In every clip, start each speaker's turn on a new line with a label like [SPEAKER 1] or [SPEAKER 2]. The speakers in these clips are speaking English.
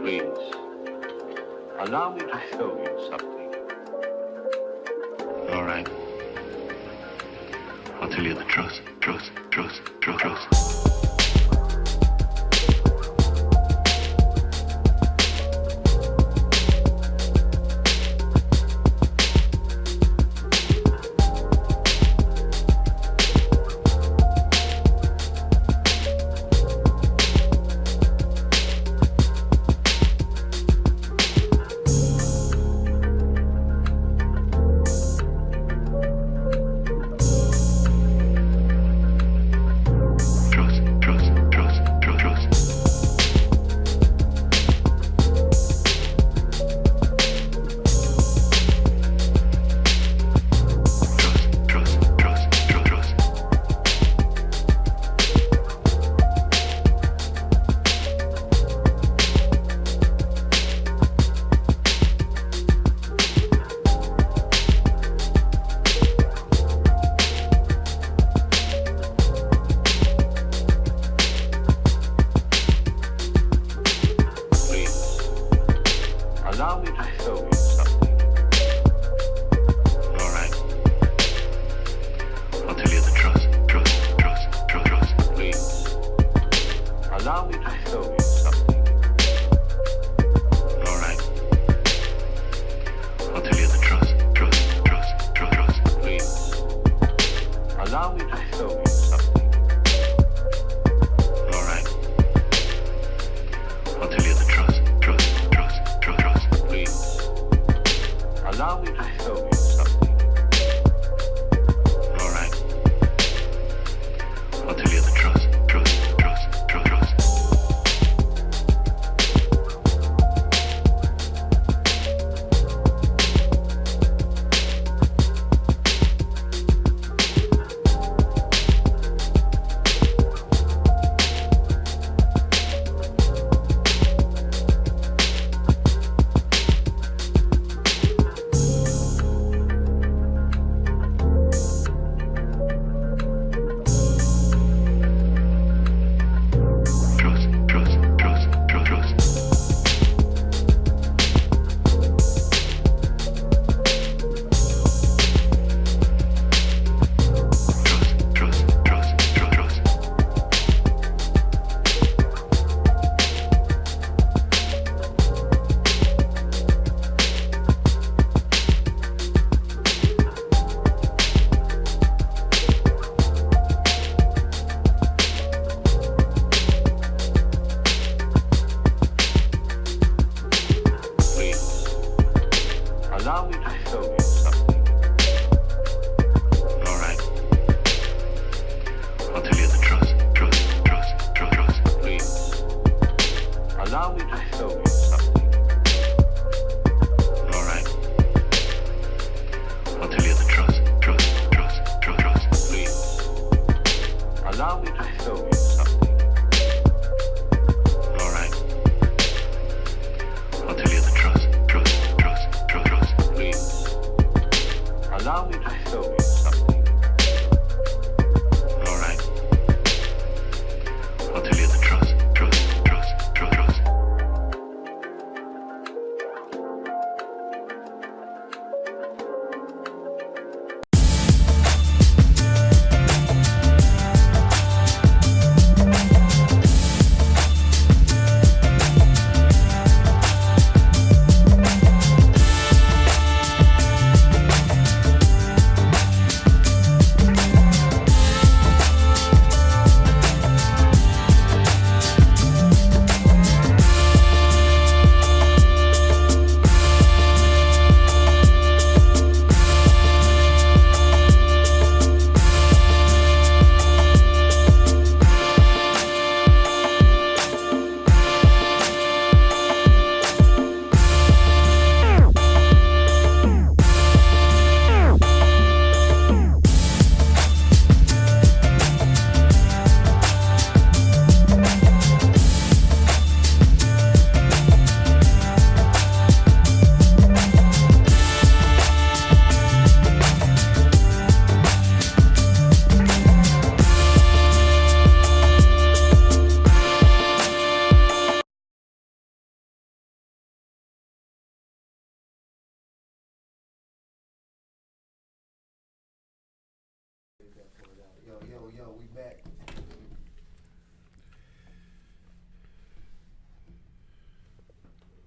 [SPEAKER 1] Please, allow me to show you something.
[SPEAKER 2] All right. I'll tell you the truth. Truth.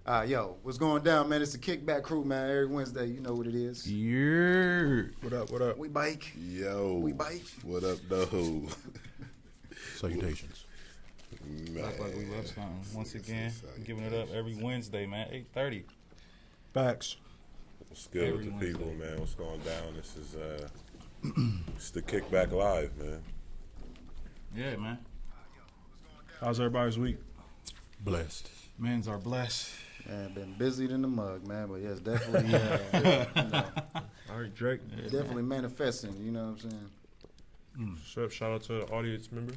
[SPEAKER 2] Yo, what's going down, man? It's the Kickback crew, man. Every Wednesday, you know what it is.
[SPEAKER 3] Yeah. What up? What up?
[SPEAKER 2] We bike.
[SPEAKER 4] Yo.
[SPEAKER 2] We bike.
[SPEAKER 4] What up, though?
[SPEAKER 3] Salutations.
[SPEAKER 4] Man.
[SPEAKER 5] Act like we left something. Once again, giving it up every Wednesday, man. 8:30.
[SPEAKER 3] Facts.
[SPEAKER 4] What's good
[SPEAKER 5] Every
[SPEAKER 4] with the people,
[SPEAKER 5] Wednesday.
[SPEAKER 4] man? What's going down? This is it's the Kickback Live, man.
[SPEAKER 5] Yeah, man.
[SPEAKER 3] How's everybody's week? Blessed.
[SPEAKER 5] Men's are blessed.
[SPEAKER 2] Man, been busy than the mug, man. But yes, definitely,
[SPEAKER 3] All right, Drake.
[SPEAKER 2] definitely manifesting. You know what I'm saying?
[SPEAKER 3] What's up? Shout out to the audience member.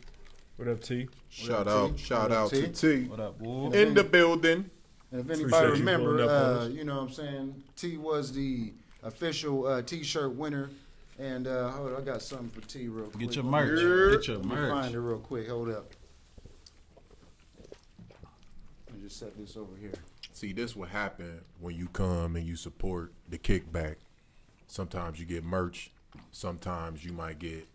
[SPEAKER 3] What up, T?
[SPEAKER 4] Shout
[SPEAKER 2] up,
[SPEAKER 4] out,
[SPEAKER 2] T?
[SPEAKER 4] shout
[SPEAKER 2] What up,
[SPEAKER 4] out to
[SPEAKER 2] T?
[SPEAKER 4] T
[SPEAKER 5] What up, Wolf?
[SPEAKER 4] in the building.
[SPEAKER 2] And if anybody
[SPEAKER 3] Appreciate you
[SPEAKER 2] remember,
[SPEAKER 3] pulling up on us.
[SPEAKER 2] you know what I'm saying, T was the official T-shirt winner. And hold on, I got something for T real quick.
[SPEAKER 5] Get your merch. Get your
[SPEAKER 2] Let me find
[SPEAKER 5] merch.
[SPEAKER 2] it real quick. Hold up. Let me just set this over here.
[SPEAKER 6] See, this what happen when you come and you support the Kickback. Sometimes you get merch. Sometimes you might get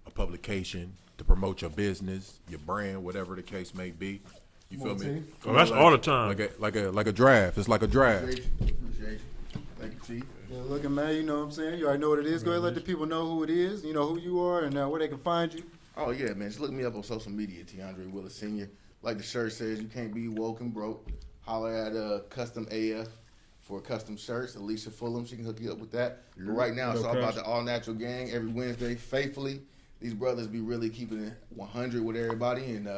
[SPEAKER 6] a publication to promote your business, your brand, whatever the case may be. You feel me?
[SPEAKER 3] Oh, that's all the time.
[SPEAKER 6] Like a draft. It's like a draft.
[SPEAKER 4] Appreciate you. Thank you, T.
[SPEAKER 2] Good looking, man. You know what I'm saying? You already know what it is. Go ahead and let the people know who it is. You know who you are and where they can find you.
[SPEAKER 7] Oh, yeah, man. Just look me up on social media, Tiandre Willis Sr. Like the shirt says, you can't be woke and broke. Holler at Custom AF for custom shirts. Alicia Fulham, she can hook you up with that. But right now, it's all about the All Natural Gang. Every Wednesday, faithfully, these brothers be really keeping it 100 with everybody. And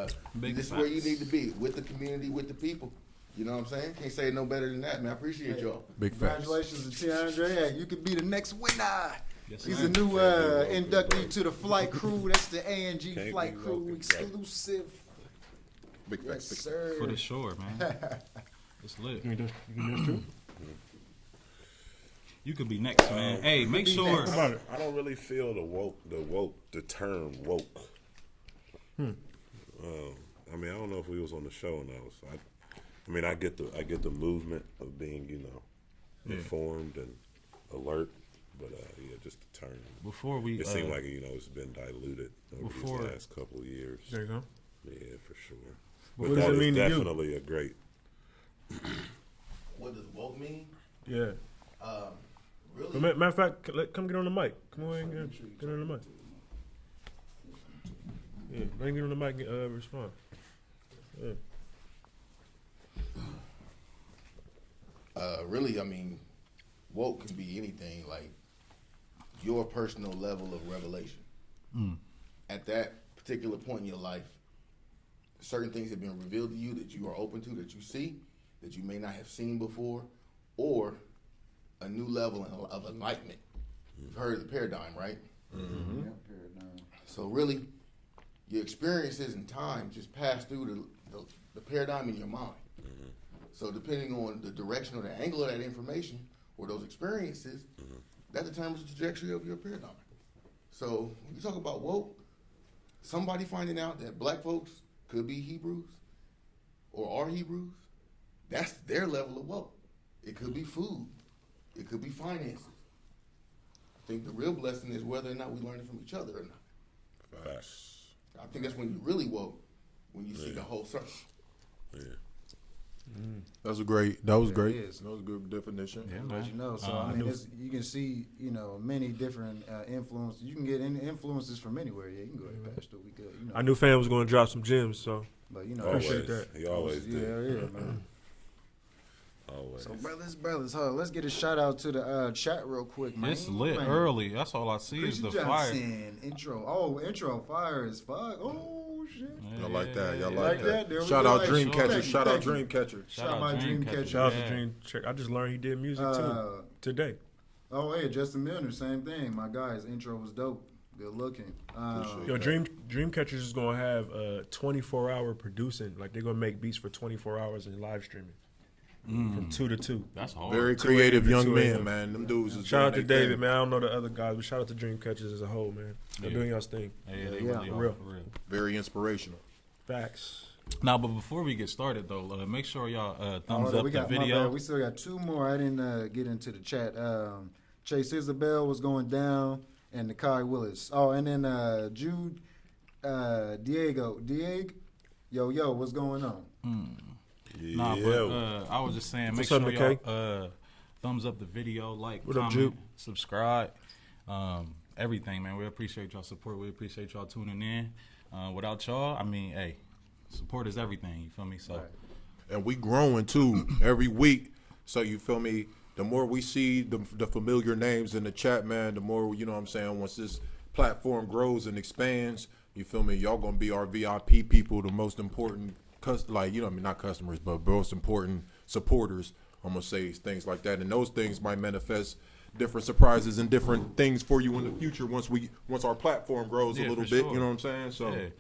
[SPEAKER 5] Big
[SPEAKER 7] this is
[SPEAKER 5] facts.
[SPEAKER 7] where you need to be, with the community, with the people. You know what I'm saying? Can't say it no better than that, man. I appreciate y'all.
[SPEAKER 6] Big facts.
[SPEAKER 2] Congratulations to Tiandre. Hey, you could be the next winner.
[SPEAKER 5] Yes,
[SPEAKER 2] He's
[SPEAKER 5] sir.
[SPEAKER 2] a new inductee to the flight crew. That's the A&G
[SPEAKER 4] Can't
[SPEAKER 2] flight
[SPEAKER 4] be
[SPEAKER 2] crew
[SPEAKER 4] woke.
[SPEAKER 2] exclusive.
[SPEAKER 4] Big
[SPEAKER 2] Yes,
[SPEAKER 4] facts.
[SPEAKER 2] sir.
[SPEAKER 5] For the shore, man. It's lit.
[SPEAKER 3] You can do this too?
[SPEAKER 5] You could be next, man. Hey, make sure.
[SPEAKER 3] How about it?
[SPEAKER 4] I don't really feel the term woke. I mean, I don't know if we was on the show and I mean, I get the movement of being, informed and alert, but yeah, just the term.
[SPEAKER 5] Before we.
[SPEAKER 4] It seemed like it's been diluted over
[SPEAKER 5] Before-
[SPEAKER 4] these last couple of years.
[SPEAKER 3] There you go.
[SPEAKER 4] Yeah, for sure.
[SPEAKER 3] What
[SPEAKER 4] But
[SPEAKER 3] does
[SPEAKER 4] that
[SPEAKER 3] it
[SPEAKER 4] is
[SPEAKER 3] mean to you?
[SPEAKER 4] definitely a great.
[SPEAKER 7] What does woke mean?
[SPEAKER 3] Yeah.
[SPEAKER 7] Really?
[SPEAKER 3] But matter of fact, come get on the mic. Come on and get on the mic. Yeah, let me get on the mic and respond. Yeah.
[SPEAKER 7] Really, I mean, woke can be anything, like your personal level of revelation. At that particular point in your life, certain things have been revealed to you that you are open to, that you see, that you may not have seen before, or a new level of enlightenment. You've heard of the paradigm, right?
[SPEAKER 2] Yeah, paradigm.
[SPEAKER 7] So really, your experiences and time just pass through the paradigm in your mind. So depending on the direction or the angle of that information or those experiences, that determines the trajectory of your paradigm. So when you talk about woke, somebody finding out that black folks could be Hebrews or are Hebrews, that's their level of woke. It could be food. It could be finances. I think the real blessing is whether or not we learn from each other or not.
[SPEAKER 4] Facts.
[SPEAKER 7] I think that's when you really woke, when you see the whole circle.
[SPEAKER 4] Yeah.
[SPEAKER 6] That was great. That was great.
[SPEAKER 2] it is.
[SPEAKER 6] That was a good definition.
[SPEAKER 5] Yeah,
[SPEAKER 2] Let
[SPEAKER 5] man.
[SPEAKER 2] you know. So
[SPEAKER 5] I
[SPEAKER 2] I mean,
[SPEAKER 5] knew-
[SPEAKER 2] you can see, many different influences. You can get any influences from anywhere. Yeah, you can go ahead and pass through. We good.
[SPEAKER 3] I knew fam was going to drop some gems, so
[SPEAKER 2] But
[SPEAKER 3] Appreciate
[SPEAKER 4] Always.
[SPEAKER 3] that.
[SPEAKER 4] He always
[SPEAKER 2] yeah,
[SPEAKER 4] did.
[SPEAKER 2] yeah, man.
[SPEAKER 4] Always.
[SPEAKER 2] So brothers, let's get a shout out to the chat real quick, man.
[SPEAKER 5] It's lit
[SPEAKER 2] Man.
[SPEAKER 5] early. That's all I see
[SPEAKER 2] Chris
[SPEAKER 5] is the
[SPEAKER 2] Johnson,
[SPEAKER 5] fire.
[SPEAKER 2] intro. Oh, intro fire is fuck. Oh shit.
[SPEAKER 6] Y'all like that. Y'all
[SPEAKER 2] Like
[SPEAKER 6] like
[SPEAKER 2] that?
[SPEAKER 6] that.
[SPEAKER 2] There we
[SPEAKER 6] Shout
[SPEAKER 2] go.
[SPEAKER 6] out
[SPEAKER 2] Hey,
[SPEAKER 6] Dreamcatcher.
[SPEAKER 2] thank you,
[SPEAKER 6] Shout out
[SPEAKER 2] thank you.
[SPEAKER 6] Dreamcatcher.
[SPEAKER 2] Shout out my Dreamcatcher.
[SPEAKER 3] shout out
[SPEAKER 5] Yeah.
[SPEAKER 3] to Dream Check. I just learned he did music too
[SPEAKER 2] Uh,
[SPEAKER 3] today.
[SPEAKER 2] oh, hey, Justin Milner, same thing. My guy's intro was dope. Good looking.
[SPEAKER 3] Yo, Dreamcatchers is gonna have 24-hour producing. Like they're gonna make beats for 24 hours and live streaming from 2 to 2.
[SPEAKER 5] That's hard.
[SPEAKER 6] Very
[SPEAKER 3] 2
[SPEAKER 6] creative
[SPEAKER 3] a.m. to
[SPEAKER 6] young
[SPEAKER 3] 2
[SPEAKER 6] man,
[SPEAKER 3] a.m.
[SPEAKER 6] man. Them dudes is
[SPEAKER 3] Shout out to
[SPEAKER 6] doing their
[SPEAKER 3] David,
[SPEAKER 6] thing.
[SPEAKER 3] man. I don't know the other guys, but shout out to Dreamcatchers as a whole, man. They're
[SPEAKER 5] Yeah.
[SPEAKER 3] doing y'all's thing.
[SPEAKER 5] Yeah, they
[SPEAKER 2] Yeah,
[SPEAKER 5] really
[SPEAKER 2] for
[SPEAKER 5] are,
[SPEAKER 3] real.
[SPEAKER 5] for real.
[SPEAKER 6] Very inspirational.
[SPEAKER 3] Facts.
[SPEAKER 5] Now, but before we get started, though, make sure y'all thumbs
[SPEAKER 2] Hold on,
[SPEAKER 5] up
[SPEAKER 2] we
[SPEAKER 5] the
[SPEAKER 2] got my
[SPEAKER 5] video.
[SPEAKER 2] bad. We still got two more. I didn't get into the chat. Chase Isabel was going down, and Nakai Willis. Oh, and then Jude Diego, yo, what's going on?
[SPEAKER 5] Nah, but I was just saying, make
[SPEAKER 3] What's up,
[SPEAKER 5] sure
[SPEAKER 3] McKay?
[SPEAKER 5] y'all thumbs up the video, like,
[SPEAKER 3] What up,
[SPEAKER 5] comment,
[SPEAKER 3] Juke?
[SPEAKER 5] subscribe, everything, man. We appreciate y'all support. We appreciate y'all tuning in. Without y'all, I mean, hey, support is everything. You feel me? So,
[SPEAKER 6] And we growing too every week. So you feel me? The more we see the familiar names in the chat, man, the more, you know what I'm saying, once this platform grows and expands, you feel me? Y'all gonna be our VIP people, the most important, not customers, but most important supporters. I'm gonna say things like that, and those things might manifest different surprises and different things for you in the future once our platform grows a little
[SPEAKER 5] for
[SPEAKER 6] bit.
[SPEAKER 5] sure.
[SPEAKER 6] You know what I'm saying? So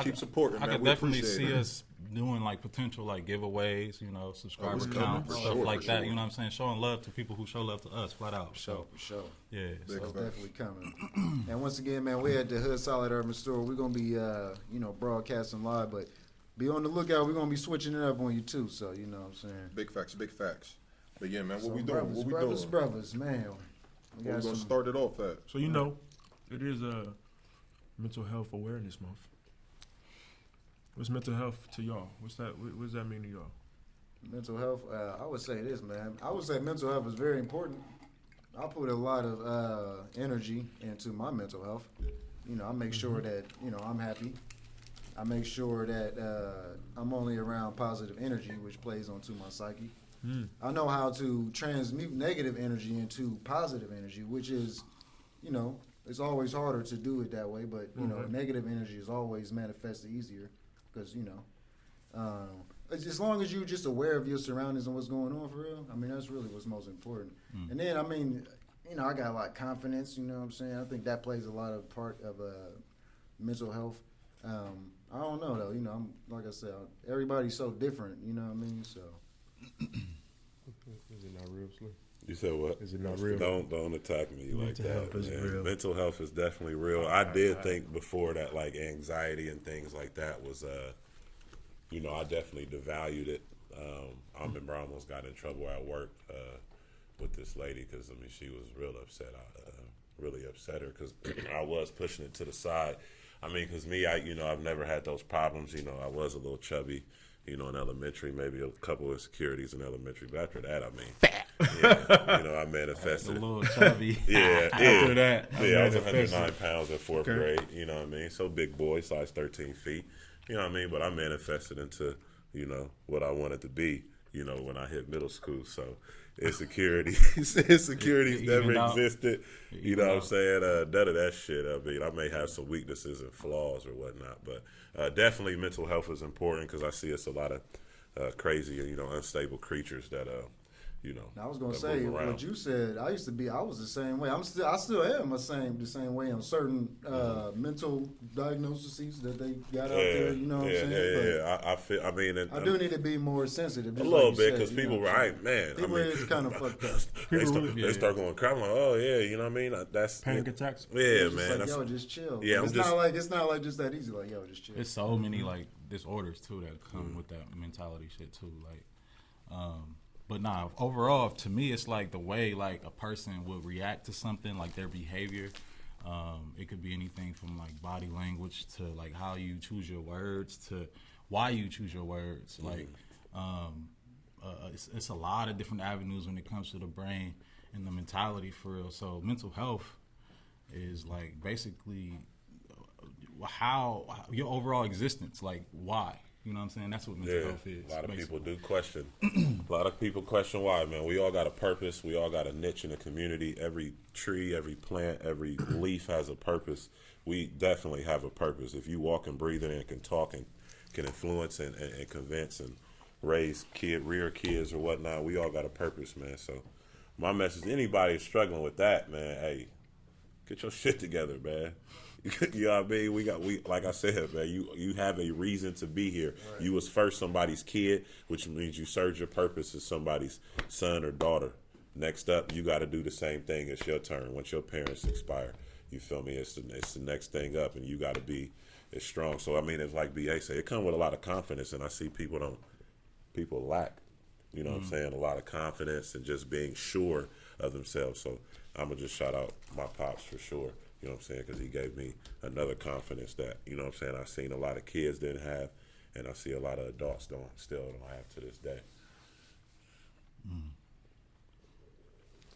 [SPEAKER 6] keep supporting, man.
[SPEAKER 5] I could
[SPEAKER 6] We
[SPEAKER 5] definitely
[SPEAKER 6] appreciate
[SPEAKER 5] see
[SPEAKER 6] it.
[SPEAKER 5] us doing like potential like giveaways, subscriber
[SPEAKER 6] it's coming,
[SPEAKER 5] count,
[SPEAKER 6] for
[SPEAKER 5] stuff
[SPEAKER 6] sure,
[SPEAKER 5] like
[SPEAKER 6] for
[SPEAKER 5] that.
[SPEAKER 6] sure.
[SPEAKER 5] You know what I'm saying? Showing love to people who show love to us, flat out. So,
[SPEAKER 2] For sure.
[SPEAKER 5] yeah.
[SPEAKER 2] So
[SPEAKER 5] So,
[SPEAKER 2] it's definitely coming. And once again, man, we're at the Hood Solid Urban Store. We're gonna be broadcasting live, but be on the lookout. We're gonna be switching it up on you too. So you know what I'm saying.
[SPEAKER 6] Big facts, big facts. But yeah, man, what
[SPEAKER 2] So
[SPEAKER 6] we doing? What we
[SPEAKER 2] brothers,
[SPEAKER 6] doing?
[SPEAKER 2] brothers, man. We
[SPEAKER 6] Where we gonna start it off at?
[SPEAKER 3] So it is Mental Health Awareness Month. What's mental health to y'all? What does that mean to y'all?
[SPEAKER 2] mental health. I would say this, man. I would say mental health is very important. I put a lot of energy into my mental health. I make sure that I'm happy. I make sure that I'm only around positive energy, which plays onto my psyche. I know how to transmute negative energy into positive energy, which is, it's always harder to do it that way. But negative energy is always manifested easier because as long as you're just aware of your surroundings and what's going on for real. I mean, that's really what's most important. And then I got a lot of confidence. You know what I'm saying? I think that plays a lot of part of mental health. I don't know though. I'm like I said, everybody's so different. You know what I mean? So.
[SPEAKER 3] Is it not real, Slim?
[SPEAKER 4] You said what?
[SPEAKER 3] Is it not real?
[SPEAKER 4] Don't attack me like
[SPEAKER 3] Mental
[SPEAKER 4] that.
[SPEAKER 3] health is
[SPEAKER 4] Man.
[SPEAKER 3] real.
[SPEAKER 4] Mental health is definitely real. I did think before that like anxiety and things like that was I definitely devalued it. I remember I almost got in trouble at work with this lady because she was real upset. I really upset her because I was pushing it to the side. Because me, I've never had those problems. I was a little chubby. In elementary, maybe a couple of insecurities in elementary. But after that, I manifested.
[SPEAKER 5] a little chubby.
[SPEAKER 4] Yeah,
[SPEAKER 5] After that,
[SPEAKER 4] I was 109 pounds in fourth grade. So big boy, size 13 feet. But I manifested into, what I wanted to be, when I hit middle school. So insecurities never existed. You know what I'm saying? None of that shit. I may have some weaknesses and flaws or whatnot, but definitely mental health is important because I see it's a lot of crazy, unstable creatures that,
[SPEAKER 2] I was gonna
[SPEAKER 4] that
[SPEAKER 2] say
[SPEAKER 4] move around.
[SPEAKER 2] what you said. I was the same way. I still am the same way on certain mental diagnoses that they got out there. You know what I'm saying?
[SPEAKER 4] I feel.
[SPEAKER 2] I do need to be more sensitive.
[SPEAKER 4] a
[SPEAKER 2] just
[SPEAKER 4] little
[SPEAKER 2] like you
[SPEAKER 4] bit
[SPEAKER 2] said,
[SPEAKER 4] because people,
[SPEAKER 2] People is kind of fucked up.
[SPEAKER 4] they start going cry. I'm like, oh yeah, you know what I mean? That's
[SPEAKER 3] Panic attacks?
[SPEAKER 4] Yeah,
[SPEAKER 2] It's
[SPEAKER 4] man.
[SPEAKER 2] like,
[SPEAKER 4] That's,
[SPEAKER 2] yo, just chill.
[SPEAKER 4] Yeah,
[SPEAKER 2] But it's not like just that easy. Like, yo, just chill.
[SPEAKER 5] There's so many like disorders too that come with that mentality shit too. But nah, overall, to me, it's like the way like a person would react to something, like their behavior. It could be anything from like body language to like how you choose your words to why you choose your words. It's a lot of different avenues when it comes to the brain and the mentality for real. So mental health is like basically how your overall existence, like why. You know what I'm saying? That's what mental health is.
[SPEAKER 4] a lot of
[SPEAKER 5] basically.
[SPEAKER 4] people do question. A lot of people question why, man. We all got a purpose. We all got a niche in the community. Every tree, every plant, every leaf has a purpose. We definitely have a purpose. If you walk and breathe and can talk and can influence and convince and raise rear kids or whatnot, we all got a purpose, man. So my message to anybody struggling with that, man, hey, get your shit together, man. You know what I mean? We like I said, man, you have a reason to be here. Right. You was first somebody's kid, which means you served your purpose as somebody's son or daughter. Next up, you got to do the same thing. It's your turn. Once your parents expire, you feel me? It's the next thing up, and you got to be as strong. So it's like BA said, it comes with a lot of confidence, and I see people lack. You know what I'm saying? A lot of confidence and just being sure of themselves. So I'm gonna just shout out my pops for sure. You know what I'm saying? Because he gave me another confidence that, you know what I'm saying, I've seen a lot of kids didn't have. and I see a lot of adults still don't have to this day.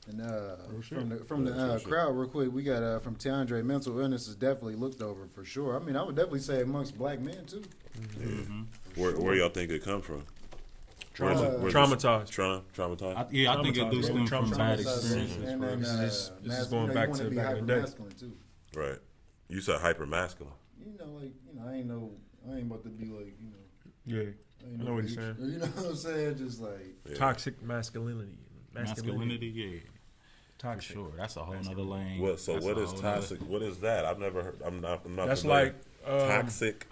[SPEAKER 2] And from the crowd, real quick, we got from Tiandre, mental illness is definitely looked over for sure. I mean, I would definitely say amongst black men too.
[SPEAKER 4] Where y'all think it come from?
[SPEAKER 3] Traumatized.
[SPEAKER 4] Traumatized.
[SPEAKER 5] I think it do stem from bad experiences.
[SPEAKER 2] And then
[SPEAKER 3] This is going back to back in the day.
[SPEAKER 2] masculine too.
[SPEAKER 4] Right. You said hyper masculine.
[SPEAKER 2] I ain't about to be like,
[SPEAKER 3] Yeah, I know what he's saying.
[SPEAKER 2] You know what I'm saying? Just like
[SPEAKER 3] Toxic masculinity.
[SPEAKER 5] Masculinity, yeah.
[SPEAKER 3] Toxic.
[SPEAKER 5] Sure, that's a whole nother lane.
[SPEAKER 4] What is toxic? What is that? I've never heard. I'm not.
[SPEAKER 3] That's
[SPEAKER 4] familiar.
[SPEAKER 3] like
[SPEAKER 4] toxic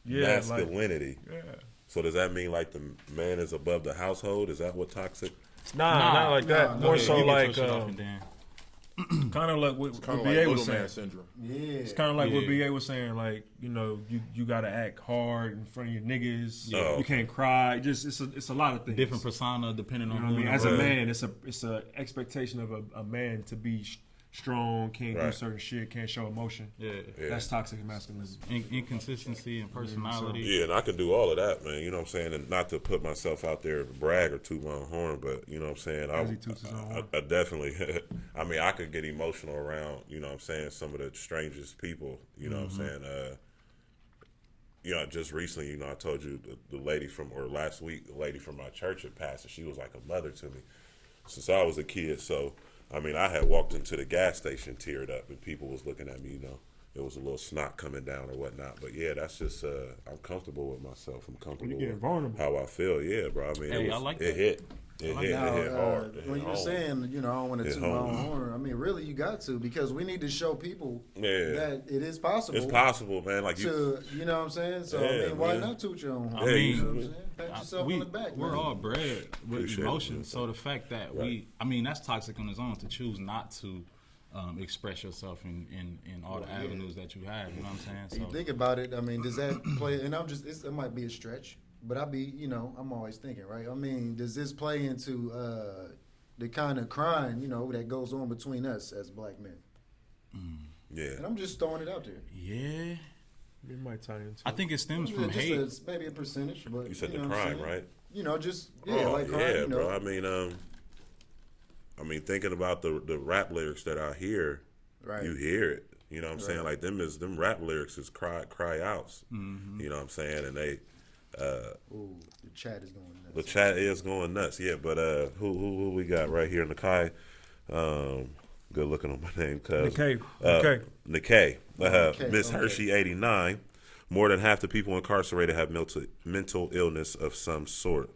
[SPEAKER 4] masculinity.
[SPEAKER 3] Yeah.
[SPEAKER 4] So does that mean like the man is above the household? Is that what toxic?
[SPEAKER 3] Nah, not like that. More so like kind of like what
[SPEAKER 6] Kind of
[SPEAKER 3] BA
[SPEAKER 6] like
[SPEAKER 3] was
[SPEAKER 6] little
[SPEAKER 3] saying.
[SPEAKER 6] man syndrome.
[SPEAKER 2] yeah.
[SPEAKER 3] It's kind of like what
[SPEAKER 5] Yeah.
[SPEAKER 3] BA was saying. Like you gotta act hard in front of your niggas.
[SPEAKER 4] Yeah.
[SPEAKER 3] You can't cry. Just it's a lot of things.
[SPEAKER 5] Different persona depending on
[SPEAKER 3] You know
[SPEAKER 5] who
[SPEAKER 3] what I mean?
[SPEAKER 5] you
[SPEAKER 3] As a
[SPEAKER 5] are.
[SPEAKER 3] man, it's a expectation of a man to be strong, can't do
[SPEAKER 4] Right.
[SPEAKER 3] certain shit, can't show emotion.
[SPEAKER 5] Yeah.
[SPEAKER 3] That's toxic masculinity.
[SPEAKER 5] Inconsistency and personality.
[SPEAKER 4] Yeah, and I can do all of that, man. You know what I'm saying? And not to put myself out there and brag or toot my own horn, but you know what I'm saying?
[SPEAKER 3] As he toots his own horn.
[SPEAKER 4] I definitely, I mean, I could get emotional around, you know what I'm saying, some of the strangest people, you know what I'm saying? Just recently, I told you the lady last week, the lady from my church had passed, and she was like a mother to me since I was a kid. So, I mean, I had walked into the gas station teared up, and people was looking at me, There was a little snot coming down or whatnot. But, yeah, that's just, I'm comfortable with myself. I'm comfortable
[SPEAKER 3] You getting
[SPEAKER 4] with
[SPEAKER 3] vulnerable.
[SPEAKER 4] how I feel. Yeah, bro. I mean,
[SPEAKER 5] Hey, I like
[SPEAKER 4] it
[SPEAKER 5] that.
[SPEAKER 4] hit. It hit hard. It
[SPEAKER 2] When
[SPEAKER 4] hit
[SPEAKER 2] you were
[SPEAKER 4] home.
[SPEAKER 2] saying, I don't want to
[SPEAKER 4] Hit
[SPEAKER 2] toot my own
[SPEAKER 4] home.
[SPEAKER 2] horn. I mean, really, you got to, because we need to show people
[SPEAKER 4] Yeah.
[SPEAKER 2] that it is possible.
[SPEAKER 4] It's possible, man. Like
[SPEAKER 2] You know what I'm saying? So
[SPEAKER 4] Yeah,
[SPEAKER 2] why
[SPEAKER 4] man.
[SPEAKER 2] not toot your own horn?
[SPEAKER 5] I mean,
[SPEAKER 2] you know what I'm saying? Pat yourself on the back.
[SPEAKER 5] we're
[SPEAKER 2] man.
[SPEAKER 5] all bred with
[SPEAKER 4] Appreciate it,
[SPEAKER 5] emotions.
[SPEAKER 4] man.
[SPEAKER 5] So the fact that that's toxic on its own to choose not to express yourself in all the avenues that you have. You know what I'm saying?
[SPEAKER 2] You think about it. I mean, does that play? And it might be a stretch, but I'm always thinking, right? I mean, does this play into the kind of crime, that goes on between us as black men?
[SPEAKER 4] Yeah.
[SPEAKER 2] And I'm just throwing it out there.
[SPEAKER 5] Yeah,
[SPEAKER 3] It might tie into.
[SPEAKER 5] I think it stems from
[SPEAKER 2] Just
[SPEAKER 5] hate.
[SPEAKER 2] maybe a percentage, but
[SPEAKER 4] You said the
[SPEAKER 2] know what I'm
[SPEAKER 4] crime,
[SPEAKER 2] saying?
[SPEAKER 4] right?
[SPEAKER 2] Like crime.
[SPEAKER 4] bro. I mean, thinking about the rap lyrics that I hear,
[SPEAKER 2] Right.
[SPEAKER 4] you hear it. You know what I'm saying? Like them rap lyrics is cry outs. You know what I'm saying? And they
[SPEAKER 2] Ooh, the chat is going nuts.
[SPEAKER 4] the chat is going nuts. Yeah, but who we got right here, Nakai? Good looking on my name, cuz.
[SPEAKER 3] Nikkei.
[SPEAKER 4] Nikkei. Miss
[SPEAKER 2] okay.
[SPEAKER 4] Hershey 89. More than half the people incarcerated have mental illness of some sort.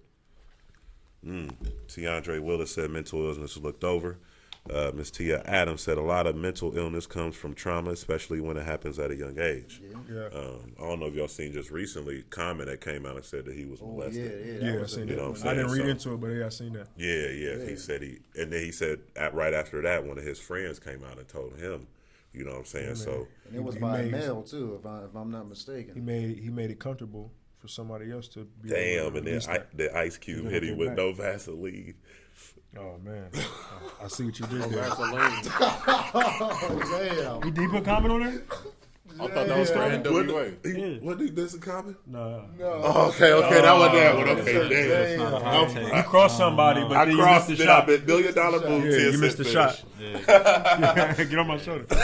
[SPEAKER 4] Tiandre Willis said mental illness is looked over. Miss Tia Adams said a lot of mental illness comes from trauma, especially when it happens at a young age.
[SPEAKER 3] Yeah.
[SPEAKER 4] I don't know if y'all seen just recently comment that came out and said that he was molested.
[SPEAKER 3] Yeah, I seen
[SPEAKER 4] You know
[SPEAKER 3] that.
[SPEAKER 4] what I'm
[SPEAKER 3] I didn't
[SPEAKER 4] saying?
[SPEAKER 3] read
[SPEAKER 4] So-
[SPEAKER 3] into it, but yeah, I seen that.
[SPEAKER 4] Yeah. He said and then he said right after that, one of his friends came out and told him, you know what I'm saying? So
[SPEAKER 2] And it was
[SPEAKER 3] He
[SPEAKER 2] by a
[SPEAKER 3] made-
[SPEAKER 2] male too, if I'm not mistaken.
[SPEAKER 3] He made it comfortable for somebody else to be able
[SPEAKER 4] damn,
[SPEAKER 3] to
[SPEAKER 4] and then
[SPEAKER 3] release that.
[SPEAKER 4] the Ice Cube
[SPEAKER 3] You're
[SPEAKER 4] hit
[SPEAKER 3] gonna
[SPEAKER 4] him
[SPEAKER 3] get
[SPEAKER 4] with
[SPEAKER 3] back.
[SPEAKER 4] no Vaseline.
[SPEAKER 3] Oh man, I see what you did there.
[SPEAKER 6] Vaseline.
[SPEAKER 2] Damn.
[SPEAKER 3] He did put comment on there?
[SPEAKER 6] I thought that was for NWA.
[SPEAKER 4] What did he miss a comment?
[SPEAKER 3] No.
[SPEAKER 4] Okay, that was that one. Okay,
[SPEAKER 5] That's not a hot take.
[SPEAKER 3] You crossed somebody, but
[SPEAKER 4] I
[SPEAKER 3] then
[SPEAKER 4] crossed
[SPEAKER 3] you
[SPEAKER 4] it.
[SPEAKER 3] missed the
[SPEAKER 4] I
[SPEAKER 3] shot.
[SPEAKER 4] bet $1 billion move.
[SPEAKER 3] Yeah,
[SPEAKER 4] till
[SPEAKER 3] you missed the
[SPEAKER 4] finish.
[SPEAKER 3] shot.
[SPEAKER 5] Yeah.
[SPEAKER 3] Get on my shoulder. But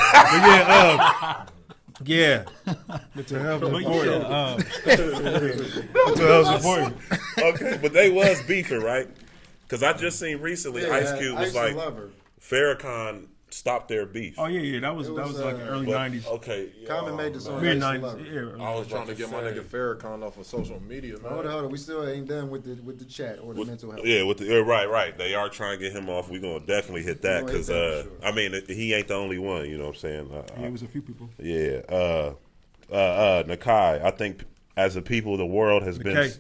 [SPEAKER 3] yeah, mental health is
[SPEAKER 5] But
[SPEAKER 3] important.
[SPEAKER 5] yeah,
[SPEAKER 3] Mental health is important.
[SPEAKER 4] Okay, but they was beefing, right? Because I just seen recently
[SPEAKER 2] Yeah,
[SPEAKER 4] Ice Cube
[SPEAKER 2] I
[SPEAKER 4] was
[SPEAKER 2] used to
[SPEAKER 4] like,
[SPEAKER 2] love her.
[SPEAKER 4] Farrakhan stopped their beef.
[SPEAKER 3] Oh yeah, that was
[SPEAKER 2] was,
[SPEAKER 3] like early
[SPEAKER 4] But-
[SPEAKER 3] '90s,
[SPEAKER 4] Okay.
[SPEAKER 2] Common made the song.
[SPEAKER 3] mid
[SPEAKER 2] I used to
[SPEAKER 3] '90s.
[SPEAKER 2] love her.
[SPEAKER 3] Yeah, early
[SPEAKER 4] I was
[SPEAKER 6] Trying to get my nigga Farrakhan off of social media, man.
[SPEAKER 2] Hold on. We still ain't done with the chat or the mental health.
[SPEAKER 4] Yeah, right. They are trying to get him off. We're gonna definitely hit that
[SPEAKER 2] We're gonna
[SPEAKER 4] because
[SPEAKER 2] hit that for sure.
[SPEAKER 4] I mean he ain't the only one. You know what I'm saying?
[SPEAKER 3] Yeah, it was a few people.
[SPEAKER 4] Yeah. Nakai, I think as a people, the world has been.
[SPEAKER 3] Nikkei.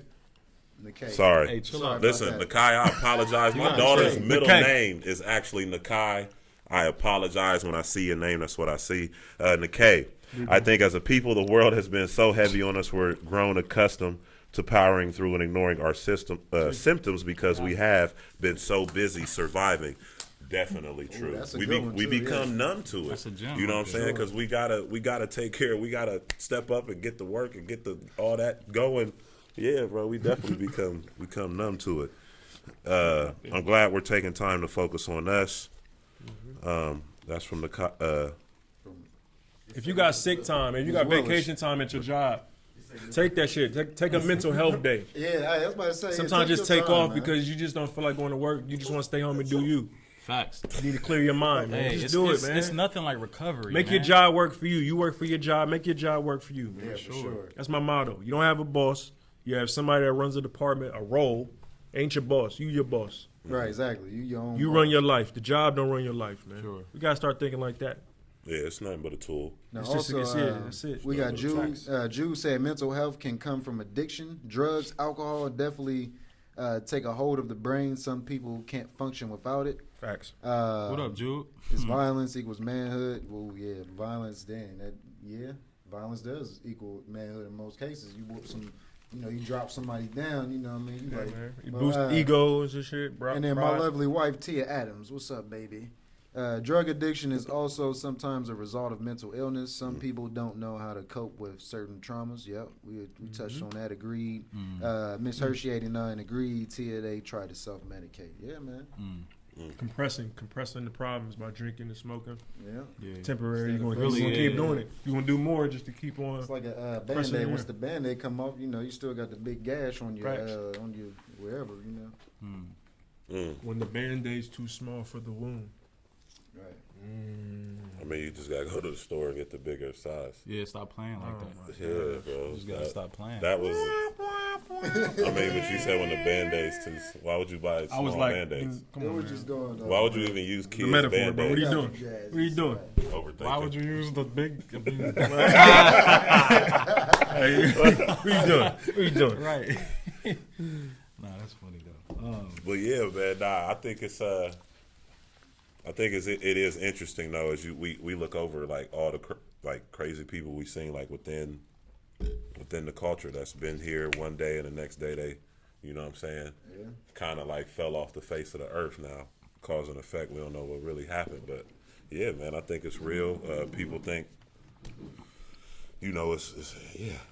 [SPEAKER 2] Nikkei.
[SPEAKER 4] Sorry.
[SPEAKER 5] hey, chill
[SPEAKER 2] Sorry
[SPEAKER 5] out.
[SPEAKER 2] about
[SPEAKER 4] Listen,
[SPEAKER 2] that.
[SPEAKER 4] Nakai, I apologize. My
[SPEAKER 2] gotta
[SPEAKER 4] daughter's
[SPEAKER 2] change.
[SPEAKER 4] middle
[SPEAKER 3] Nakai.
[SPEAKER 4] name is actually Nakai. I apologize when I see your name. That's what I see. Nakai, I think as a people, the world has been so heavy on us. We're grown accustomed to powering through and ignoring our symptoms because we have been so busy surviving. Definitely true.
[SPEAKER 2] that's a
[SPEAKER 4] We
[SPEAKER 2] good one,
[SPEAKER 4] we
[SPEAKER 2] too,
[SPEAKER 4] become
[SPEAKER 2] yeah.
[SPEAKER 4] numb to it.
[SPEAKER 5] That's a gem
[SPEAKER 4] You know
[SPEAKER 5] right
[SPEAKER 4] what I'm
[SPEAKER 5] there.
[SPEAKER 4] saying? Because we gotta take care. We gotta step up and get the work and get all that going Yeah, bro, we definitely become numb to it. I'm glad we're taking time to focus on us. That's from the
[SPEAKER 3] If you got sick time, if you got vacation time at your job, take that shit. Take a mental health day.
[SPEAKER 2] Yeah, I was about to say.
[SPEAKER 3] Sometimes just
[SPEAKER 2] your
[SPEAKER 3] take
[SPEAKER 2] time,
[SPEAKER 3] off
[SPEAKER 2] man.
[SPEAKER 3] because you just don't feel like going to work. You just want to stay home and do you.
[SPEAKER 5] Facts.
[SPEAKER 3] You need to clear your mind, man.
[SPEAKER 5] Hey,
[SPEAKER 3] Just do it, man.
[SPEAKER 5] It's nothing like recovery.
[SPEAKER 3] Make your
[SPEAKER 5] man.
[SPEAKER 3] job work for you. You work for your job. Make your job work for you.
[SPEAKER 2] Yeah, for sure.
[SPEAKER 3] That's my motto. You don't have a boss. You have somebody that runs a department, a role. Ain't your boss. You your boss.
[SPEAKER 2] Right, exactly. You your own.
[SPEAKER 3] You
[SPEAKER 2] boss.
[SPEAKER 3] run your life. The job don't run your life, man.
[SPEAKER 5] Sure.
[SPEAKER 3] We gotta start thinking like that.
[SPEAKER 4] Yeah, it's nothing but a tool.
[SPEAKER 2] Now,
[SPEAKER 3] It's just-
[SPEAKER 2] also,
[SPEAKER 3] that's it.
[SPEAKER 2] we got
[SPEAKER 3] Facts.
[SPEAKER 2] Jude. Jude said mental health can come from addiction, drugs, alcohol. Definitely take a hold of the brain. Some people can't function without it.
[SPEAKER 3] Facts.
[SPEAKER 5] What up, Jude?
[SPEAKER 2] It's violence equals manhood. Well, yeah, violence. Then violence does equal manhood in most cases. You whoop some, you drop somebody down. You know what I mean? You
[SPEAKER 3] Yeah,
[SPEAKER 2] like,
[SPEAKER 3] man. You
[SPEAKER 2] but,
[SPEAKER 3] boost egos and shit, bro.
[SPEAKER 2] And then my lovely wife Tia Adams. What's up, baby? Drug addiction is also sometimes a result of mental illness. Some people don't know how to cope with certain traumas. Yep, we touched on that. Agreed. Miss Hershey 89 agreed. Tia, they try to self-medicate. Yeah, man.
[SPEAKER 3] compressing the problems by drinking and smoking.
[SPEAKER 2] Yeah.
[SPEAKER 3] Temporary. You're gonna
[SPEAKER 5] Really,
[SPEAKER 3] keep
[SPEAKER 5] yeah.
[SPEAKER 3] doing it. You're gonna do more just to keep on.
[SPEAKER 2] It's like a
[SPEAKER 3] Pressing
[SPEAKER 2] band-aid.
[SPEAKER 3] in.
[SPEAKER 2] Once the band-aid come off, you still got the big gash on your
[SPEAKER 3] Facts.
[SPEAKER 2] on your wherever,
[SPEAKER 3] When the band-aid's too small for the wound.
[SPEAKER 2] Right.
[SPEAKER 4] I mean, you just gotta go to the store and get the bigger size.
[SPEAKER 5] Yeah, stop playing like that.
[SPEAKER 4] Yeah, bro.
[SPEAKER 5] You just gotta stop playing.
[SPEAKER 4] That was. I mean, but you said when the band-aids too. Why would you buy
[SPEAKER 3] I was
[SPEAKER 4] small
[SPEAKER 3] like,
[SPEAKER 4] band-aids?
[SPEAKER 3] come
[SPEAKER 2] It
[SPEAKER 3] on,
[SPEAKER 2] was
[SPEAKER 3] man.
[SPEAKER 2] just going.
[SPEAKER 4] Why would you even use
[SPEAKER 3] The
[SPEAKER 4] kids'
[SPEAKER 3] metaphor, bro. What are you
[SPEAKER 4] band-aids?
[SPEAKER 3] doing? What are you doing?
[SPEAKER 4] Overthinking.
[SPEAKER 5] Why would you use the big?
[SPEAKER 3] Hey, what are you doing? What are you doing?
[SPEAKER 5] Right. Nah, that's funny though.
[SPEAKER 4] But yeah, man. Nah, I think it's it is interesting though as we look over like all the like crazy people we seen like within the culture that's been here one day and the next day they, you know what I'm saying, kind of like fell off the face of the earth now, cause and effect. We don't know what really happened, but yeah, man, I think it's real. People think, it's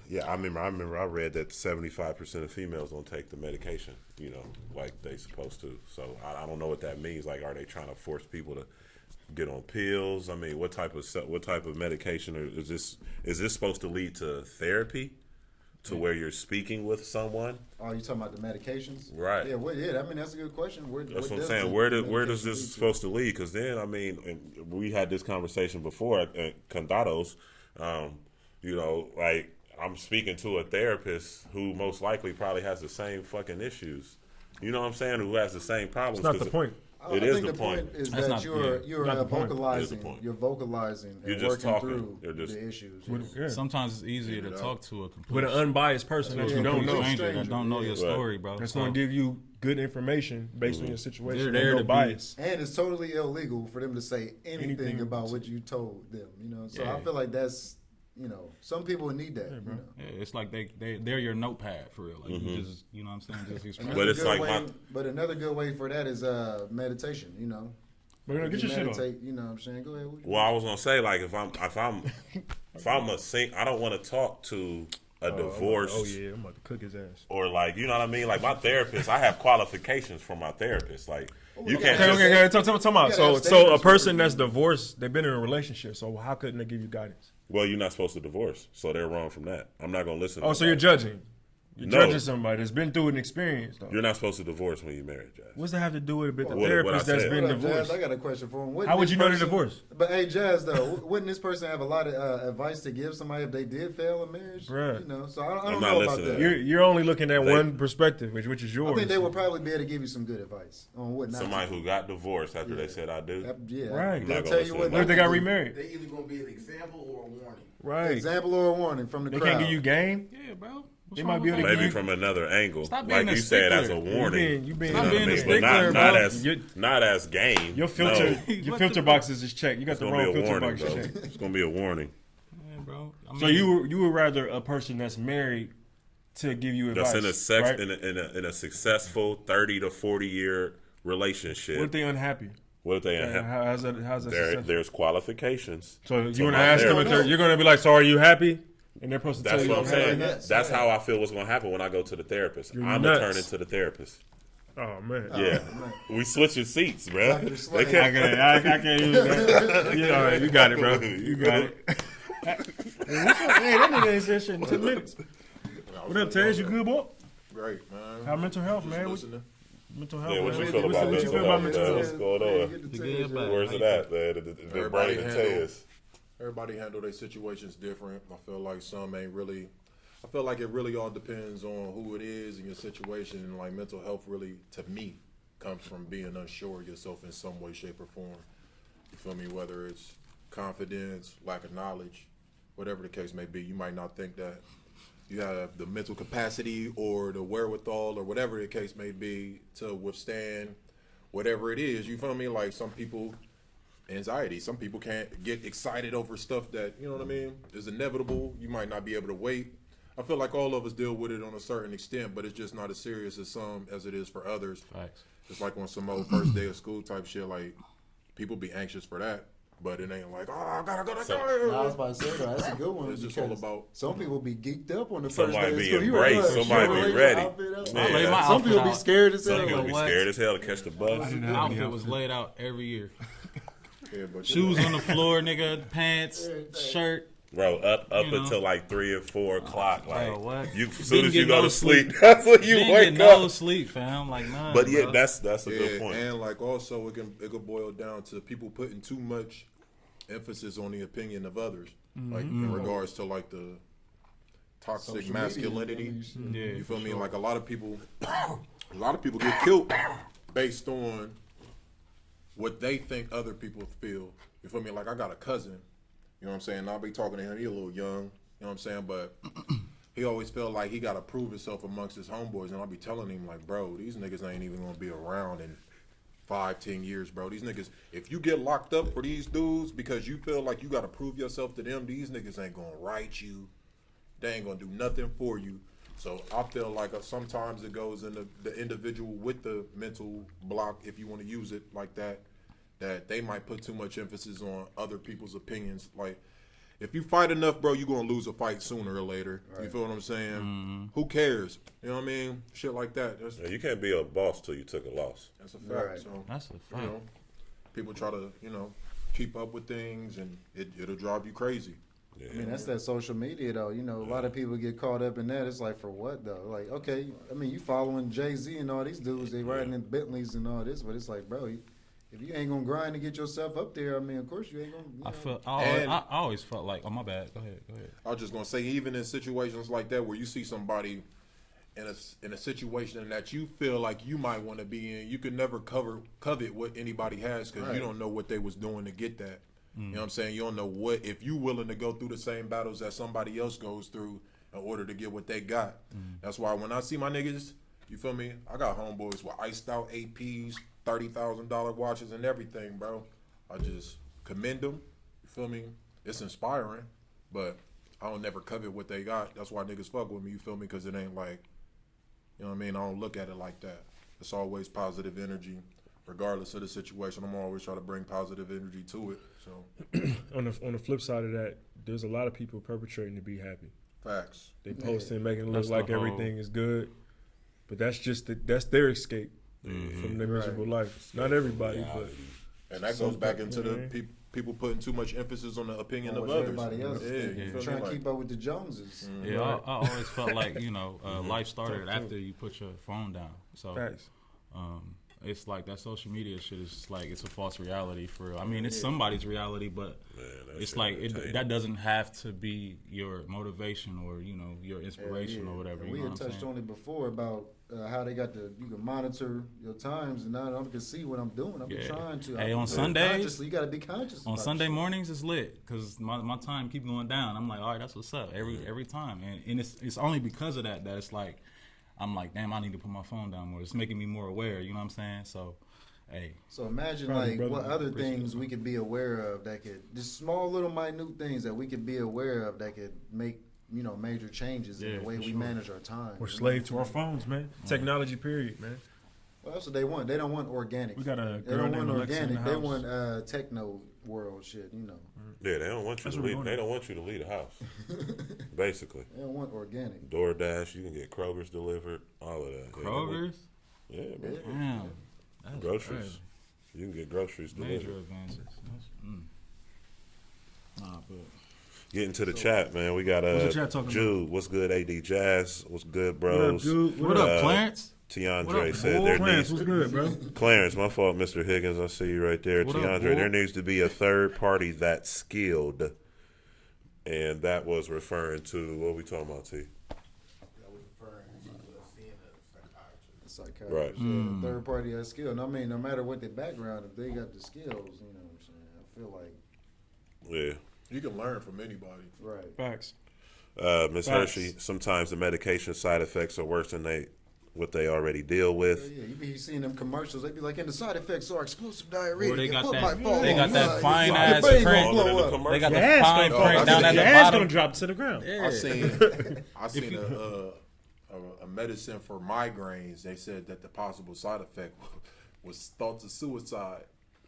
[SPEAKER 4] yeah. I remember I read that 75% of females don't take the medication, like they supposed to. So I don't know what that means. Like, are they trying to force people to get on pills? I mean, what type of medication is this? Is this supposed to lead to therapy, to where you're speaking with someone?
[SPEAKER 2] Oh, you talking about the medications?
[SPEAKER 4] Right.
[SPEAKER 2] Yeah. I mean, that's a good question.
[SPEAKER 4] That's what I'm saying. Where does this supposed to lead? Because then, I mean, and we had this conversation before at Condados. Like I'm speaking to a therapist who most likely probably has the same fucking issues. You know what I'm saying? Who has the same problems.
[SPEAKER 3] It's not the point.
[SPEAKER 4] It
[SPEAKER 2] I
[SPEAKER 4] is
[SPEAKER 2] think
[SPEAKER 4] the point.
[SPEAKER 2] is
[SPEAKER 5] That's
[SPEAKER 2] that
[SPEAKER 5] not-
[SPEAKER 2] you're
[SPEAKER 3] not the point.
[SPEAKER 2] vocalizing.
[SPEAKER 4] It is the point.
[SPEAKER 2] You're vocalizing.
[SPEAKER 4] You're
[SPEAKER 2] and
[SPEAKER 4] just
[SPEAKER 2] working
[SPEAKER 4] talking.
[SPEAKER 2] through
[SPEAKER 4] You're just-
[SPEAKER 2] the issues.
[SPEAKER 3] Yeah.
[SPEAKER 5] Sometimes it's easier to talk to a complete
[SPEAKER 3] With an unbiased person that you don't know.
[SPEAKER 5] stranger that don't know your
[SPEAKER 4] Right.
[SPEAKER 5] story, bro.
[SPEAKER 3] That's
[SPEAKER 5] So-
[SPEAKER 3] going to give you good information based on your situation.
[SPEAKER 5] They're there
[SPEAKER 3] no
[SPEAKER 5] to be-
[SPEAKER 3] bias.
[SPEAKER 2] And it's totally illegal for them to say anything
[SPEAKER 3] Anything.
[SPEAKER 2] about what you told them. So
[SPEAKER 5] Yeah.
[SPEAKER 2] I feel like that's some people need that.
[SPEAKER 5] Yeah, it's like they're your notepad for real. Like you just, you know what I'm saying, just express.
[SPEAKER 4] But it's like
[SPEAKER 2] but another good way for that is meditation.
[SPEAKER 3] But get your shit off.
[SPEAKER 2] meditate. You know what I'm saying? Go ahead.
[SPEAKER 4] Well, I was gonna say like if I'm a sing, I don't want to talk to a divorced.
[SPEAKER 3] Oh yeah, I'm about to cook his ass.
[SPEAKER 4] Or like, you know what I mean? Like my therapist, I have qualifications for my therapist. Like you can't
[SPEAKER 3] Okay,
[SPEAKER 4] just.
[SPEAKER 3] okay. Talk about.
[SPEAKER 2] Yeah,
[SPEAKER 3] So
[SPEAKER 2] that's
[SPEAKER 3] a
[SPEAKER 2] dangerous
[SPEAKER 3] person
[SPEAKER 2] for
[SPEAKER 3] that's
[SPEAKER 2] you.
[SPEAKER 3] divorced, they've been in a relationship. So how couldn't they give you guidance?
[SPEAKER 4] Well, you're not supposed to divorce, so they're wrong from that. I'm not gonna listen.
[SPEAKER 3] Oh,
[SPEAKER 4] to
[SPEAKER 3] so you're
[SPEAKER 4] nobody.
[SPEAKER 3] judging. You're
[SPEAKER 4] No.
[SPEAKER 3] judging somebody that's been through an experience, though.
[SPEAKER 4] You're not supposed to divorce when you're married, Jazz.
[SPEAKER 3] What's that have to do with the
[SPEAKER 4] What I
[SPEAKER 3] therapist that's
[SPEAKER 4] said.
[SPEAKER 3] been
[SPEAKER 2] Hold up,
[SPEAKER 3] divorced?
[SPEAKER 2] Jazz, I got a question for him.
[SPEAKER 3] How would you know they're divorced?
[SPEAKER 2] But hey, Jazz, though, wouldn't this person have a lot of advice to give somebody if they did fail a marriage?
[SPEAKER 3] Bruh.
[SPEAKER 2] So I
[SPEAKER 4] I'm
[SPEAKER 2] don't
[SPEAKER 4] not
[SPEAKER 2] know about
[SPEAKER 4] listening
[SPEAKER 2] that.
[SPEAKER 4] to
[SPEAKER 3] You're only looking at
[SPEAKER 4] They-
[SPEAKER 3] one perspective, which is yours.
[SPEAKER 2] I think they would probably be able to give you some good advice on what not
[SPEAKER 4] Somebody
[SPEAKER 2] to do.
[SPEAKER 4] who got divorced after they said I do.
[SPEAKER 2] Yeah,
[SPEAKER 3] Right.
[SPEAKER 2] They'll
[SPEAKER 4] I'm not
[SPEAKER 2] tell
[SPEAKER 4] gonna
[SPEAKER 2] you
[SPEAKER 4] listen
[SPEAKER 2] what
[SPEAKER 4] to
[SPEAKER 3] What if they
[SPEAKER 2] not
[SPEAKER 3] got
[SPEAKER 2] to do.
[SPEAKER 3] remarried?
[SPEAKER 8] They either gonna be an example or a warning.
[SPEAKER 3] Right.
[SPEAKER 2] Example or a warning from the
[SPEAKER 3] They
[SPEAKER 2] crowd.
[SPEAKER 3] can't give you game.
[SPEAKER 5] Yeah, bro. What's
[SPEAKER 3] They
[SPEAKER 5] wrong
[SPEAKER 3] might be
[SPEAKER 5] with
[SPEAKER 3] able
[SPEAKER 5] that?
[SPEAKER 3] to
[SPEAKER 4] Maybe
[SPEAKER 3] give
[SPEAKER 4] from another angle,
[SPEAKER 5] Stop being
[SPEAKER 4] like
[SPEAKER 5] a
[SPEAKER 4] you said, as a
[SPEAKER 5] stickler.
[SPEAKER 4] warning.
[SPEAKER 3] You been
[SPEAKER 5] Stop being a
[SPEAKER 4] But
[SPEAKER 5] stickler,
[SPEAKER 4] not
[SPEAKER 5] bro.
[SPEAKER 4] as not as game.
[SPEAKER 3] Your filter,
[SPEAKER 4] No.
[SPEAKER 3] your
[SPEAKER 5] What
[SPEAKER 3] filter
[SPEAKER 5] the-
[SPEAKER 3] boxes is checked. You got
[SPEAKER 4] It's
[SPEAKER 3] the
[SPEAKER 4] gonna
[SPEAKER 3] wrong
[SPEAKER 4] be a
[SPEAKER 3] filter
[SPEAKER 4] warning,
[SPEAKER 3] box
[SPEAKER 4] bro.
[SPEAKER 3] checked.
[SPEAKER 4] It's gonna be a warning.
[SPEAKER 5] Yeah, bro. I
[SPEAKER 3] So
[SPEAKER 5] mean,
[SPEAKER 3] you would rather a person that's married to give you advice?
[SPEAKER 4] That's
[SPEAKER 3] right?
[SPEAKER 4] in a successful 30 to 40-year relationship.
[SPEAKER 3] What if they unhappy?
[SPEAKER 4] What if they
[SPEAKER 3] How's that successful?
[SPEAKER 4] there's qualifications.
[SPEAKER 3] So you
[SPEAKER 4] So
[SPEAKER 3] want to
[SPEAKER 4] my
[SPEAKER 3] ask them if
[SPEAKER 4] therapist-
[SPEAKER 3] you're going to be like, so are you happy? And they're supposed to
[SPEAKER 4] That's
[SPEAKER 3] tell you
[SPEAKER 4] what I'm
[SPEAKER 3] don't have
[SPEAKER 4] saying.
[SPEAKER 3] nuts.
[SPEAKER 4] That's how I feel what's gonna happen when I go to the therapist.
[SPEAKER 3] You're
[SPEAKER 4] I'm gonna
[SPEAKER 3] nuts.
[SPEAKER 4] turn into the therapist.
[SPEAKER 3] Oh man.
[SPEAKER 4] Yeah, we switching seats, bro.
[SPEAKER 2] Dr. Slade.
[SPEAKER 3] I can't use that. Yeah, all right, you got it, bro. You got it. Hey, that nigga ain't said shit in 10 minutes. What up, Terrence? You good, boy?
[SPEAKER 6] Great, man.
[SPEAKER 3] How mental health,
[SPEAKER 6] Just
[SPEAKER 3] man?
[SPEAKER 6] listening.
[SPEAKER 3] Mental health.
[SPEAKER 4] Yeah, what
[SPEAKER 3] man.
[SPEAKER 4] you feel about
[SPEAKER 3] what you
[SPEAKER 4] mental
[SPEAKER 3] feel about
[SPEAKER 4] health?
[SPEAKER 3] mental
[SPEAKER 4] Man?
[SPEAKER 3] health?
[SPEAKER 4] What's going on?
[SPEAKER 2] Get the
[SPEAKER 5] To get
[SPEAKER 2] tails
[SPEAKER 5] back.
[SPEAKER 2] out.
[SPEAKER 4] Where's it at, man? The
[SPEAKER 6] Everybody
[SPEAKER 4] brain and
[SPEAKER 6] handle-
[SPEAKER 4] tears.
[SPEAKER 6] Everybody handle their situations different. I feel like some ain't really. I feel like it really all depends on who it is and your situation. And like mental health, really, to me, comes from being unsure of yourself in some way, shape, or form. You feel me? Whether it's confidence, lack of knowledge, whatever the case may be, you might not think that you have the mental capacity or the wherewithal or whatever the case may be to withstand whatever it is. You feel me? Like some people, anxiety. Some people can't get excited over stuff that, you know what I mean, is inevitable. You might not be able to wait. I feel like all of us deal with it on a certain extent, but it's just not as serious as some as it is for others.
[SPEAKER 5] Facts.
[SPEAKER 6] It's like on some old first day of school type shit, like people be anxious for that, but it ain't like, oh, I gotta go to
[SPEAKER 2] I was
[SPEAKER 6] school.
[SPEAKER 2] about to say though, that's a good one.
[SPEAKER 6] It's just all
[SPEAKER 2] because
[SPEAKER 6] about-
[SPEAKER 2] some people be geeked up on the first
[SPEAKER 4] Somebody
[SPEAKER 2] day of
[SPEAKER 4] be
[SPEAKER 2] school. You
[SPEAKER 4] embraced,
[SPEAKER 2] ready?
[SPEAKER 4] somebody
[SPEAKER 2] Sure,
[SPEAKER 4] be
[SPEAKER 2] your
[SPEAKER 4] ready.
[SPEAKER 2] outfit up.
[SPEAKER 4] Man,
[SPEAKER 5] laid my
[SPEAKER 2] Some
[SPEAKER 5] outfit
[SPEAKER 2] people be
[SPEAKER 5] out.
[SPEAKER 2] scared as
[SPEAKER 4] Some
[SPEAKER 2] hell.
[SPEAKER 4] people
[SPEAKER 2] Like,
[SPEAKER 4] be
[SPEAKER 5] what?
[SPEAKER 4] scared as hell to catch the bus.
[SPEAKER 3] didn't
[SPEAKER 5] The
[SPEAKER 3] have any
[SPEAKER 5] outfit was
[SPEAKER 3] outfit.
[SPEAKER 5] laid out every year.
[SPEAKER 6] Yeah, but
[SPEAKER 5] Shoes on the floor, nigga, pants, shirt.
[SPEAKER 4] Bro, up
[SPEAKER 5] You know.
[SPEAKER 4] until like 3 or 4 o'clock. Like,
[SPEAKER 5] Bro, what?
[SPEAKER 4] you, as soon
[SPEAKER 5] Didn't
[SPEAKER 4] as you
[SPEAKER 5] get
[SPEAKER 4] go
[SPEAKER 5] no
[SPEAKER 4] to sleep,
[SPEAKER 5] sleep.
[SPEAKER 4] that's when you
[SPEAKER 5] Didn't
[SPEAKER 4] wake
[SPEAKER 5] get no
[SPEAKER 4] up.
[SPEAKER 5] sleep, fam. Like none.
[SPEAKER 4] But yeah,
[SPEAKER 5] bro.
[SPEAKER 4] that's a
[SPEAKER 6] yeah,
[SPEAKER 4] good point.
[SPEAKER 6] and like also it can boil down to people putting too much emphasis on the opinion of others, like in regards to like the toxic
[SPEAKER 2] Social
[SPEAKER 6] masculinity.
[SPEAKER 2] media,
[SPEAKER 5] Yeah,
[SPEAKER 6] You feel
[SPEAKER 5] for
[SPEAKER 6] me?
[SPEAKER 5] sure.
[SPEAKER 6] Like a lot of people get killed based on what they think other people feel. You feel me? Like I got a cousin, you know what I'm saying? I'll be talking to him, he a little young, you know what I'm saying? But he always felt like he gotta prove himself amongst his homeboys, and I'll be telling him like, bro, these niggas ain't even gonna be around in 5-10 years, bro. These niggas, if you get locked up for these dudes because you feel like you gotta prove yourself to them, these niggas ain't gonna write you. They ain't gonna do nothing for you. So I feel like sometimes it goes in the individual with the mental block, if you want to use it like that, that they might put too much emphasis on other people's opinions. Like, if you fight enough, bro, you're going to lose a fight sooner or later. Right. You feel what I'm saying? Who cares? You know what I mean? Shit like that.
[SPEAKER 4] Yeah, you can't be a boss till you took a loss.
[SPEAKER 6] That's a fact.
[SPEAKER 2] Right.
[SPEAKER 6] So,
[SPEAKER 5] That's a fact.
[SPEAKER 6] you know, people try to, keep up with things, and it'll drive you crazy.
[SPEAKER 4] Yeah.
[SPEAKER 2] I mean, that's that social media, though. You know, a lot of people get caught up in that. It's like, for what, though? Like, okay, I mean, you following Jay-Z and all these dudes, they riding in Bentleys and all this, but it's like, bro, if you ain't gonna grind to get yourself up there, I mean, of course you ain't gonna.
[SPEAKER 5] I always felt like, oh my bad. Go ahead.
[SPEAKER 6] I was just gonna say, even in situations like that where you see somebody in a situation that you feel like you might want to be in, you can never covet what anybody has because you don't know what they was doing to get that. You know what I'm saying? You don't know what, if you willing to go through the same battles that somebody else goes through in order to get what they got. That's why when I see my niggas, you feel me? I got homeboys with iced out APs, $30,000 watches and everything, bro. I just commend them. You feel me? It's inspiring, but I don't never covet what they got. That's why niggas fuck with me, you feel me? Because it ain't like, you know what I mean? I don't look at it like that. It's always positive energy. Regardless of the situation, I'm always trying to bring positive energy to it. So
[SPEAKER 3] On the flip side of that, there's a lot of people perpetrating to be happy.
[SPEAKER 6] facts.
[SPEAKER 3] They posting, making it look
[SPEAKER 5] That's
[SPEAKER 3] like
[SPEAKER 5] the whole-
[SPEAKER 3] everything is good, but that's just that's their escape from their miserable life. Not everybody, but
[SPEAKER 6] And that goes back into the people putting too much emphasis on the opinion of
[SPEAKER 2] what
[SPEAKER 6] others.
[SPEAKER 2] everybody else
[SPEAKER 6] Yeah,
[SPEAKER 2] think.
[SPEAKER 6] you feel
[SPEAKER 2] Trying
[SPEAKER 6] me?
[SPEAKER 2] to
[SPEAKER 6] Like,
[SPEAKER 2] keep up with the Joneses.
[SPEAKER 5] Yeah, I always felt like, life started after you put your phone down. So
[SPEAKER 3] facts.
[SPEAKER 5] it's like that social media shit is like, it's a false reality for real. I mean, it's somebody's reality, but
[SPEAKER 4] that
[SPEAKER 5] it's
[SPEAKER 4] shit
[SPEAKER 5] like
[SPEAKER 4] irritating.
[SPEAKER 5] that doesn't have to be your motivation or your inspiration or whatever.
[SPEAKER 2] And
[SPEAKER 5] You
[SPEAKER 2] we
[SPEAKER 5] know
[SPEAKER 2] had
[SPEAKER 5] what I'm
[SPEAKER 2] touched
[SPEAKER 5] saying?
[SPEAKER 2] on it before about how they got you can monitor your times, and now I can see what I'm doing. I'm
[SPEAKER 5] Yeah.
[SPEAKER 2] trying to.
[SPEAKER 5] Hey,
[SPEAKER 2] I'm
[SPEAKER 5] on
[SPEAKER 2] doing
[SPEAKER 5] Sundays-
[SPEAKER 2] consciously, you got to be conscious.
[SPEAKER 5] On
[SPEAKER 2] about
[SPEAKER 5] Sunday
[SPEAKER 2] shit.
[SPEAKER 5] mornings, it's lit because my time keep going down. I'm like, all right, that's what's up every time, and it's only because of that it's like, I'm like, damn, I need to put my phone down more. It's making me more aware. You know what I'm saying? So, hey,
[SPEAKER 2] So imagine
[SPEAKER 3] Probably,
[SPEAKER 2] like
[SPEAKER 3] brother,
[SPEAKER 2] what other
[SPEAKER 3] appreciate
[SPEAKER 2] things we could be aware of that could, just small little minute things that we could be aware of that could make major changes in
[SPEAKER 5] Yeah,
[SPEAKER 2] the way
[SPEAKER 5] for
[SPEAKER 2] we
[SPEAKER 5] sure.
[SPEAKER 2] manage our time.
[SPEAKER 3] We're slave to our phones, man. Technology, period, man.
[SPEAKER 2] Well, that's what they want. They don't want organic.
[SPEAKER 3] We got a
[SPEAKER 2] They
[SPEAKER 3] girl
[SPEAKER 2] don't
[SPEAKER 3] named
[SPEAKER 2] want
[SPEAKER 3] Alexa in
[SPEAKER 2] organic.
[SPEAKER 3] the
[SPEAKER 2] They
[SPEAKER 3] house.
[SPEAKER 2] want techno world shit, you know.
[SPEAKER 4] Yeah, they don't want you to leave. They don't want you to leave the house. Basically,
[SPEAKER 2] They don't want organic.
[SPEAKER 4] DoorDash, you can get Kroger's delivered, all of that.
[SPEAKER 5] Kroger's?
[SPEAKER 4] Yeah, man.
[SPEAKER 5] Damn. That's
[SPEAKER 4] Groceries.
[SPEAKER 5] crazy.
[SPEAKER 4] You can get groceries
[SPEAKER 5] Major
[SPEAKER 4] delivered.
[SPEAKER 5] advances. Nah, but
[SPEAKER 4] Get into the chat, man. We got
[SPEAKER 3] What's the chat talking
[SPEAKER 4] Jude. What's good, AD Jazz? What's good, bros?
[SPEAKER 3] Jude?
[SPEAKER 5] what up, Clarence?
[SPEAKER 4] Tiandre
[SPEAKER 5] What up,
[SPEAKER 4] said
[SPEAKER 5] boy?
[SPEAKER 4] there
[SPEAKER 3] Clarence,
[SPEAKER 4] needs
[SPEAKER 3] what's good, bro?
[SPEAKER 4] Clarence, my fault, Mr. Higgins. I see you right there.
[SPEAKER 5] What up,
[SPEAKER 4] Tiandre,
[SPEAKER 5] boy?
[SPEAKER 4] there needs to be a third party that's skilled. And that was referring to what we talking about, T?
[SPEAKER 8] That was referring to seeing a psychiatrist.
[SPEAKER 2] Psychiatrist.
[SPEAKER 4] Right.
[SPEAKER 2] Yeah, third party has skill. And I mean, no matter what their background, if they got the skills, you know what I'm saying? I feel like,
[SPEAKER 4] Yeah.
[SPEAKER 6] You can learn from anybody.
[SPEAKER 2] right.
[SPEAKER 3] Facts.
[SPEAKER 4] Miss
[SPEAKER 3] Facts.
[SPEAKER 4] Hershey, sometimes the medication side effects are worse than what they already deal with.
[SPEAKER 2] Yeah, you be seeing them commercials. They be like, and the side effects are explosive diarrhea.
[SPEAKER 5] Boy, they
[SPEAKER 2] Your
[SPEAKER 5] got
[SPEAKER 2] foot
[SPEAKER 5] that-
[SPEAKER 2] might fall
[SPEAKER 5] they got
[SPEAKER 2] off.
[SPEAKER 5] that fine
[SPEAKER 2] your
[SPEAKER 5] ass
[SPEAKER 2] brain
[SPEAKER 5] print.
[SPEAKER 2] gonna blow
[SPEAKER 4] Longer
[SPEAKER 2] up.
[SPEAKER 4] than the
[SPEAKER 5] they got
[SPEAKER 3] Your
[SPEAKER 5] the
[SPEAKER 3] ass
[SPEAKER 5] fine
[SPEAKER 3] gonna
[SPEAKER 5] print
[SPEAKER 3] fall.
[SPEAKER 5] down at the
[SPEAKER 3] Your ass
[SPEAKER 5] bottom.
[SPEAKER 3] gonna drop to the ground.
[SPEAKER 6] I seen a medicine for migraines. They said that the possible side effect was thoughts of suicide.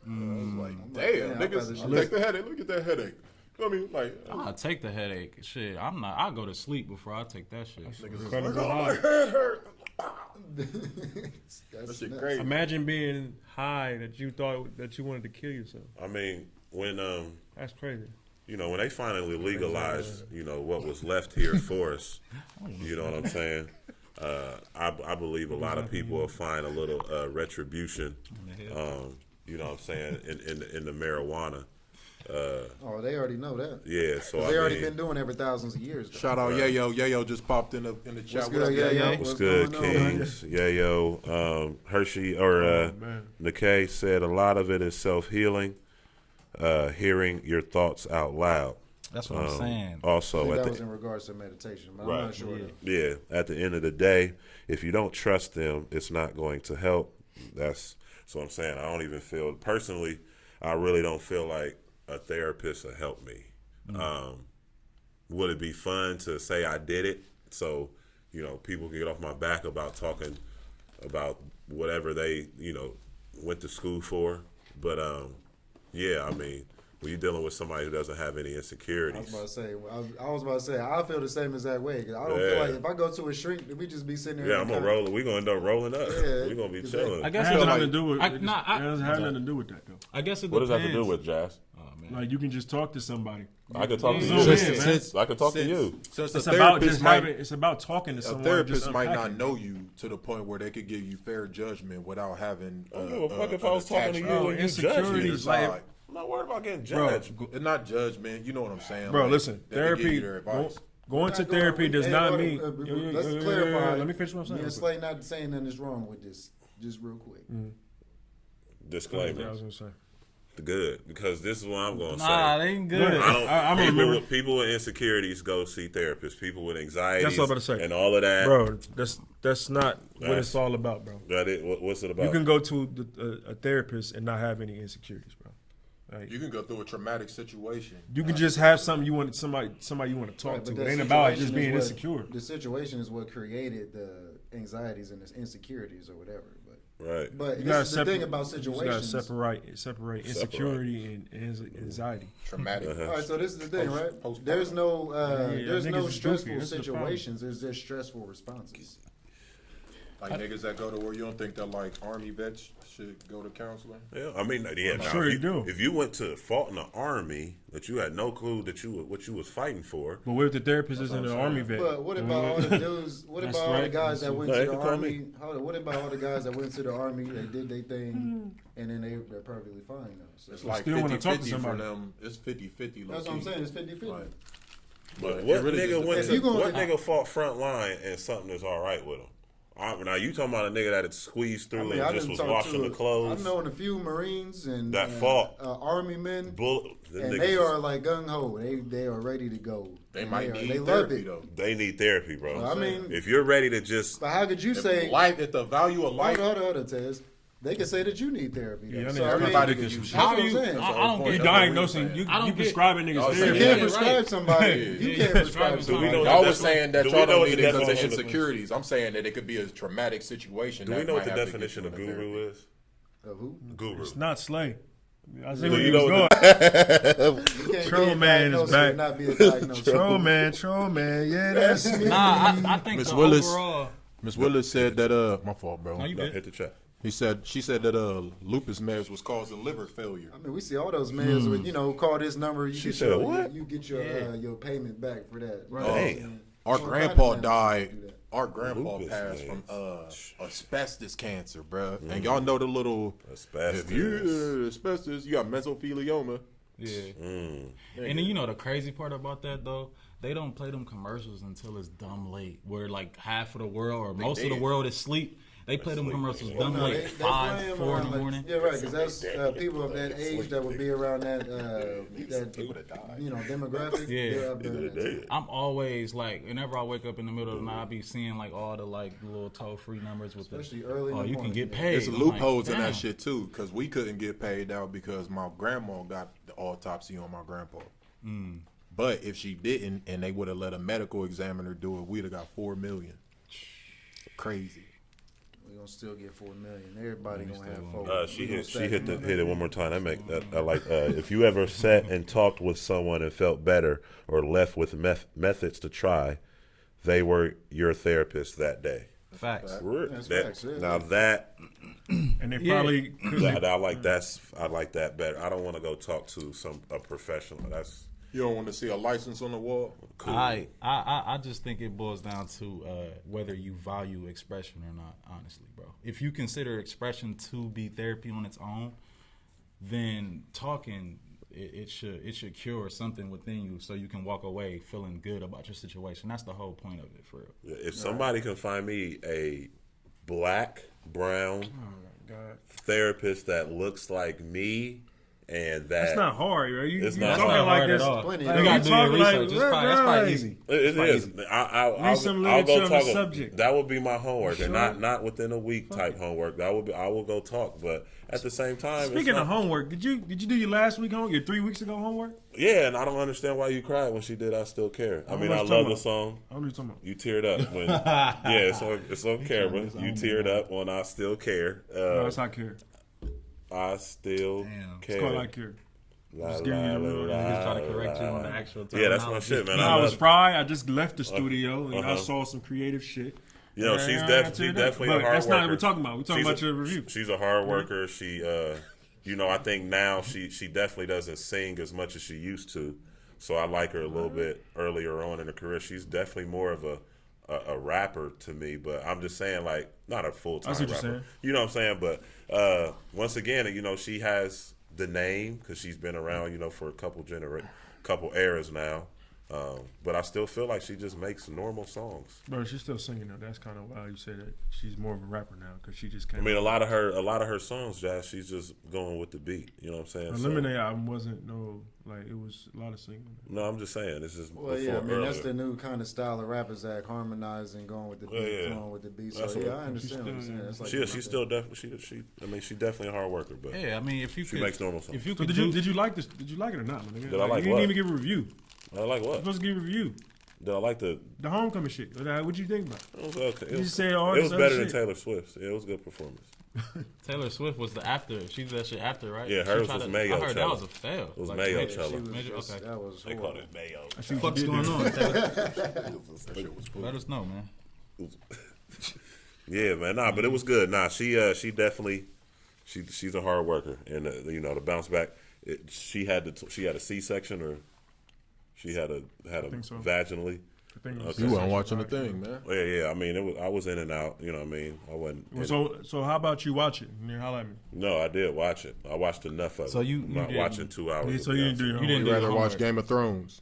[SPEAKER 6] I was like, damn,
[SPEAKER 2] I'd
[SPEAKER 6] niggas,
[SPEAKER 2] rather
[SPEAKER 6] take the headache. Look at that headache. I mean, like,
[SPEAKER 5] I take the headache. Shit, I go to sleep before I take that shit.
[SPEAKER 6] niggas
[SPEAKER 3] Gonna
[SPEAKER 6] like,
[SPEAKER 3] go
[SPEAKER 6] oh, my
[SPEAKER 3] hard.
[SPEAKER 6] head hurt.
[SPEAKER 2] That's
[SPEAKER 6] That shit
[SPEAKER 2] nuts.
[SPEAKER 6] crazy.
[SPEAKER 3] Imagine being high that you thought that you wanted to kill yourself.
[SPEAKER 4] I mean, when
[SPEAKER 3] That's crazy.
[SPEAKER 4] when they finally legalized, what was left here for us, you know what I'm saying? I believe a lot of people will find a little retribution, you know what I'm saying, in the marijuana.
[SPEAKER 2] Oh, they already know that.
[SPEAKER 4] Yeah, so
[SPEAKER 2] They already been doing it for thousands of years. Though.
[SPEAKER 6] Shout out Yayo. Yayo just popped in the chat.
[SPEAKER 2] What's good, Yayo?
[SPEAKER 4] What's good,
[SPEAKER 2] going on,
[SPEAKER 4] Kings? Yayo, Hershey, or Nikkei said a lot of it is self-healing, hearing your thoughts out loud.
[SPEAKER 5] That's what I'm saying.
[SPEAKER 2] I
[SPEAKER 4] Also,
[SPEAKER 2] think
[SPEAKER 4] at
[SPEAKER 2] that was
[SPEAKER 4] the
[SPEAKER 2] in regards to meditation, but
[SPEAKER 4] Right.
[SPEAKER 2] I'm not sure.
[SPEAKER 4] yeah, at the end of the day, if you don't trust them, it's not going to help. That's what I'm saying. I don't even feel personally. I really don't feel like a therapist will help me. Would it be fun to say I did it so people can get off my back about talking about whatever they went to school for? But yeah, I mean, when you're dealing with somebody who doesn't have any
[SPEAKER 2] I
[SPEAKER 4] insecurities,
[SPEAKER 2] was about to say, I feel the same exact way. 'Cause I don't feel like if I go to a shrink, we just be sitting there.
[SPEAKER 4] yeah, I'm gonna roll. We're gonna end up rolling up.
[SPEAKER 2] Yeah,
[SPEAKER 4] We're gonna be
[SPEAKER 2] 'cause
[SPEAKER 4] chilling.
[SPEAKER 5] I
[SPEAKER 3] It
[SPEAKER 5] guess
[SPEAKER 3] has
[SPEAKER 5] it,
[SPEAKER 3] nothing to do with.
[SPEAKER 5] I-
[SPEAKER 3] It
[SPEAKER 5] nah, I-
[SPEAKER 3] doesn't have nothing to do with that though.
[SPEAKER 5] I guess it
[SPEAKER 4] What does that
[SPEAKER 5] depends.
[SPEAKER 4] have to do with Jazz?
[SPEAKER 5] Oh, man.
[SPEAKER 3] Like you can just talk to somebody.
[SPEAKER 4] I could talk to
[SPEAKER 3] Yeah,
[SPEAKER 4] you.
[SPEAKER 3] man.
[SPEAKER 4] I could talk to you.
[SPEAKER 6] Since
[SPEAKER 3] It's
[SPEAKER 6] a
[SPEAKER 3] about
[SPEAKER 6] therapist
[SPEAKER 3] just
[SPEAKER 6] might,
[SPEAKER 3] having. It's about talking to
[SPEAKER 6] a
[SPEAKER 3] someone.
[SPEAKER 6] therapist
[SPEAKER 3] just
[SPEAKER 6] might not
[SPEAKER 3] unpacking.
[SPEAKER 6] know you to the point where they could give you fair judgment without having.
[SPEAKER 4] I don't give a fuck if I was talking to you
[SPEAKER 3] Oh,
[SPEAKER 4] and you judged me.
[SPEAKER 3] insecurities, like-
[SPEAKER 4] I'm not worried about getting
[SPEAKER 3] Bro,
[SPEAKER 4] judged.
[SPEAKER 6] It's not judgment. You know what I'm saying,
[SPEAKER 3] Bro,
[SPEAKER 6] Like,
[SPEAKER 3] listen.
[SPEAKER 6] they can give
[SPEAKER 3] Therapy.
[SPEAKER 6] you their advice.
[SPEAKER 3] Going to
[SPEAKER 2] Not going-
[SPEAKER 3] therapy does
[SPEAKER 2] hey,
[SPEAKER 3] not
[SPEAKER 2] hold on,
[SPEAKER 3] mean.
[SPEAKER 2] let's clarify.
[SPEAKER 3] Let me finish what I'm saying.
[SPEAKER 2] Me and Slay not saying nothing is wrong with this. Just real quick.
[SPEAKER 4] Disclaimer.
[SPEAKER 3] I was gonna say.
[SPEAKER 4] Good, because this is what I'm gonna
[SPEAKER 5] Nah,
[SPEAKER 4] say.
[SPEAKER 5] they ain't good.
[SPEAKER 4] I don't.
[SPEAKER 3] I'm
[SPEAKER 4] people,
[SPEAKER 3] remember-
[SPEAKER 4] with, people with insecurities go see therapists. People with anxiety
[SPEAKER 3] That's what I'm about to say.
[SPEAKER 4] and all of that.
[SPEAKER 3] Bro, that's not what
[SPEAKER 4] That's-
[SPEAKER 3] it's all about, bro.
[SPEAKER 4] That it, what's it about?
[SPEAKER 3] You can go to a therapist and not have any insecurities, bro. Like,
[SPEAKER 6] You can go through a traumatic situation.
[SPEAKER 3] you can just have something you want somebody you want to talk
[SPEAKER 2] Right,
[SPEAKER 3] to.
[SPEAKER 2] but
[SPEAKER 3] It
[SPEAKER 2] that
[SPEAKER 3] ain't about
[SPEAKER 2] situation
[SPEAKER 3] just being
[SPEAKER 2] is
[SPEAKER 3] insecure.
[SPEAKER 2] what- The situation is what created the anxieties and the insecurities or whatever.
[SPEAKER 4] right.
[SPEAKER 2] But
[SPEAKER 3] You
[SPEAKER 2] this
[SPEAKER 3] gotta
[SPEAKER 2] is the thing about
[SPEAKER 3] You just
[SPEAKER 2] situations.
[SPEAKER 3] gotta separate insecurity and anxiety.
[SPEAKER 6] Traumatic.
[SPEAKER 2] All right, so this is the thing, right?
[SPEAKER 6] Postpartum.
[SPEAKER 2] There's no there's
[SPEAKER 3] niggas
[SPEAKER 2] no
[SPEAKER 3] is goofy.
[SPEAKER 2] stressful
[SPEAKER 3] That's the problem.
[SPEAKER 2] situations. There's just stressful responses.
[SPEAKER 6] Like niggas that go to where you don't think that like army vets should go to counseling.
[SPEAKER 4] Yeah, I mean, yeah. Now,
[SPEAKER 3] sure
[SPEAKER 4] if
[SPEAKER 3] you do.
[SPEAKER 4] If you went to fought in the army, that you had no clue that what you was fighting for.
[SPEAKER 3] But what if the therapist isn't
[SPEAKER 6] what
[SPEAKER 3] an
[SPEAKER 6] I'm
[SPEAKER 3] army
[SPEAKER 6] saying.
[SPEAKER 3] vet?
[SPEAKER 2] But what about all the dudes? What
[SPEAKER 3] That's
[SPEAKER 2] about all the
[SPEAKER 3] right.
[SPEAKER 2] guys that went
[SPEAKER 4] No,
[SPEAKER 2] to
[SPEAKER 4] they
[SPEAKER 2] the
[SPEAKER 4] can call
[SPEAKER 2] army? What about all the guys that went to the army? They did their thing, and then they're perfectly fine now. So
[SPEAKER 6] It's like
[SPEAKER 3] Still wanna talk to
[SPEAKER 6] 50-50 for
[SPEAKER 3] somebody.
[SPEAKER 6] them. It's 50-50.
[SPEAKER 2] that's what I'm saying. It's 50-50.
[SPEAKER 6] Like,
[SPEAKER 4] But
[SPEAKER 6] it
[SPEAKER 4] what
[SPEAKER 6] really
[SPEAKER 4] nigga
[SPEAKER 6] just
[SPEAKER 4] went
[SPEAKER 2] If
[SPEAKER 4] to
[SPEAKER 2] you gonna-
[SPEAKER 4] what nigga fought front line and something is all right with him? Now you talking about a nigga that had squeezed through and just
[SPEAKER 2] done
[SPEAKER 4] was
[SPEAKER 2] talked
[SPEAKER 4] washing
[SPEAKER 2] to
[SPEAKER 4] the clothes.
[SPEAKER 2] I've known a few Marines and
[SPEAKER 4] That fought.
[SPEAKER 2] Army men,
[SPEAKER 4] Them
[SPEAKER 2] and
[SPEAKER 4] niggas
[SPEAKER 2] they
[SPEAKER 4] is-
[SPEAKER 2] are like gung ho. They are ready to go.
[SPEAKER 6] they
[SPEAKER 2] And
[SPEAKER 6] might
[SPEAKER 2] are-
[SPEAKER 6] need
[SPEAKER 2] they love
[SPEAKER 6] therapy
[SPEAKER 2] it.
[SPEAKER 6] though.
[SPEAKER 4] They need therapy, bro.
[SPEAKER 2] I mean,
[SPEAKER 4] if you're ready to just
[SPEAKER 2] but how could you say?
[SPEAKER 6] If the value of life.
[SPEAKER 2] Hold on, Tez. They can say that you need therapy. Though.
[SPEAKER 3] Yeah, I
[SPEAKER 2] so
[SPEAKER 3] mean,
[SPEAKER 2] I mean,
[SPEAKER 6] everybody
[SPEAKER 2] that's
[SPEAKER 6] can use
[SPEAKER 2] what I'm
[SPEAKER 5] you-
[SPEAKER 2] saying.
[SPEAKER 5] I don't get
[SPEAKER 3] You
[SPEAKER 5] it.
[SPEAKER 3] diagnosing, you
[SPEAKER 5] I don't get-
[SPEAKER 3] prescribing
[SPEAKER 6] Y'all
[SPEAKER 3] niggas
[SPEAKER 6] saying-
[SPEAKER 2] You
[SPEAKER 3] therapy.
[SPEAKER 2] can't
[SPEAKER 5] Yeah,
[SPEAKER 2] prescribe
[SPEAKER 5] right.
[SPEAKER 2] somebody. You
[SPEAKER 5] Yeah,
[SPEAKER 2] can't
[SPEAKER 5] yeah.
[SPEAKER 2] prescribe
[SPEAKER 5] Do we
[SPEAKER 2] somebody.
[SPEAKER 4] know
[SPEAKER 6] Y'all
[SPEAKER 4] the
[SPEAKER 6] was saying that
[SPEAKER 4] do we
[SPEAKER 6] y'all
[SPEAKER 4] know
[SPEAKER 6] don't
[SPEAKER 4] what
[SPEAKER 6] need
[SPEAKER 4] the
[SPEAKER 6] it because of
[SPEAKER 4] definition of-
[SPEAKER 6] insecurities. I'm saying that it could be a traumatic situation.
[SPEAKER 4] do we
[SPEAKER 6] that
[SPEAKER 4] know what
[SPEAKER 6] might
[SPEAKER 4] the
[SPEAKER 6] have to get
[SPEAKER 4] definition
[SPEAKER 6] you
[SPEAKER 4] of
[SPEAKER 6] into
[SPEAKER 4] guru
[SPEAKER 6] therapy.
[SPEAKER 4] is?
[SPEAKER 2] Of who?
[SPEAKER 4] Guru.
[SPEAKER 3] It's not slay. I see where
[SPEAKER 4] You
[SPEAKER 3] he
[SPEAKER 4] know
[SPEAKER 3] was going.
[SPEAKER 2] You can't
[SPEAKER 3] Troll
[SPEAKER 2] be a
[SPEAKER 3] man is
[SPEAKER 2] diagnosis
[SPEAKER 3] back.
[SPEAKER 2] and not be a diagnosis.
[SPEAKER 3] Troll man, yeah, that's me.
[SPEAKER 5] Nah, I think
[SPEAKER 6] Miss
[SPEAKER 5] the
[SPEAKER 6] Willis.
[SPEAKER 5] overall.
[SPEAKER 6] Miss Willis said that my fault, bro.
[SPEAKER 5] No, you
[SPEAKER 4] No,
[SPEAKER 5] good.
[SPEAKER 4] hit the chat.
[SPEAKER 6] She said that lupus meds was causing liver failure.
[SPEAKER 2] I mean, we see all those males with, call this number. You
[SPEAKER 4] She
[SPEAKER 2] get
[SPEAKER 4] said
[SPEAKER 2] your,
[SPEAKER 4] what?
[SPEAKER 2] You get your payment back for that.
[SPEAKER 4] Damn.
[SPEAKER 6] Our
[SPEAKER 2] All
[SPEAKER 6] grandpa
[SPEAKER 2] kinds of
[SPEAKER 6] died.
[SPEAKER 2] do that.
[SPEAKER 6] Our grandpa
[SPEAKER 4] Lupus,
[SPEAKER 6] passed
[SPEAKER 4] man.
[SPEAKER 6] from asbestos cancer, bruh. And y'all know the little
[SPEAKER 4] Asbestos.
[SPEAKER 6] If you asbestos, you got mesothelioma.
[SPEAKER 5] Yeah.
[SPEAKER 4] Mm.
[SPEAKER 5] And then you know the crazy part about that though, they don't play them commercials until it's dumb late, where like half of the world or most of the
[SPEAKER 6] dead.
[SPEAKER 5] world is asleep. They play them commercials dumb
[SPEAKER 2] No,
[SPEAKER 5] late,
[SPEAKER 2] they
[SPEAKER 5] 5,
[SPEAKER 2] blame
[SPEAKER 5] 4 in the
[SPEAKER 2] like-
[SPEAKER 5] morning.
[SPEAKER 2] Yeah, right. Because that's people of that age that would be around that
[SPEAKER 6] People that died.
[SPEAKER 2] demographic.
[SPEAKER 5] Yeah.
[SPEAKER 2] they're up there in that.
[SPEAKER 5] I'm always like, whenever I wake up in the middle of the night, I be seeing like all the like little toll free numbers with
[SPEAKER 2] Especially early in
[SPEAKER 5] oh,
[SPEAKER 2] the
[SPEAKER 5] you can
[SPEAKER 2] morning.
[SPEAKER 5] get paid.
[SPEAKER 6] There's
[SPEAKER 5] I'm like,
[SPEAKER 6] loopholes in
[SPEAKER 5] damn.
[SPEAKER 6] that shit too, because we couldn't get paid out because my grandma got the autopsy on my grandpa. But if she didn't, and they would have let a medical examiner do it, we'd have got $4 million. Crazy.
[SPEAKER 2] We're gonna still get $4 million. Everybody gonna have $4.
[SPEAKER 4] She hit it one more time. I like if you ever sat and talked with someone and felt better or left with methods to try, they were your therapist that day.
[SPEAKER 5] Facts.
[SPEAKER 2] That's
[SPEAKER 4] That-
[SPEAKER 2] facts, yeah.
[SPEAKER 4] Now that
[SPEAKER 3] And they probably couldn't.
[SPEAKER 4] I like that better. I don't want to go talk to a professional. That's
[SPEAKER 6] You don't want to see a license on the wall?
[SPEAKER 4] cool.
[SPEAKER 5] I just think it boils down to whether you value expression or not, honestly, bro. If you consider expression to be therapy on its own, then talking it should cure something within you so you can walk away feeling good about your situation. That's the whole point of it, for real.
[SPEAKER 4] If somebody can find me a black, brown therapist that looks like me and that
[SPEAKER 3] That's not hard, right? You
[SPEAKER 4] It's
[SPEAKER 3] you
[SPEAKER 4] not
[SPEAKER 3] talking
[SPEAKER 4] hard
[SPEAKER 3] like
[SPEAKER 5] at
[SPEAKER 3] this.
[SPEAKER 5] all.
[SPEAKER 2] Plenty
[SPEAKER 3] Like,
[SPEAKER 2] of
[SPEAKER 5] You
[SPEAKER 3] you
[SPEAKER 5] gotta do your
[SPEAKER 3] talking like
[SPEAKER 5] research. That's probably
[SPEAKER 3] right.
[SPEAKER 5] easy.
[SPEAKER 4] It is. I'll
[SPEAKER 3] some
[SPEAKER 4] go
[SPEAKER 3] literature on the
[SPEAKER 4] talk.
[SPEAKER 3] subject.
[SPEAKER 4] That would be my homework, and
[SPEAKER 3] Sure.
[SPEAKER 4] not within a week type homework. That would be. I will go talk, but at the same time, it's
[SPEAKER 3] Speaking
[SPEAKER 4] not-
[SPEAKER 3] of homework, did you do your last week homework? Your 3 weeks ago homework?
[SPEAKER 4] yeah, and I don't understand why you cried when she did. I still care. I mean,
[SPEAKER 3] what
[SPEAKER 4] I
[SPEAKER 3] you
[SPEAKER 4] love
[SPEAKER 3] talking
[SPEAKER 4] the song.
[SPEAKER 3] I don't know what you're talking about.
[SPEAKER 4] You teared up when. Yeah, it's on camera. You teared up when I still care.
[SPEAKER 3] No, that's I care.
[SPEAKER 4] I still
[SPEAKER 5] Damn.
[SPEAKER 3] It's called
[SPEAKER 4] care.
[SPEAKER 3] I care.
[SPEAKER 4] La,
[SPEAKER 3] Just giving you a little-
[SPEAKER 5] Niggas try to correct you on the actual terminology.
[SPEAKER 4] Yeah, that's my shit, man.
[SPEAKER 3] I was fried. I just left the studio and I
[SPEAKER 4] uh-huh.
[SPEAKER 3] saw some creative shit.
[SPEAKER 4] You know, she's definitely a
[SPEAKER 3] But
[SPEAKER 4] hard worker.
[SPEAKER 3] that's not what we're talking about. We're talking
[SPEAKER 4] She's
[SPEAKER 3] about your review.
[SPEAKER 4] She's a hard worker. She, I think now she definitely doesn't sing as much as she used to. So I like her a little bit earlier on in her career. She's definitely more of a rapper to me. But I'm just saying, like, not a full time
[SPEAKER 3] I see what you're
[SPEAKER 4] rapper.
[SPEAKER 3] saying.
[SPEAKER 4] You know what I'm saying? But once again, she has the name because she's been around, for a couple eras now. But I still feel like she just makes normal songs.
[SPEAKER 3] Bro, she's still singing though. That's kind of wild. You say that she's more of a rapper now because she just came.
[SPEAKER 4] I mean, a lot of her songs, Jazz, she's just going with the beat. You know what I'm saying?
[SPEAKER 3] The
[SPEAKER 4] So-
[SPEAKER 3] Lemonade album wasn't it was a lot of singing.
[SPEAKER 4] No, I'm just saying this is
[SPEAKER 2] Well,
[SPEAKER 4] before
[SPEAKER 2] yeah, I mean that's
[SPEAKER 4] earlier.
[SPEAKER 2] the new kind of style of rappers that harmonize and going with the beat,
[SPEAKER 4] Yeah.
[SPEAKER 2] flowing with the beat. So
[SPEAKER 4] That's
[SPEAKER 2] yeah,
[SPEAKER 4] what-
[SPEAKER 2] I understand what you're saying. That's like
[SPEAKER 4] She's still definitely she's definitely a hard worker, but
[SPEAKER 5] Yeah, I mean, if you
[SPEAKER 4] she
[SPEAKER 5] could,
[SPEAKER 4] makes normal songs.
[SPEAKER 5] if you
[SPEAKER 3] So
[SPEAKER 5] could
[SPEAKER 3] did you like this? Did you like it or not? My nigga?
[SPEAKER 4] Did I like
[SPEAKER 3] you
[SPEAKER 4] what?
[SPEAKER 3] didn't even give a review.
[SPEAKER 4] I like
[SPEAKER 3] You're
[SPEAKER 4] what?
[SPEAKER 3] supposed to give a review.
[SPEAKER 4] Did I like the?
[SPEAKER 3] The homecoming shit. What you think about?
[SPEAKER 4] It was okay.
[SPEAKER 3] You said all
[SPEAKER 4] it
[SPEAKER 3] this
[SPEAKER 4] was
[SPEAKER 3] other
[SPEAKER 4] better than
[SPEAKER 3] shit.
[SPEAKER 4] Taylor Swift's. Yeah, it was a good performance.
[SPEAKER 5] Taylor Swift was the after. She did that shit after, right?
[SPEAKER 4] Yeah,
[SPEAKER 5] She
[SPEAKER 4] hers
[SPEAKER 5] tried
[SPEAKER 4] was
[SPEAKER 5] to-
[SPEAKER 4] Mayo
[SPEAKER 5] I heard
[SPEAKER 4] cello.
[SPEAKER 5] that was a fail.
[SPEAKER 4] It was
[SPEAKER 5] Like,
[SPEAKER 4] Mayo
[SPEAKER 5] major-
[SPEAKER 4] cello.
[SPEAKER 2] She was
[SPEAKER 5] major-
[SPEAKER 2] just,
[SPEAKER 5] okay.
[SPEAKER 2] that was
[SPEAKER 4] They
[SPEAKER 2] horrible.
[SPEAKER 4] called it Mayo.
[SPEAKER 3] I see what
[SPEAKER 5] What's
[SPEAKER 3] you
[SPEAKER 5] going
[SPEAKER 3] did
[SPEAKER 5] on? Taylor?
[SPEAKER 6] That shit was
[SPEAKER 5] Let us know, man.
[SPEAKER 4] Yeah, man. Nah, but it was good. Nah, she definitely she's a hard worker, and to bounce back, she had a C-section or she had a
[SPEAKER 3] think so.
[SPEAKER 4] vaginally.
[SPEAKER 3] I think it was
[SPEAKER 6] You weren't watching the thing, man.
[SPEAKER 4] Yeah. I mean, I was in and out. You know what I mean? I wasn't.
[SPEAKER 3] So how about you watch it and then holla at me?
[SPEAKER 4] No, I did watch it. I watched enough of
[SPEAKER 5] So
[SPEAKER 4] it.
[SPEAKER 5] you
[SPEAKER 4] I'm not
[SPEAKER 5] didn't-
[SPEAKER 4] watching 2 hours.
[SPEAKER 3] Yeah,
[SPEAKER 4] of
[SPEAKER 3] so you didn't do
[SPEAKER 4] Beyonce.
[SPEAKER 3] your
[SPEAKER 5] You
[SPEAKER 3] homework.
[SPEAKER 5] didn't
[SPEAKER 6] You'd
[SPEAKER 5] do
[SPEAKER 6] rather
[SPEAKER 5] your
[SPEAKER 6] watch
[SPEAKER 5] homework.
[SPEAKER 6] Game of Thrones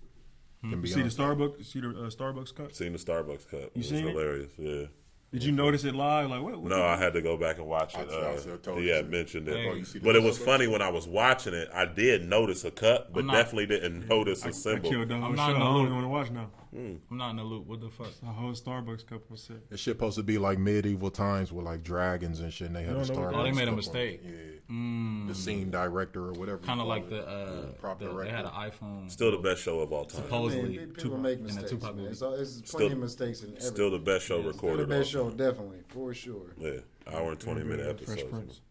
[SPEAKER 6] than
[SPEAKER 3] You
[SPEAKER 6] Beyonce.
[SPEAKER 3] see the Starbucks? See the Starbucks cut?
[SPEAKER 4] Seen the Starbucks cup. It was
[SPEAKER 3] seen it?
[SPEAKER 4] hilarious. Yeah.
[SPEAKER 3] Did you notice it live? Like what?
[SPEAKER 4] No, I had to go back and watch it.
[SPEAKER 6] I told
[SPEAKER 4] Yeah,
[SPEAKER 6] you.
[SPEAKER 4] mentioned it.
[SPEAKER 5] Hey. Oh, you
[SPEAKER 6] see the
[SPEAKER 4] But it was
[SPEAKER 6] Starbucks?
[SPEAKER 4] funny when I was watching it. I did notice a cut, but
[SPEAKER 5] I'm not-
[SPEAKER 4] definitely didn't notice
[SPEAKER 3] I
[SPEAKER 4] a symbol.
[SPEAKER 3] killed the whole
[SPEAKER 5] I'm
[SPEAKER 3] show.
[SPEAKER 5] not
[SPEAKER 3] I
[SPEAKER 5] in the
[SPEAKER 3] don't
[SPEAKER 5] loop.
[SPEAKER 3] even want to watch now.
[SPEAKER 5] I'm not in the loop. What the fuck?
[SPEAKER 3] The whole Starbucks cup was set.
[SPEAKER 6] This shit supposed to be like medieval times with like dragons and shit. And they had
[SPEAKER 3] No,
[SPEAKER 6] a
[SPEAKER 3] no,
[SPEAKER 6] Starbucks.
[SPEAKER 5] Oh, they made a
[SPEAKER 6] cup on
[SPEAKER 5] mistake.
[SPEAKER 6] it. Yeah. The scene director or whatever.
[SPEAKER 5] Kind of
[SPEAKER 6] you
[SPEAKER 5] like
[SPEAKER 6] call it.
[SPEAKER 5] they had an iPhone.
[SPEAKER 4] Still the best show of all time.
[SPEAKER 5] Supposedly,
[SPEAKER 2] Man, people make
[SPEAKER 5] in the
[SPEAKER 2] mistakes,
[SPEAKER 5] Tupac
[SPEAKER 2] man.
[SPEAKER 5] movie.
[SPEAKER 2] It's
[SPEAKER 4] Still-
[SPEAKER 2] plenty of mistakes in everything.
[SPEAKER 4] Still the best show
[SPEAKER 2] Still
[SPEAKER 4] recorded.
[SPEAKER 2] the best
[SPEAKER 4] of all
[SPEAKER 2] show, definitely, for sure.
[SPEAKER 4] time. Yeah, hour and 20-minute
[SPEAKER 3] Fresh
[SPEAKER 4] episodes.
[SPEAKER 3] Prince.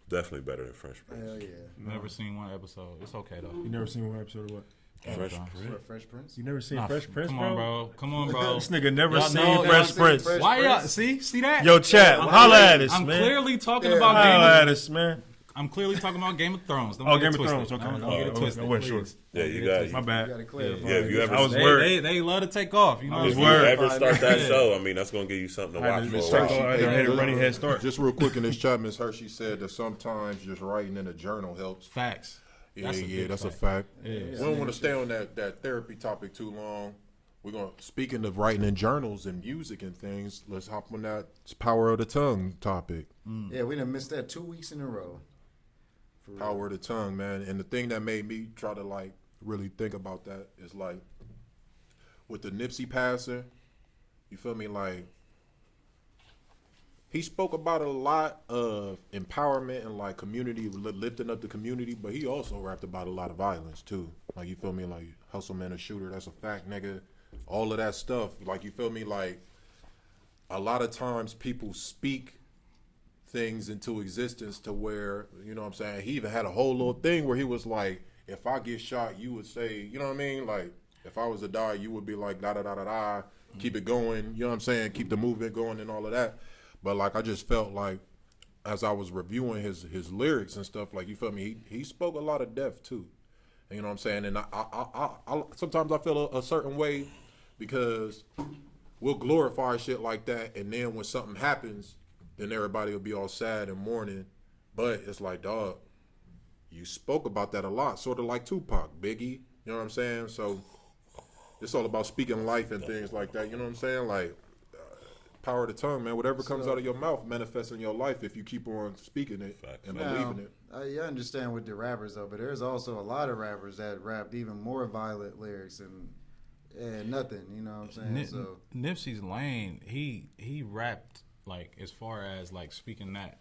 [SPEAKER 4] Definitely better than Fresh Prince.
[SPEAKER 2] Hell yeah.
[SPEAKER 5] Never seen one episode. It's okay though.
[SPEAKER 3] You never seen one episode of what?
[SPEAKER 4] Fresh
[SPEAKER 5] Thrones.
[SPEAKER 4] Prince.
[SPEAKER 2] What, Fresh Prince?
[SPEAKER 3] You never seen
[SPEAKER 5] Nah,
[SPEAKER 3] Fresh Prince,
[SPEAKER 5] come
[SPEAKER 3] bro?
[SPEAKER 5] on, bro. Come on, bro.
[SPEAKER 3] This nigga never
[SPEAKER 5] Y'all
[SPEAKER 3] seen
[SPEAKER 5] know-
[SPEAKER 3] Fresh
[SPEAKER 2] seen
[SPEAKER 3] Prince.
[SPEAKER 2] Fresh
[SPEAKER 5] Why y'all
[SPEAKER 2] Prince?
[SPEAKER 5] see that?
[SPEAKER 3] Yo, chat,
[SPEAKER 5] I'm
[SPEAKER 3] holla
[SPEAKER 5] clearly-
[SPEAKER 3] at us,
[SPEAKER 5] I'm
[SPEAKER 3] man.
[SPEAKER 5] clearly talking
[SPEAKER 2] Yeah.
[SPEAKER 5] about
[SPEAKER 3] Holla at
[SPEAKER 5] Game.
[SPEAKER 3] us, man.
[SPEAKER 5] I'm clearly talking about Game of Thrones. Don't
[SPEAKER 3] Oh,
[SPEAKER 5] get it
[SPEAKER 3] Game of
[SPEAKER 5] twisted.
[SPEAKER 3] Thrones, okay.
[SPEAKER 5] Don't get it
[SPEAKER 3] Oh,
[SPEAKER 5] twisted.
[SPEAKER 3] I wasn't sure.
[SPEAKER 5] please.
[SPEAKER 4] Yeah,
[SPEAKER 5] Don't
[SPEAKER 4] you
[SPEAKER 5] get it
[SPEAKER 4] got
[SPEAKER 5] twisted.
[SPEAKER 3] My
[SPEAKER 2] You
[SPEAKER 3] bad.
[SPEAKER 2] gotta clarify.
[SPEAKER 4] Yeah, if you ever-
[SPEAKER 3] I was
[SPEAKER 5] They,
[SPEAKER 3] worried.
[SPEAKER 5] they love to take off. You know what I'm
[SPEAKER 4] If you
[SPEAKER 5] saying?
[SPEAKER 4] ever start that
[SPEAKER 2] Yeah.
[SPEAKER 4] show, I mean, that's gonna give you something to
[SPEAKER 3] I
[SPEAKER 4] watch
[SPEAKER 3] had
[SPEAKER 4] for
[SPEAKER 3] to
[SPEAKER 4] a
[SPEAKER 3] start
[SPEAKER 4] while.
[SPEAKER 3] going. I had a running head start.
[SPEAKER 6] Just real quick in this chat, Miss Hershey said that sometimes just writing in a journal helps.
[SPEAKER 5] Facts.
[SPEAKER 6] Yeah,
[SPEAKER 5] That's a big
[SPEAKER 6] that's a
[SPEAKER 5] fact.
[SPEAKER 6] fact.
[SPEAKER 5] Yeah.
[SPEAKER 6] We don't want to stay on that therapy topic too long. We're gonna speaking of writing in journals and music and things. Let's hop on that power of the tongue topic.
[SPEAKER 2] Yeah, we done missed that 2 weeks in a row. For real.
[SPEAKER 6] Power of the tongue, man. And the thing that made me try to like really think about that is like with the Nipsey passing, you feel me? Like he spoke about a lot of empowerment and like community, lifting up the community, but he also rapped about a lot of violence too. Like you feel me? Like hustle man, a shooter, that's a fact, nigga. All of that stuff. Like you feel me? Like a lot of times people speak things into existence to where, you know what I'm saying, he even had a whole little thing where he was like, if I get shot, you would say, you know what I mean? Like, if I was to die, you would be like, da da da da da, keep it going, you know what I'm saying? Keep the movement going and all of that. But like, I just felt like, as I was reviewing his lyrics and stuff, like, you feel me? He spoke a lot of death too. You know what I'm saying? And I sometimes I feel a certain way because we'll glorify shit like that, and then when something happens, then everybody will be all sad and mourning. But it's like, dog, you spoke about that a lot, sort of like Tupac, Biggie, you know what I'm saying? So it's all about speaking life and things like that, you know what I'm saying? Like, power of the tongue, man. Whatever comes out of your mouth manifests in your life if you keep on speaking it and believing it.
[SPEAKER 2] I understand with the rappers though, but there's also a lot of rappers that rapped even more violent lyrics and nothing. You know what I'm saying? So
[SPEAKER 5] Nipsey's lane, he rapped like as far as like speaking that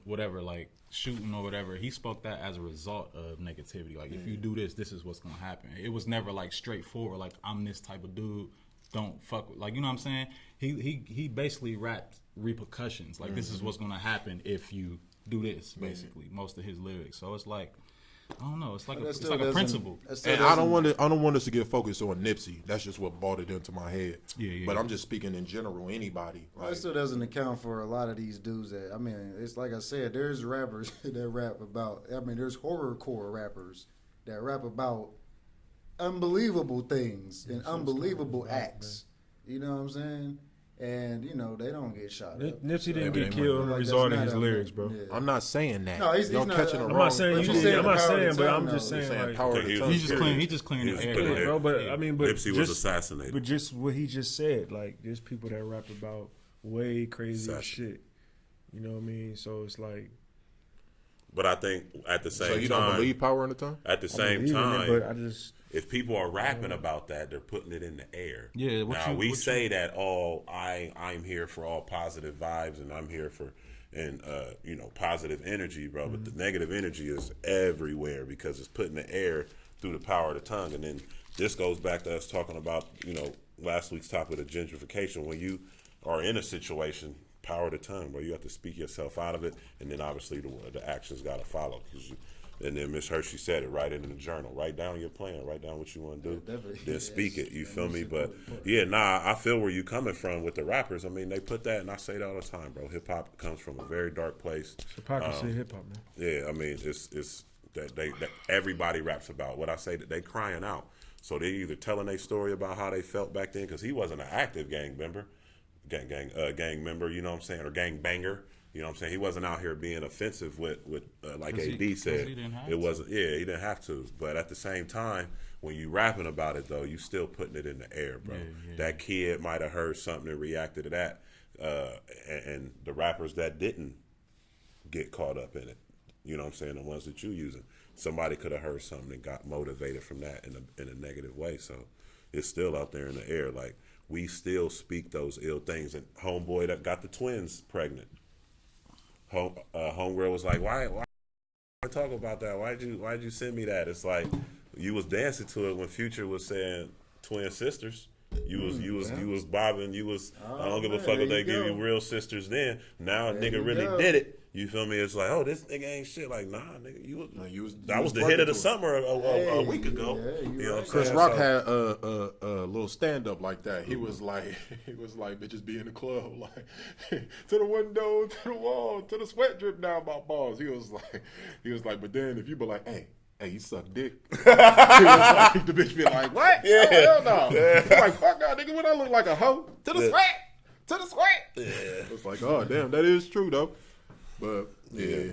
[SPEAKER 5] whatever, like shooting or whatever, he spoke that as a result of negativity. Like if you do this, this is what's gonna happen. It was never like straightforward, like I'm this type of dude, don't fuck with, like, you know what I'm saying? He basically rapped repercussions. Like this is what's gonna happen if you do this, basically, most of his lyrics. So it's like, I don't know, it's like a principle.
[SPEAKER 6] And I don't want us to get focused on Nipsey. That's just what brought it into my head.
[SPEAKER 5] Yeah.
[SPEAKER 6] But I'm just speaking in general, anybody.
[SPEAKER 2] Well,
[SPEAKER 6] Like,
[SPEAKER 2] it still doesn't account for a lot of these dudes that, I mean, it's like I said, there's rappers that rap about, I mean, there's horrorcore rappers that rap about unbelievable things and unbelievable acts. You know what I'm saying? And, you know, they don't get shot up.
[SPEAKER 3] Nipsey didn't
[SPEAKER 6] Maybe
[SPEAKER 3] get
[SPEAKER 6] they
[SPEAKER 3] killed
[SPEAKER 6] might.
[SPEAKER 3] as a
[SPEAKER 2] Like,
[SPEAKER 3] result
[SPEAKER 2] that's
[SPEAKER 3] of his
[SPEAKER 2] not a-
[SPEAKER 3] lyrics, bro.
[SPEAKER 2] yeah.
[SPEAKER 6] I'm not saying that.
[SPEAKER 2] No, he's
[SPEAKER 6] Y'all
[SPEAKER 2] not-
[SPEAKER 6] catching it
[SPEAKER 2] I'm
[SPEAKER 6] wrong.
[SPEAKER 3] not saying
[SPEAKER 2] But
[SPEAKER 3] you
[SPEAKER 2] you said
[SPEAKER 3] I'm not
[SPEAKER 2] the power
[SPEAKER 3] saying,
[SPEAKER 2] of
[SPEAKER 3] but
[SPEAKER 2] the
[SPEAKER 3] I'm
[SPEAKER 2] tongue,
[SPEAKER 3] just
[SPEAKER 2] though.
[SPEAKER 3] saying,
[SPEAKER 6] saying
[SPEAKER 3] like,
[SPEAKER 6] power of
[SPEAKER 4] He
[SPEAKER 6] the
[SPEAKER 4] was
[SPEAKER 6] tongue.
[SPEAKER 5] He just clearing
[SPEAKER 4] He
[SPEAKER 5] the
[SPEAKER 4] was
[SPEAKER 5] air.
[SPEAKER 4] clearing
[SPEAKER 3] Yeah,
[SPEAKER 4] the
[SPEAKER 3] bro, but I mean, but
[SPEAKER 4] Nipsey was
[SPEAKER 3] just,
[SPEAKER 4] assassinated.
[SPEAKER 3] But just what he just said, like, there's people that rap about way crazier
[SPEAKER 4] Assassin.
[SPEAKER 3] shit. You know what I mean? So it's like,
[SPEAKER 4] But I think at the same
[SPEAKER 6] So
[SPEAKER 4] time,
[SPEAKER 6] you don't believe power in the tongue?
[SPEAKER 4] at the
[SPEAKER 3] I
[SPEAKER 4] same
[SPEAKER 3] believe in
[SPEAKER 4] time,
[SPEAKER 3] it, but I just
[SPEAKER 4] if people are rapping about that, they're putting it in the air.
[SPEAKER 5] Yeah, what
[SPEAKER 4] Now
[SPEAKER 5] you-
[SPEAKER 4] we
[SPEAKER 5] what
[SPEAKER 4] say that I'm here for all positive vibes and I'm here for you know, positive energy, bro. But the negative energy is everywhere because it's put in the air through the power of the tongue. And then this goes back to us talking about, you know, last week's topic of gentrification. When you are in a situation, power of the tongue, bro. You have to speak yourself out of it, and then obviously the actions got to follow. And then Miss Hershey said it, write it in the journal. Write down your plan. Write down what you want to do.
[SPEAKER 2] definitely.
[SPEAKER 4] Then speak it. You feel me? But
[SPEAKER 2] important.
[SPEAKER 4] yeah, I feel where you coming from with the rappers. I mean, they put that, and I say that all the time, bro. Hip hop comes from a very dark place.
[SPEAKER 3] hypocrisy in hip hop, man.
[SPEAKER 4] Yeah, I mean, it's that everybody raps about. What I say, that they crying out. So they either telling their story about how they felt back then, because he wasn't an active gang member, gang member, you know what I'm saying, or gang banger. You know what I'm saying? He wasn't out here being offensive with like
[SPEAKER 5] 'Cause
[SPEAKER 4] AD
[SPEAKER 5] he
[SPEAKER 4] said.
[SPEAKER 5] didn't have
[SPEAKER 4] It wasn't. Yeah, he didn't have to. But at the same time, when you rapping about it though, you still putting it in the air, bro.
[SPEAKER 5] Yeah.
[SPEAKER 4] That kid might have heard something and reacted to that, and the rappers that didn't get caught up in it, you know what I'm saying, the ones that you using, somebody could have heard something and got motivated from that in a negative way. So it's still out there in the air. Like, we still speak those ill things. And homeboy that got the twins pregnant, homegirl was like, why talk about that? Why'd you send me that? It's like, you was dancing to it when Future was saying twin sisters. You was bobbing. You was, I don't give a
[SPEAKER 2] man,
[SPEAKER 4] fuck
[SPEAKER 2] there
[SPEAKER 4] if they
[SPEAKER 2] you
[SPEAKER 4] give
[SPEAKER 2] go.
[SPEAKER 4] you real sisters then. Now a
[SPEAKER 2] There
[SPEAKER 4] nigga
[SPEAKER 2] you
[SPEAKER 4] really
[SPEAKER 2] go.
[SPEAKER 4] did it. You feel me? It's like, oh, this nigga ain't shit. Like, nah, nigga, that was the
[SPEAKER 6] twerking
[SPEAKER 4] hit of the
[SPEAKER 6] to it.
[SPEAKER 4] summer a week ago.
[SPEAKER 2] Yeah,
[SPEAKER 4] You know what I'm
[SPEAKER 6] Chris
[SPEAKER 4] saying?
[SPEAKER 6] Rock
[SPEAKER 4] So-
[SPEAKER 6] had a little stand up like that. He was like, bitches be in the club, like to the window, to the wall, to the sweat drip down my balls. He was like, but then if you be like, hey, you suck dick, he was like, the bitch be like, what?
[SPEAKER 4] Yeah.
[SPEAKER 6] Oh, hell no. Yeah. Like, fuck no, nigga, what I look like a hoe? To the sweat, to the sweat.
[SPEAKER 4] Yeah.
[SPEAKER 6] It's like, oh damn, that is true though. But yeah.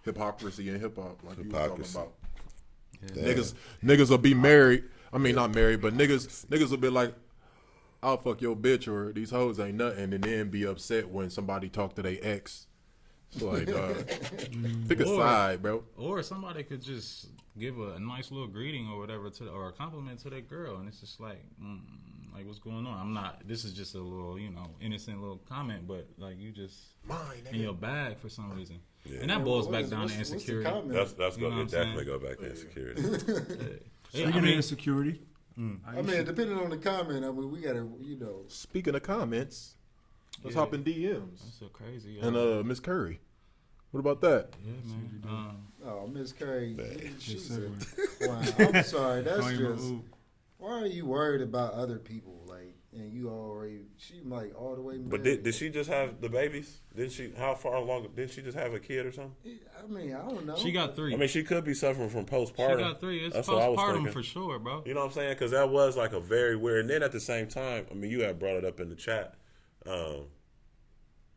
[SPEAKER 6] Hypocrisy and hip hop, like you were talking about. Niggas will be married. I mean, not married, but niggas will be like, I'll fuck your bitch, or these hoes ain't nothing, and then be upset when somebody talk to their ex. It's like, pick a side, bro.
[SPEAKER 5] Or somebody could just give a nice little greeting or whatever or a compliment to that girl, and it's just like, like what's going on? This is just a little, innocent little comment, but like you just in your bag for some reason, and that boils back down to insecurity.
[SPEAKER 4] That's gonna definitely go back to insecurity.
[SPEAKER 3] Speaking of insecurity,
[SPEAKER 2] I mean, depending on the comment, I mean, we gotta,
[SPEAKER 6] Speaking of comments, let's hop in DMs.
[SPEAKER 5] That's so crazy.
[SPEAKER 6] And Miss Curry, what about that?
[SPEAKER 5] Yeah, man.
[SPEAKER 2] Oh, Miss Curry, she's wow. I'm sorry, that's just. Why are you worried about other people? Like, and you already, she like all the way.
[SPEAKER 4] But did she just have the babies? Didn't she? How far along? Didn't she just have a kid or something?
[SPEAKER 2] I mean, I don't know.
[SPEAKER 5] She got 3.
[SPEAKER 4] I mean, she could be suffering from postpartum.
[SPEAKER 5] She got 3. It's
[SPEAKER 4] That's what I was
[SPEAKER 5] postpartum
[SPEAKER 4] thinking.
[SPEAKER 5] for sure, bro.
[SPEAKER 4] You know what I'm saying? Because that was like a very weird. And then at the same time, I mean, you had brought it up in the chat.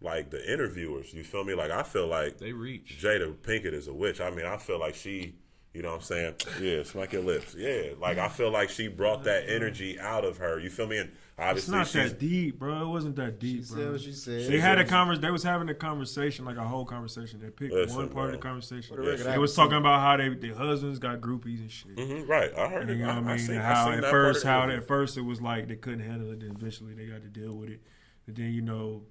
[SPEAKER 4] Like the interviewers, you feel me? Like I feel like
[SPEAKER 5] They reach.
[SPEAKER 4] Jada Pinkett is a witch. I mean, I feel like she, you know what I'm saying? Yeah, smack your lips. Yeah, like I feel like she brought that energy out of her. You feel me? And
[SPEAKER 3] it's
[SPEAKER 4] obviously
[SPEAKER 3] not
[SPEAKER 4] she's
[SPEAKER 3] that deep, bro. It wasn't that deep,
[SPEAKER 2] She
[SPEAKER 3] bro.
[SPEAKER 2] said what she said.
[SPEAKER 3] They had a conversation. They was having a conversation, like a whole conversation. They picked
[SPEAKER 4] Listen,
[SPEAKER 3] one part of the
[SPEAKER 4] bro.
[SPEAKER 3] conversation.
[SPEAKER 2] For the record,
[SPEAKER 3] They was talking about how their husbands got groupies and shit.
[SPEAKER 4] right. I heard
[SPEAKER 3] You
[SPEAKER 4] it.
[SPEAKER 3] know what I mean?
[SPEAKER 4] seen,
[SPEAKER 3] And
[SPEAKER 4] I
[SPEAKER 3] how
[SPEAKER 4] seen
[SPEAKER 3] at
[SPEAKER 4] that part
[SPEAKER 3] first,
[SPEAKER 4] of the interview.
[SPEAKER 3] it was like they couldn't handle it. Then eventually they got to deal with it. But then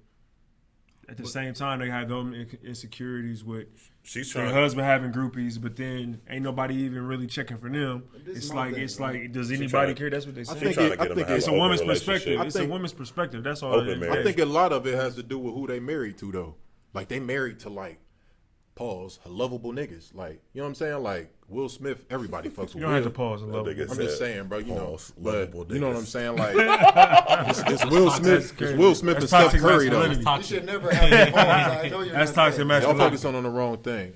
[SPEAKER 3] at the same time they had those insecurities with
[SPEAKER 4] She's
[SPEAKER 3] their
[SPEAKER 4] trying.
[SPEAKER 3] husband having groupies, but then ain't nobody even really checking for them.
[SPEAKER 2] This
[SPEAKER 3] It's
[SPEAKER 2] is my
[SPEAKER 3] like
[SPEAKER 2] thing,
[SPEAKER 3] does
[SPEAKER 4] She
[SPEAKER 3] anybody
[SPEAKER 4] tryna-
[SPEAKER 3] care? That's what they
[SPEAKER 6] I
[SPEAKER 3] say.
[SPEAKER 6] think
[SPEAKER 4] trying to
[SPEAKER 6] it-
[SPEAKER 4] get
[SPEAKER 6] I
[SPEAKER 4] them
[SPEAKER 6] think
[SPEAKER 4] to have
[SPEAKER 3] It's a
[SPEAKER 4] an open
[SPEAKER 3] woman's
[SPEAKER 4] relationship.
[SPEAKER 3] perspective.
[SPEAKER 6] I
[SPEAKER 3] It's a
[SPEAKER 6] think-
[SPEAKER 3] woman's perspective. That's all.
[SPEAKER 4] Open
[SPEAKER 3] it is.
[SPEAKER 4] marriage.
[SPEAKER 6] I think a lot of it has to do with who they married to, though. Like they married to lovable niggas. Like, you know what I'm saying? Like Will Smith, everybody fucks with
[SPEAKER 3] You don't
[SPEAKER 6] Will.
[SPEAKER 3] have to pause and love
[SPEAKER 4] That
[SPEAKER 3] it.
[SPEAKER 4] nigga
[SPEAKER 6] I'm just
[SPEAKER 4] said,
[SPEAKER 6] saying, bro.
[SPEAKER 4] pause,
[SPEAKER 6] But
[SPEAKER 4] lovable
[SPEAKER 6] you know what
[SPEAKER 4] niggas.
[SPEAKER 6] I'm saying? Like it's Will Smith. It's Will Smith and
[SPEAKER 3] That's
[SPEAKER 6] Steph
[SPEAKER 3] toxic
[SPEAKER 6] Curry, though.
[SPEAKER 3] masculinity.
[SPEAKER 2] You should never have a pause. I know you're
[SPEAKER 3] That's
[SPEAKER 2] not
[SPEAKER 3] toxic
[SPEAKER 2] saying.
[SPEAKER 6] Y'all
[SPEAKER 3] masculinity.
[SPEAKER 6] focusing on the wrong thing.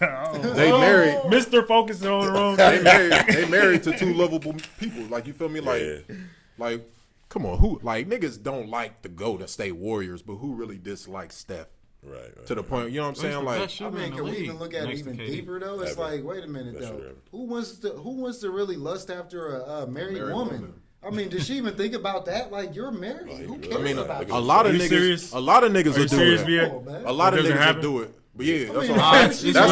[SPEAKER 3] Oh.
[SPEAKER 6] They married.
[SPEAKER 3] Mr. Focusing on the wrong
[SPEAKER 6] They
[SPEAKER 3] thing.
[SPEAKER 6] married. They married to 2 lovable people. Like, you feel me? Like,
[SPEAKER 4] Yeah.
[SPEAKER 6] like, come on. Who like niggas don't like the Golden State Warriors, but who really dislikes Steph?
[SPEAKER 4] Right.
[SPEAKER 6] To the point, you know what I'm saying? Like,
[SPEAKER 2] I mean, can we even look at it even deeper though? It's
[SPEAKER 4] Ever.
[SPEAKER 2] like, wait a minute
[SPEAKER 4] Best
[SPEAKER 2] though.
[SPEAKER 4] year ever.
[SPEAKER 2] Who wants to really lust after a married
[SPEAKER 6] Married
[SPEAKER 2] woman?
[SPEAKER 6] woman.
[SPEAKER 2] I mean, does she even think about that? Like, you're married. Who cares
[SPEAKER 6] I mean,
[SPEAKER 2] about
[SPEAKER 6] a lot of
[SPEAKER 3] Are you
[SPEAKER 6] niggas.
[SPEAKER 3] serious?
[SPEAKER 6] A lot of niggas
[SPEAKER 3] Are
[SPEAKER 6] will
[SPEAKER 3] you
[SPEAKER 6] do
[SPEAKER 3] serious,
[SPEAKER 6] it.
[SPEAKER 3] VA?
[SPEAKER 2] Come on, man.
[SPEAKER 6] A lot of
[SPEAKER 3] Does it
[SPEAKER 6] niggas will
[SPEAKER 3] happen?
[SPEAKER 6] do it. But yeah, that's
[SPEAKER 2] mean,
[SPEAKER 6] what
[SPEAKER 2] that's-
[SPEAKER 6] I'm
[SPEAKER 2] that's-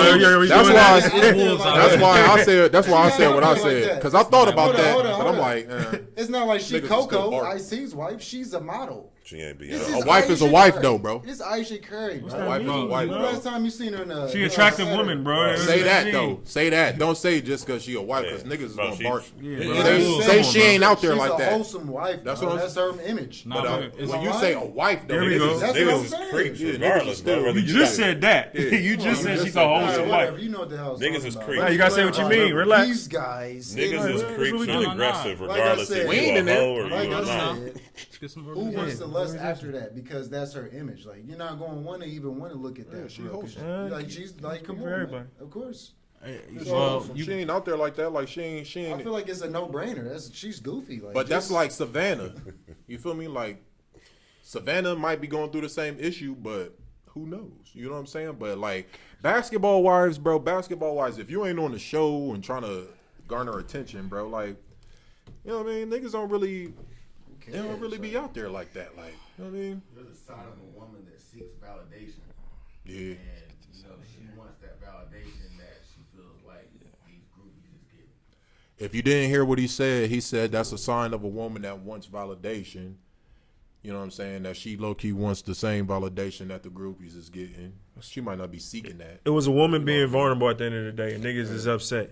[SPEAKER 6] that's
[SPEAKER 3] doing
[SPEAKER 6] why.
[SPEAKER 3] that?
[SPEAKER 6] That's why I said. That's why I said what I
[SPEAKER 2] Like
[SPEAKER 6] said.
[SPEAKER 2] that.
[SPEAKER 6] Because I thought about
[SPEAKER 2] Hold on,
[SPEAKER 6] that,
[SPEAKER 2] hold on,
[SPEAKER 6] but
[SPEAKER 2] hold
[SPEAKER 6] I'm
[SPEAKER 2] on.
[SPEAKER 6] like,
[SPEAKER 2] It's not like she
[SPEAKER 6] Niggas will still
[SPEAKER 2] Coco,
[SPEAKER 6] bark.
[SPEAKER 2] Ice's wife. She's a model.
[SPEAKER 4] She ain't be.
[SPEAKER 2] This
[SPEAKER 6] a
[SPEAKER 2] is
[SPEAKER 6] wife is a
[SPEAKER 2] Ayesha
[SPEAKER 6] wife,
[SPEAKER 2] Curry.
[SPEAKER 6] though, bro.
[SPEAKER 2] This is Ayesha Curry, bro.
[SPEAKER 3] that
[SPEAKER 6] wife is a
[SPEAKER 3] mean?
[SPEAKER 6] wife,
[SPEAKER 2] When
[SPEAKER 6] bro.
[SPEAKER 2] the last time you seen her in a
[SPEAKER 3] She an attractive woman, bro.
[SPEAKER 6] Say that
[SPEAKER 3] She-
[SPEAKER 6] though. Say that. Don't say just because she a wife, because niggas is
[SPEAKER 4] Bro,
[SPEAKER 6] gonna
[SPEAKER 4] she-
[SPEAKER 6] bark.
[SPEAKER 3] Yeah,
[SPEAKER 5] Say-
[SPEAKER 3] bro.
[SPEAKER 6] Say she ain't out there
[SPEAKER 2] She's
[SPEAKER 6] like
[SPEAKER 2] a
[SPEAKER 6] that.
[SPEAKER 2] wholesome wife.
[SPEAKER 6] That's
[SPEAKER 2] Bro.
[SPEAKER 6] what I'm-
[SPEAKER 2] That's her image.
[SPEAKER 5] Nah,
[SPEAKER 6] But
[SPEAKER 5] bro, it's
[SPEAKER 6] when you
[SPEAKER 2] lying.
[SPEAKER 6] say a wife, though,
[SPEAKER 3] There we go.
[SPEAKER 6] niggas,
[SPEAKER 2] That's what I'm
[SPEAKER 4] Niggas is
[SPEAKER 2] saying.
[SPEAKER 4] creeps
[SPEAKER 6] Yeah, niggas
[SPEAKER 4] regardless,
[SPEAKER 6] is
[SPEAKER 4] bro.
[SPEAKER 6] still-
[SPEAKER 4] Whether
[SPEAKER 3] You
[SPEAKER 4] you
[SPEAKER 3] just
[SPEAKER 4] got-
[SPEAKER 3] said that.
[SPEAKER 4] Yeah.
[SPEAKER 3] You just said she's a
[SPEAKER 2] All right,
[SPEAKER 3] wholesome
[SPEAKER 2] whatever.
[SPEAKER 3] wife.
[SPEAKER 2] You know what the hell I was
[SPEAKER 4] Niggas
[SPEAKER 2] talking
[SPEAKER 4] is
[SPEAKER 2] about.
[SPEAKER 4] creeps.
[SPEAKER 3] Nah, you gotta say what you mean. Relax.
[SPEAKER 2] These guys.
[SPEAKER 4] Niggas is
[SPEAKER 3] that's
[SPEAKER 4] creeps
[SPEAKER 3] what we
[SPEAKER 4] and
[SPEAKER 3] do.
[SPEAKER 4] aggressive
[SPEAKER 2] Like I
[SPEAKER 4] regardless
[SPEAKER 2] said,
[SPEAKER 4] if
[SPEAKER 6] we
[SPEAKER 4] you
[SPEAKER 6] ain't
[SPEAKER 4] a
[SPEAKER 6] in there.
[SPEAKER 4] hoe or
[SPEAKER 2] Like
[SPEAKER 4] you
[SPEAKER 2] I
[SPEAKER 4] a not.
[SPEAKER 2] said,
[SPEAKER 5] Let's get some
[SPEAKER 2] who
[SPEAKER 5] organization.
[SPEAKER 2] wants to lust after that? Because that's her image. Like, you're not going to want to even want to look at that.
[SPEAKER 6] she
[SPEAKER 2] bro, 'cause
[SPEAKER 6] wholesome.
[SPEAKER 2] Like, she's like,
[SPEAKER 3] come
[SPEAKER 2] come
[SPEAKER 3] for
[SPEAKER 2] on,
[SPEAKER 3] everybody.
[SPEAKER 2] man. Of course.
[SPEAKER 5] Well,
[SPEAKER 6] she ain't out there like that. Like she
[SPEAKER 2] I
[SPEAKER 6] ain't.
[SPEAKER 2] feel like it's a no-brainer. She's goofy. Like,
[SPEAKER 6] But that's
[SPEAKER 2] just-
[SPEAKER 6] like Savannah. You feel me? Like Savannah might be going through the same issue, but who knows? You know what I'm saying? But like basketball wives, bro. Basketball wives. If you ain't on the show and trying to garner attention, bro, like you know what I mean? Niggas don't really. They don't really be out there like that. Like you know what I mean?
[SPEAKER 8] There's a side of a woman that seeks validation.
[SPEAKER 6] Yeah.
[SPEAKER 8] And, she wants that validation that she feels like these groupies is getting.
[SPEAKER 6] If you didn't hear what he said that's a sign of a woman that wants validation. You know what I'm saying? That she low-key wants the same validation that the groupies is getting. She might not be seeking that.
[SPEAKER 3] It was a woman being vulnerable at the end of the day, and niggas is upset.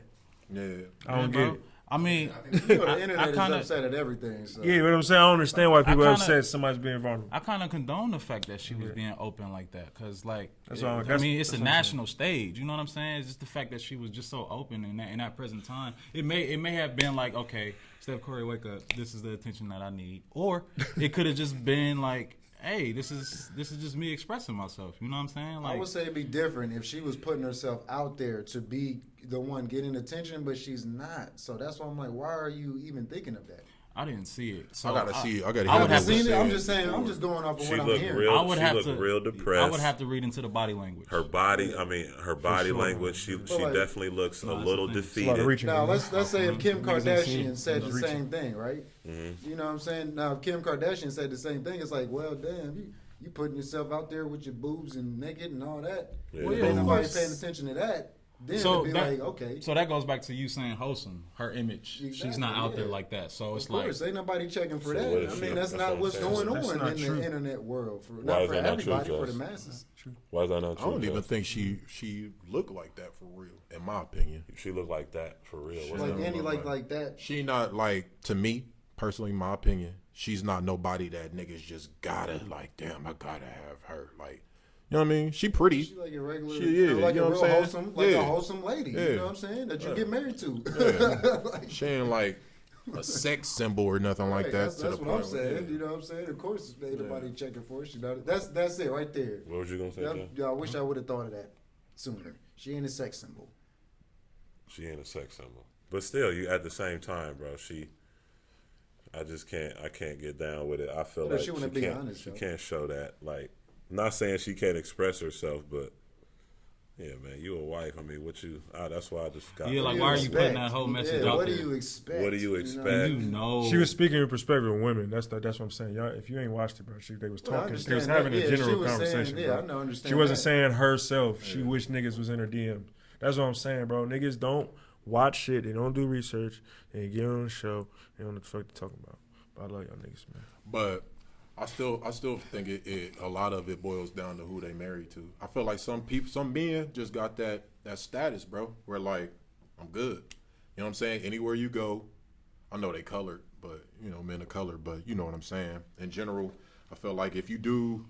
[SPEAKER 6] Yeah.
[SPEAKER 3] I don't
[SPEAKER 5] bro,
[SPEAKER 3] get it.
[SPEAKER 5] I mean,
[SPEAKER 2] You know, the internet is
[SPEAKER 5] kinda-
[SPEAKER 2] upset at everything. So.
[SPEAKER 3] Yeah, what I'm saying, I don't understand why people
[SPEAKER 5] kinda-
[SPEAKER 3] upset somebody's being vulnerable.
[SPEAKER 5] I kind of condone the fact that she was being open like that, cause like,
[SPEAKER 3] That's all-
[SPEAKER 5] I
[SPEAKER 3] that's-
[SPEAKER 5] mean, it's
[SPEAKER 3] that's
[SPEAKER 5] a
[SPEAKER 3] what I'm
[SPEAKER 5] national stage. You know what I'm saying? It's just the fact that she was just so open in that present time. It may have been like, okay, Steph Curry, wake up. This is the attention that I need, or it could have just been like, hey, this is just me expressing myself. You know what I'm saying?
[SPEAKER 2] I
[SPEAKER 5] Like,
[SPEAKER 2] would say it'd be different if she was putting herself out there to be the one getting attention, but she's not. So that's why I'm like, why are you even thinking of that?
[SPEAKER 5] I didn't see it. So
[SPEAKER 6] I gotta see it. I gotta
[SPEAKER 5] I
[SPEAKER 6] hear
[SPEAKER 5] would
[SPEAKER 6] it.
[SPEAKER 5] have to
[SPEAKER 2] Seen
[SPEAKER 5] see
[SPEAKER 2] it? I'm
[SPEAKER 5] it.
[SPEAKER 2] just saying. I'm just going off of
[SPEAKER 4] She
[SPEAKER 2] what I'm
[SPEAKER 4] looked
[SPEAKER 2] hearing.
[SPEAKER 4] real.
[SPEAKER 5] I would
[SPEAKER 4] She
[SPEAKER 5] have
[SPEAKER 4] looked
[SPEAKER 5] to.
[SPEAKER 4] real depressed.
[SPEAKER 5] I would have to read into the body language.
[SPEAKER 4] Her body, her body
[SPEAKER 3] sure.
[SPEAKER 4] language. She
[SPEAKER 2] like-
[SPEAKER 4] definitely looks a
[SPEAKER 5] that's
[SPEAKER 4] little
[SPEAKER 5] the thing.
[SPEAKER 3] It's a lot of
[SPEAKER 4] defeated.
[SPEAKER 3] reaching.
[SPEAKER 2] Now let's say if Kim
[SPEAKER 3] Niggas ain't seen
[SPEAKER 2] Kardashian
[SPEAKER 3] it.
[SPEAKER 2] said the
[SPEAKER 3] Niggas
[SPEAKER 2] same thing, right? You know what I'm saying? Now if Kim Kardashian said the same thing, it's like, well, damn, you putting yourself out there with your boobs and naked and all that.
[SPEAKER 4] Yeah.
[SPEAKER 2] Well,
[SPEAKER 4] Yeah,
[SPEAKER 2] ain't
[SPEAKER 5] of
[SPEAKER 2] nobody
[SPEAKER 5] course.
[SPEAKER 2] paying attention to that. Then
[SPEAKER 5] So
[SPEAKER 2] it'd be
[SPEAKER 5] that,
[SPEAKER 2] like, okay.
[SPEAKER 5] so that goes back to you saying wholesome, her image. She's not
[SPEAKER 2] Exactly,
[SPEAKER 5] out there
[SPEAKER 2] yeah.
[SPEAKER 5] like that. So it's
[SPEAKER 2] Of
[SPEAKER 5] like,
[SPEAKER 2] course, ain't nobody checking for
[SPEAKER 4] So
[SPEAKER 2] that.
[SPEAKER 4] what is
[SPEAKER 2] I
[SPEAKER 4] she-
[SPEAKER 2] mean, that's
[SPEAKER 4] that's
[SPEAKER 2] not
[SPEAKER 4] what I'm
[SPEAKER 2] what's
[SPEAKER 4] saying.
[SPEAKER 2] going
[SPEAKER 3] That's
[SPEAKER 2] on
[SPEAKER 3] not
[SPEAKER 2] in
[SPEAKER 3] true.
[SPEAKER 2] the internet world. For,
[SPEAKER 4] Why
[SPEAKER 2] not
[SPEAKER 4] is
[SPEAKER 2] for
[SPEAKER 4] that not true,
[SPEAKER 2] everybody, for the
[SPEAKER 4] Jess?
[SPEAKER 2] masses.
[SPEAKER 4] Why is that not
[SPEAKER 6] I
[SPEAKER 4] true?
[SPEAKER 6] don't even
[SPEAKER 4] Jeff?
[SPEAKER 6] think she looked like that for real, in my opinion.
[SPEAKER 4] She looked like that for real. What's
[SPEAKER 2] Like
[SPEAKER 4] that
[SPEAKER 2] any
[SPEAKER 4] look
[SPEAKER 2] like that.
[SPEAKER 6] She not like, to me personally, in my opinion, she's not nobody that niggas just gotta like. Damn, I gotta have her. Like, you know what I mean? She pretty.
[SPEAKER 2] She like a regular,
[SPEAKER 6] She
[SPEAKER 2] you know,
[SPEAKER 6] is,
[SPEAKER 2] like
[SPEAKER 6] you know
[SPEAKER 2] a
[SPEAKER 6] what
[SPEAKER 2] real
[SPEAKER 6] I'm saying?
[SPEAKER 2] wholesome, like
[SPEAKER 6] Yeah.
[SPEAKER 2] a wholesome lady.
[SPEAKER 6] Yeah.
[SPEAKER 2] You know what I'm saying? That you get married to. Like,
[SPEAKER 6] She ain't like a sex symbol or nothing like
[SPEAKER 2] right,
[SPEAKER 6] that.
[SPEAKER 2] That's
[SPEAKER 6] to the
[SPEAKER 2] what I'm
[SPEAKER 6] point where-
[SPEAKER 2] saying. You know what I'm saying? Of course, ain't nobody checking for it. She not, that's it right there.
[SPEAKER 4] What was you gonna say, Jeff?
[SPEAKER 2] Yeah, I wish I would have thought of that sooner. She ain't a sex symbol.
[SPEAKER 4] She ain't a sex symbol, but still, you at the same time, bro. I just can't. I can't get down with it. I feel
[SPEAKER 2] But if
[SPEAKER 4] like
[SPEAKER 2] she wanna be
[SPEAKER 4] can't.
[SPEAKER 2] honest,
[SPEAKER 4] She
[SPEAKER 2] though.
[SPEAKER 4] can't show that. Like, not saying she can't express herself, but yeah, man, you a wife. I mean, what you? That's why I just got.
[SPEAKER 5] Yeah,
[SPEAKER 2] What
[SPEAKER 5] like,
[SPEAKER 2] do
[SPEAKER 5] why are you
[SPEAKER 2] expect?
[SPEAKER 5] putting that whole message
[SPEAKER 2] yeah,
[SPEAKER 5] out
[SPEAKER 2] what
[SPEAKER 5] there?
[SPEAKER 2] do you expect?
[SPEAKER 4] What do you
[SPEAKER 2] know?
[SPEAKER 4] expect?
[SPEAKER 5] You know,
[SPEAKER 3] She was speaking in perspective of women. That's what I'm saying. Y'all, if you ain't watched it, bro, they was
[SPEAKER 2] Well, I
[SPEAKER 3] talking. They was
[SPEAKER 2] understand
[SPEAKER 3] having
[SPEAKER 2] that.
[SPEAKER 3] a
[SPEAKER 2] Yeah, she
[SPEAKER 3] general
[SPEAKER 2] was saying-
[SPEAKER 3] conversation.
[SPEAKER 2] yeah,
[SPEAKER 3] bro.
[SPEAKER 2] I know, understand
[SPEAKER 3] She wasn't
[SPEAKER 2] that.
[SPEAKER 3] saying herself. She wished niggas was in her DM. That's what I'm saying, bro. Niggas don't watch shit. They don't do research. They get on the show. They don't know what the fuck they talking about. But I love y'all niggas, man.
[SPEAKER 6] But I still think it a lot of it boils down to who they married to. I feel like some men just got that status, bro. Where like, I'm good. You know what I'm saying? Anywhere you go, I know they colored, but you know, men of color, but you know what I'm saying. In general, I feel like if you do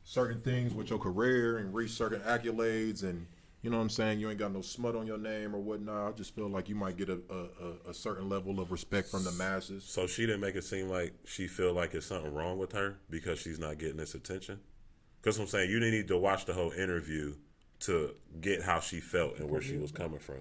[SPEAKER 6] certain things with your career and reach certain accolades and you know what I'm saying, you ain't got no smut on your name or whatnot, I just feel like you might get a certain level of respect from the masses.
[SPEAKER 4] So she didn't make it seem like she feel like it's something wrong with her because she's not getting this attention. Because I'm saying you didn't need to watch the whole interview to get how she felt and where she was coming from.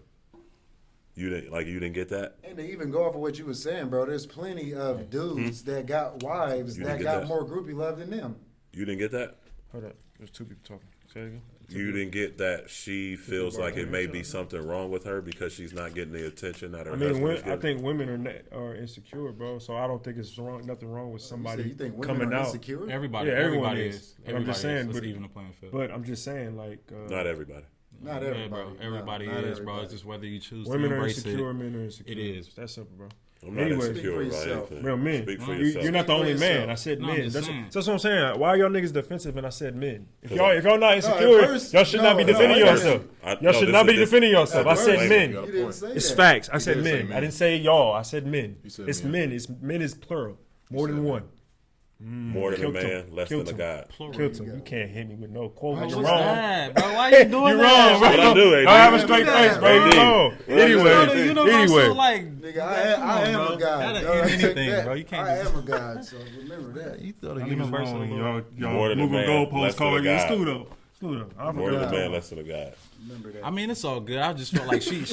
[SPEAKER 4] You didn't get that.
[SPEAKER 2] And to even go off of what you were saying, bro, there's plenty of dudes that got wives
[SPEAKER 4] You
[SPEAKER 2] that
[SPEAKER 4] didn't
[SPEAKER 2] got
[SPEAKER 4] get that?
[SPEAKER 2] more groupie love than them.
[SPEAKER 4] You didn't get that.
[SPEAKER 3] Hold up. There's two people talking. Say it again.
[SPEAKER 4] You didn't get that she feels like it may be something wrong with her because she's not getting the attention that her
[SPEAKER 3] I mean,
[SPEAKER 4] husband is
[SPEAKER 3] I
[SPEAKER 4] getting.
[SPEAKER 3] think women are insecure, bro. So I don't think it's nothing wrong with
[SPEAKER 2] You
[SPEAKER 3] somebody
[SPEAKER 2] say you think women
[SPEAKER 3] coming
[SPEAKER 2] are
[SPEAKER 3] out.
[SPEAKER 2] insecure?
[SPEAKER 5] everybody,
[SPEAKER 3] Yeah, everyone
[SPEAKER 5] everybody
[SPEAKER 3] is.
[SPEAKER 5] is.
[SPEAKER 3] But I'm
[SPEAKER 5] Everybody
[SPEAKER 3] just saying,
[SPEAKER 5] is. Let's
[SPEAKER 3] but-
[SPEAKER 5] even the playing field.
[SPEAKER 3] But I'm just saying, like,
[SPEAKER 4] Not everybody.
[SPEAKER 2] Not
[SPEAKER 5] Yeah,
[SPEAKER 2] everybody.
[SPEAKER 5] bro. Everybody
[SPEAKER 2] not
[SPEAKER 5] is, bro.
[SPEAKER 2] everybody.
[SPEAKER 5] It's just whether you choose
[SPEAKER 3] women
[SPEAKER 5] to
[SPEAKER 3] are
[SPEAKER 5] embrace
[SPEAKER 3] insecure,
[SPEAKER 5] it.
[SPEAKER 3] men are insecure.
[SPEAKER 5] It is.
[SPEAKER 3] That's simple, bro.
[SPEAKER 4] I'm not
[SPEAKER 3] Anyway.
[SPEAKER 4] insecure
[SPEAKER 2] Speak for
[SPEAKER 4] about
[SPEAKER 2] yourself.
[SPEAKER 4] anything.
[SPEAKER 3] Real men.
[SPEAKER 4] Speak for
[SPEAKER 5] You-
[SPEAKER 4] yourself.
[SPEAKER 3] You're not the only
[SPEAKER 2] yourself.
[SPEAKER 3] man. I said
[SPEAKER 5] No, I'm
[SPEAKER 3] men.
[SPEAKER 5] just
[SPEAKER 3] That's
[SPEAKER 5] saying.
[SPEAKER 3] what I'm saying. Why are y'all niggas defensive? And I said men. If
[SPEAKER 4] Cause
[SPEAKER 3] y'all not
[SPEAKER 2] at
[SPEAKER 3] insecure,
[SPEAKER 2] first-
[SPEAKER 3] y'all should not be
[SPEAKER 2] no,
[SPEAKER 3] defending
[SPEAKER 2] no,
[SPEAKER 3] yourself. Y'all should not be defending yourself. I
[SPEAKER 2] At
[SPEAKER 3] said
[SPEAKER 2] first,
[SPEAKER 3] men.
[SPEAKER 6] you
[SPEAKER 2] You didn't say
[SPEAKER 3] It's
[SPEAKER 2] that.
[SPEAKER 3] facts. I said
[SPEAKER 6] did say
[SPEAKER 3] men.
[SPEAKER 6] men.
[SPEAKER 3] I didn't say y'all. I said men.
[SPEAKER 6] You said
[SPEAKER 3] It's
[SPEAKER 6] men.
[SPEAKER 3] men. It's men is plural. More than one.
[SPEAKER 4] More than a
[SPEAKER 3] Killed
[SPEAKER 4] man,
[SPEAKER 3] him.
[SPEAKER 4] less
[SPEAKER 3] Killed
[SPEAKER 4] than a
[SPEAKER 3] him.
[SPEAKER 4] God.
[SPEAKER 3] Killed him. You can't hit me with no quote.
[SPEAKER 2] What's
[SPEAKER 3] You're
[SPEAKER 5] What's
[SPEAKER 3] wrong.
[SPEAKER 5] that, bro? Why you doing
[SPEAKER 3] You're
[SPEAKER 5] that?
[SPEAKER 3] wrong, bro.
[SPEAKER 4] What I do, AD?
[SPEAKER 3] I have a straight
[SPEAKER 2] do
[SPEAKER 3] face,
[SPEAKER 2] that,
[SPEAKER 3] bro. You're
[SPEAKER 4] AD.
[SPEAKER 3] wrong. Anyway,
[SPEAKER 5] Universal, like,
[SPEAKER 2] Nigga,
[SPEAKER 5] come
[SPEAKER 2] I
[SPEAKER 5] on,
[SPEAKER 2] am
[SPEAKER 5] bro.
[SPEAKER 2] a god.
[SPEAKER 5] That'll
[SPEAKER 2] dog.
[SPEAKER 5] end
[SPEAKER 2] I take
[SPEAKER 5] anything,
[SPEAKER 2] that.
[SPEAKER 5] bro. You can't
[SPEAKER 2] I
[SPEAKER 5] just-
[SPEAKER 2] am a god, so remember that.
[SPEAKER 5] You thought
[SPEAKER 3] Niggas
[SPEAKER 5] universal,
[SPEAKER 3] wrong.
[SPEAKER 5] bro.
[SPEAKER 3] Y'all
[SPEAKER 4] More than a
[SPEAKER 3] moving
[SPEAKER 4] man,
[SPEAKER 3] goalposts,
[SPEAKER 4] less than
[SPEAKER 3] calling
[SPEAKER 4] a
[SPEAKER 3] you
[SPEAKER 4] God.
[SPEAKER 3] Scudo. Scudo. I
[SPEAKER 4] More than a
[SPEAKER 3] forgot.
[SPEAKER 4] man, less than a God.
[SPEAKER 2] Remember that.
[SPEAKER 5] I mean, it's all good. I just felt like she just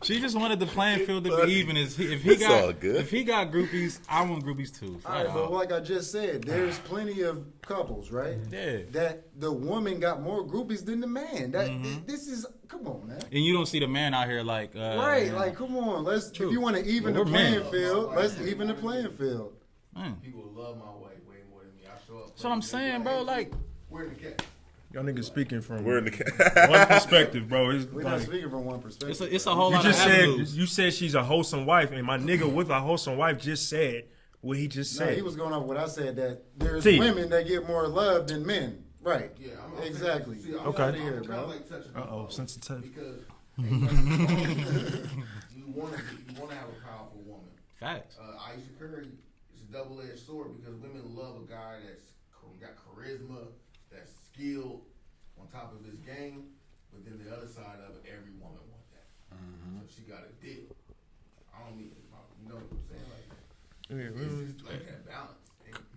[SPEAKER 5] she just wanted the playing field to be even. If
[SPEAKER 4] It's all good.
[SPEAKER 5] if he got groupies, I want groupies too.
[SPEAKER 2] All right, but like I just said, there's plenty of couples, right?
[SPEAKER 5] Yeah.
[SPEAKER 2] That the woman got more groupies than the man. That
[SPEAKER 5] Mm-hmm.
[SPEAKER 2] this is come on, man.
[SPEAKER 5] And you don't see the man out here like
[SPEAKER 2] Right, like come on. If you want to even
[SPEAKER 5] Well,
[SPEAKER 2] the
[SPEAKER 5] we're men.
[SPEAKER 2] playing field, let's even the playing field.
[SPEAKER 8] People love my wife way more than me. I show up.
[SPEAKER 5] That's what I'm saying, bro. Like,
[SPEAKER 8] Where the cat?
[SPEAKER 3] Y'all niggas speaking from
[SPEAKER 4] We're in the
[SPEAKER 3] one perspective, bro. It's
[SPEAKER 2] We're not
[SPEAKER 3] like,
[SPEAKER 2] speaking from one perspective.
[SPEAKER 5] it's a whole
[SPEAKER 3] you
[SPEAKER 5] lot
[SPEAKER 3] just
[SPEAKER 5] of
[SPEAKER 3] said
[SPEAKER 5] avenues.
[SPEAKER 3] you said she's a wholesome wife, and my nigga with a wholesome wife just said what he just
[SPEAKER 2] No,
[SPEAKER 3] said.
[SPEAKER 2] he was going off what I said that there's
[SPEAKER 3] T.
[SPEAKER 2] women that get more love than men. Right.
[SPEAKER 8] Yeah, I'm
[SPEAKER 2] Exactly.
[SPEAKER 8] See, I'm
[SPEAKER 3] Okay.
[SPEAKER 8] kinda- I'm
[SPEAKER 2] Here, bro.
[SPEAKER 8] kinda like touching on
[SPEAKER 3] Uh-oh,
[SPEAKER 8] both
[SPEAKER 3] sensitive.
[SPEAKER 8] Because
[SPEAKER 7] You want to have a powerful woman.
[SPEAKER 5] Facts.
[SPEAKER 7] Ayesha Curry is a double-edged sword because women love a guy that's got charisma, that's skilled on top of his game. But then the other side of it, every woman wants that. So she got a deal. I don't need it. You know what I'm saying? Like, it's like that balance.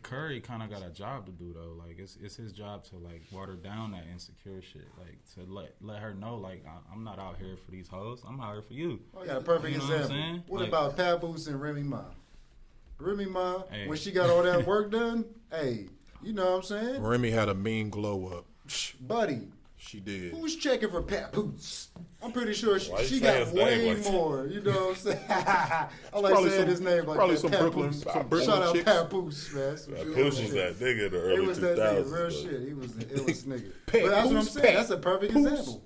[SPEAKER 5] Curry kind of got a job to do though. Like it's his job to like water down that insecure shit. Like to let her know like I'm not out here for these hoes. I'm out here for you.
[SPEAKER 2] I got a perfect
[SPEAKER 5] You know what I'm
[SPEAKER 2] example.
[SPEAKER 5] saying?
[SPEAKER 2] What
[SPEAKER 5] Like-
[SPEAKER 2] about Papoose and Remy Ma? Remy Ma,
[SPEAKER 5] Hey.
[SPEAKER 2] when she got all that work done, hey, you know what I'm saying?
[SPEAKER 6] Remy had a mean glow up.
[SPEAKER 2] Buddy,
[SPEAKER 6] She did.
[SPEAKER 2] who's checking for Papoose? I'm pretty sure
[SPEAKER 4] Why you
[SPEAKER 2] she
[SPEAKER 4] say
[SPEAKER 2] got
[SPEAKER 4] his name
[SPEAKER 2] way
[SPEAKER 4] like that?
[SPEAKER 2] more. You know what I'm saying? I like
[SPEAKER 6] Probably
[SPEAKER 2] saying
[SPEAKER 6] some-
[SPEAKER 2] his name like
[SPEAKER 6] probably
[SPEAKER 2] that.
[SPEAKER 6] some
[SPEAKER 2] Papoose.
[SPEAKER 6] Brooklyn
[SPEAKER 2] Shout out
[SPEAKER 6] chicks.
[SPEAKER 2] Papoose, man.
[SPEAKER 4] Push was that nigga in the
[SPEAKER 2] It
[SPEAKER 4] early
[SPEAKER 2] was that nigga,
[SPEAKER 4] 2000s.
[SPEAKER 2] real
[SPEAKER 4] but-
[SPEAKER 2] shit. He was the illest nigga. But that's what I'm saying. That's a perfect
[SPEAKER 6] Papoose.
[SPEAKER 2] example.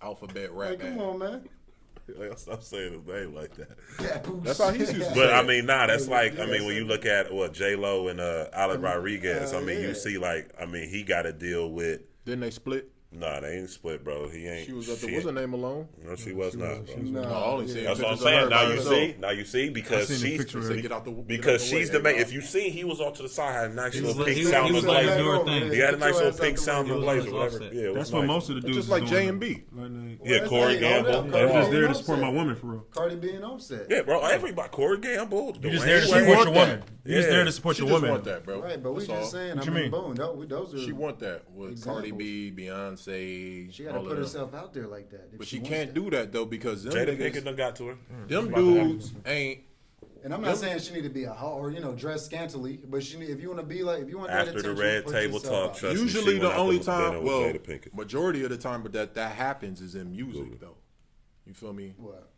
[SPEAKER 6] Alphabet rap.
[SPEAKER 2] Like, come on, man.
[SPEAKER 4] Like, stop saying his name like that.
[SPEAKER 2] Papoose.
[SPEAKER 6] That's how he's used to
[SPEAKER 4] But
[SPEAKER 6] say
[SPEAKER 4] I
[SPEAKER 6] it.
[SPEAKER 4] mean, nah, that's
[SPEAKER 2] Yeah,
[SPEAKER 4] like,
[SPEAKER 2] yeah,
[SPEAKER 4] I mean, when you look at what J Lo and Alec Rodriguez, I mean,
[SPEAKER 2] yeah.
[SPEAKER 4] you see like, I mean, he got to deal with.
[SPEAKER 6] Didn't they split?
[SPEAKER 4] Nah, they ain't split, bro. He ain't.
[SPEAKER 6] She was at the.
[SPEAKER 4] she
[SPEAKER 6] What's her
[SPEAKER 4] ain't-
[SPEAKER 6] name alone?
[SPEAKER 4] No, she was not, bro.
[SPEAKER 2] No,
[SPEAKER 6] I only seen
[SPEAKER 4] That's what I'm
[SPEAKER 6] pictures of her
[SPEAKER 4] saying.
[SPEAKER 6] by
[SPEAKER 4] Now you
[SPEAKER 6] herself.
[SPEAKER 4] see, because
[SPEAKER 3] I seen the
[SPEAKER 4] she's
[SPEAKER 3] picture
[SPEAKER 6] They
[SPEAKER 3] already.
[SPEAKER 6] say, "Get out the-
[SPEAKER 4] because
[SPEAKER 6] get out
[SPEAKER 4] she's
[SPEAKER 6] way,
[SPEAKER 4] the main.
[SPEAKER 6] hey,
[SPEAKER 4] If you see, he was off to the side, had a nice
[SPEAKER 5] He
[SPEAKER 4] little
[SPEAKER 5] was-
[SPEAKER 4] pink
[SPEAKER 5] he was
[SPEAKER 4] sounding
[SPEAKER 5] like
[SPEAKER 4] blazer.
[SPEAKER 5] doing her thing.
[SPEAKER 4] He had a nice little
[SPEAKER 2] Get your
[SPEAKER 4] pink
[SPEAKER 2] ass out the
[SPEAKER 4] sounding
[SPEAKER 2] way.
[SPEAKER 4] blazer,
[SPEAKER 5] He was
[SPEAKER 4] whatever.
[SPEAKER 5] offset.
[SPEAKER 4] Yeah, it was
[SPEAKER 3] That's what
[SPEAKER 4] nice.
[SPEAKER 3] most of the dudes
[SPEAKER 6] Just
[SPEAKER 3] is
[SPEAKER 6] like
[SPEAKER 3] doing
[SPEAKER 6] J&B.
[SPEAKER 3] now. Like,
[SPEAKER 4] Yeah,
[SPEAKER 2] Well,
[SPEAKER 4] Corey
[SPEAKER 2] that's- hey,
[SPEAKER 4] Gamble.
[SPEAKER 2] hold up,
[SPEAKER 3] I'm
[SPEAKER 2] Cardi
[SPEAKER 3] just
[SPEAKER 2] B
[SPEAKER 3] there to
[SPEAKER 2] and
[SPEAKER 3] support my
[SPEAKER 2] Offset.
[SPEAKER 3] woman for real.
[SPEAKER 2] Cardi B and Offset.
[SPEAKER 4] Yeah, bro. Everybody, Corey Gamble.
[SPEAKER 3] You just
[SPEAKER 4] Dwayne
[SPEAKER 3] there to
[SPEAKER 6] She
[SPEAKER 4] Wade.
[SPEAKER 3] support
[SPEAKER 6] want
[SPEAKER 3] your
[SPEAKER 6] that.
[SPEAKER 3] woman. You just
[SPEAKER 4] Yeah.
[SPEAKER 3] there to support
[SPEAKER 6] She
[SPEAKER 3] your
[SPEAKER 6] just
[SPEAKER 3] woman.
[SPEAKER 6] want that, bro.
[SPEAKER 2] Right, but we
[SPEAKER 6] That's
[SPEAKER 2] just
[SPEAKER 6] all.
[SPEAKER 2] saying,
[SPEAKER 3] What
[SPEAKER 2] I
[SPEAKER 3] you
[SPEAKER 2] mean,
[SPEAKER 3] mean?
[SPEAKER 2] boom, those are.
[SPEAKER 6] She want that with Cardi
[SPEAKER 2] Examples.
[SPEAKER 6] B, Beyonce.
[SPEAKER 2] She got to
[SPEAKER 6] all of
[SPEAKER 2] put
[SPEAKER 6] them.
[SPEAKER 2] herself out there like that. if
[SPEAKER 6] But she
[SPEAKER 2] wants
[SPEAKER 6] can't
[SPEAKER 2] that.
[SPEAKER 6] do that though because them
[SPEAKER 4] Jada
[SPEAKER 6] niggas,
[SPEAKER 4] Pinkett done got to her.
[SPEAKER 6] them
[SPEAKER 3] About to happen.
[SPEAKER 6] dudes ain't.
[SPEAKER 2] And I'm not saying she need to be a hoe or dress scantily, but she need, if you want to be like, if you want
[SPEAKER 4] After
[SPEAKER 2] that
[SPEAKER 4] the
[SPEAKER 2] attention,
[SPEAKER 4] red
[SPEAKER 2] put
[SPEAKER 4] table
[SPEAKER 2] yourself
[SPEAKER 4] talk,
[SPEAKER 2] out.
[SPEAKER 4] trust me,
[SPEAKER 6] Usually
[SPEAKER 4] she
[SPEAKER 6] the
[SPEAKER 4] went out
[SPEAKER 6] only
[SPEAKER 4] to dinner
[SPEAKER 6] time,
[SPEAKER 4] with
[SPEAKER 6] well,
[SPEAKER 4] Jada Pinkett.
[SPEAKER 6] majority of the time, but that happens is in music though. You feel me?
[SPEAKER 2] What?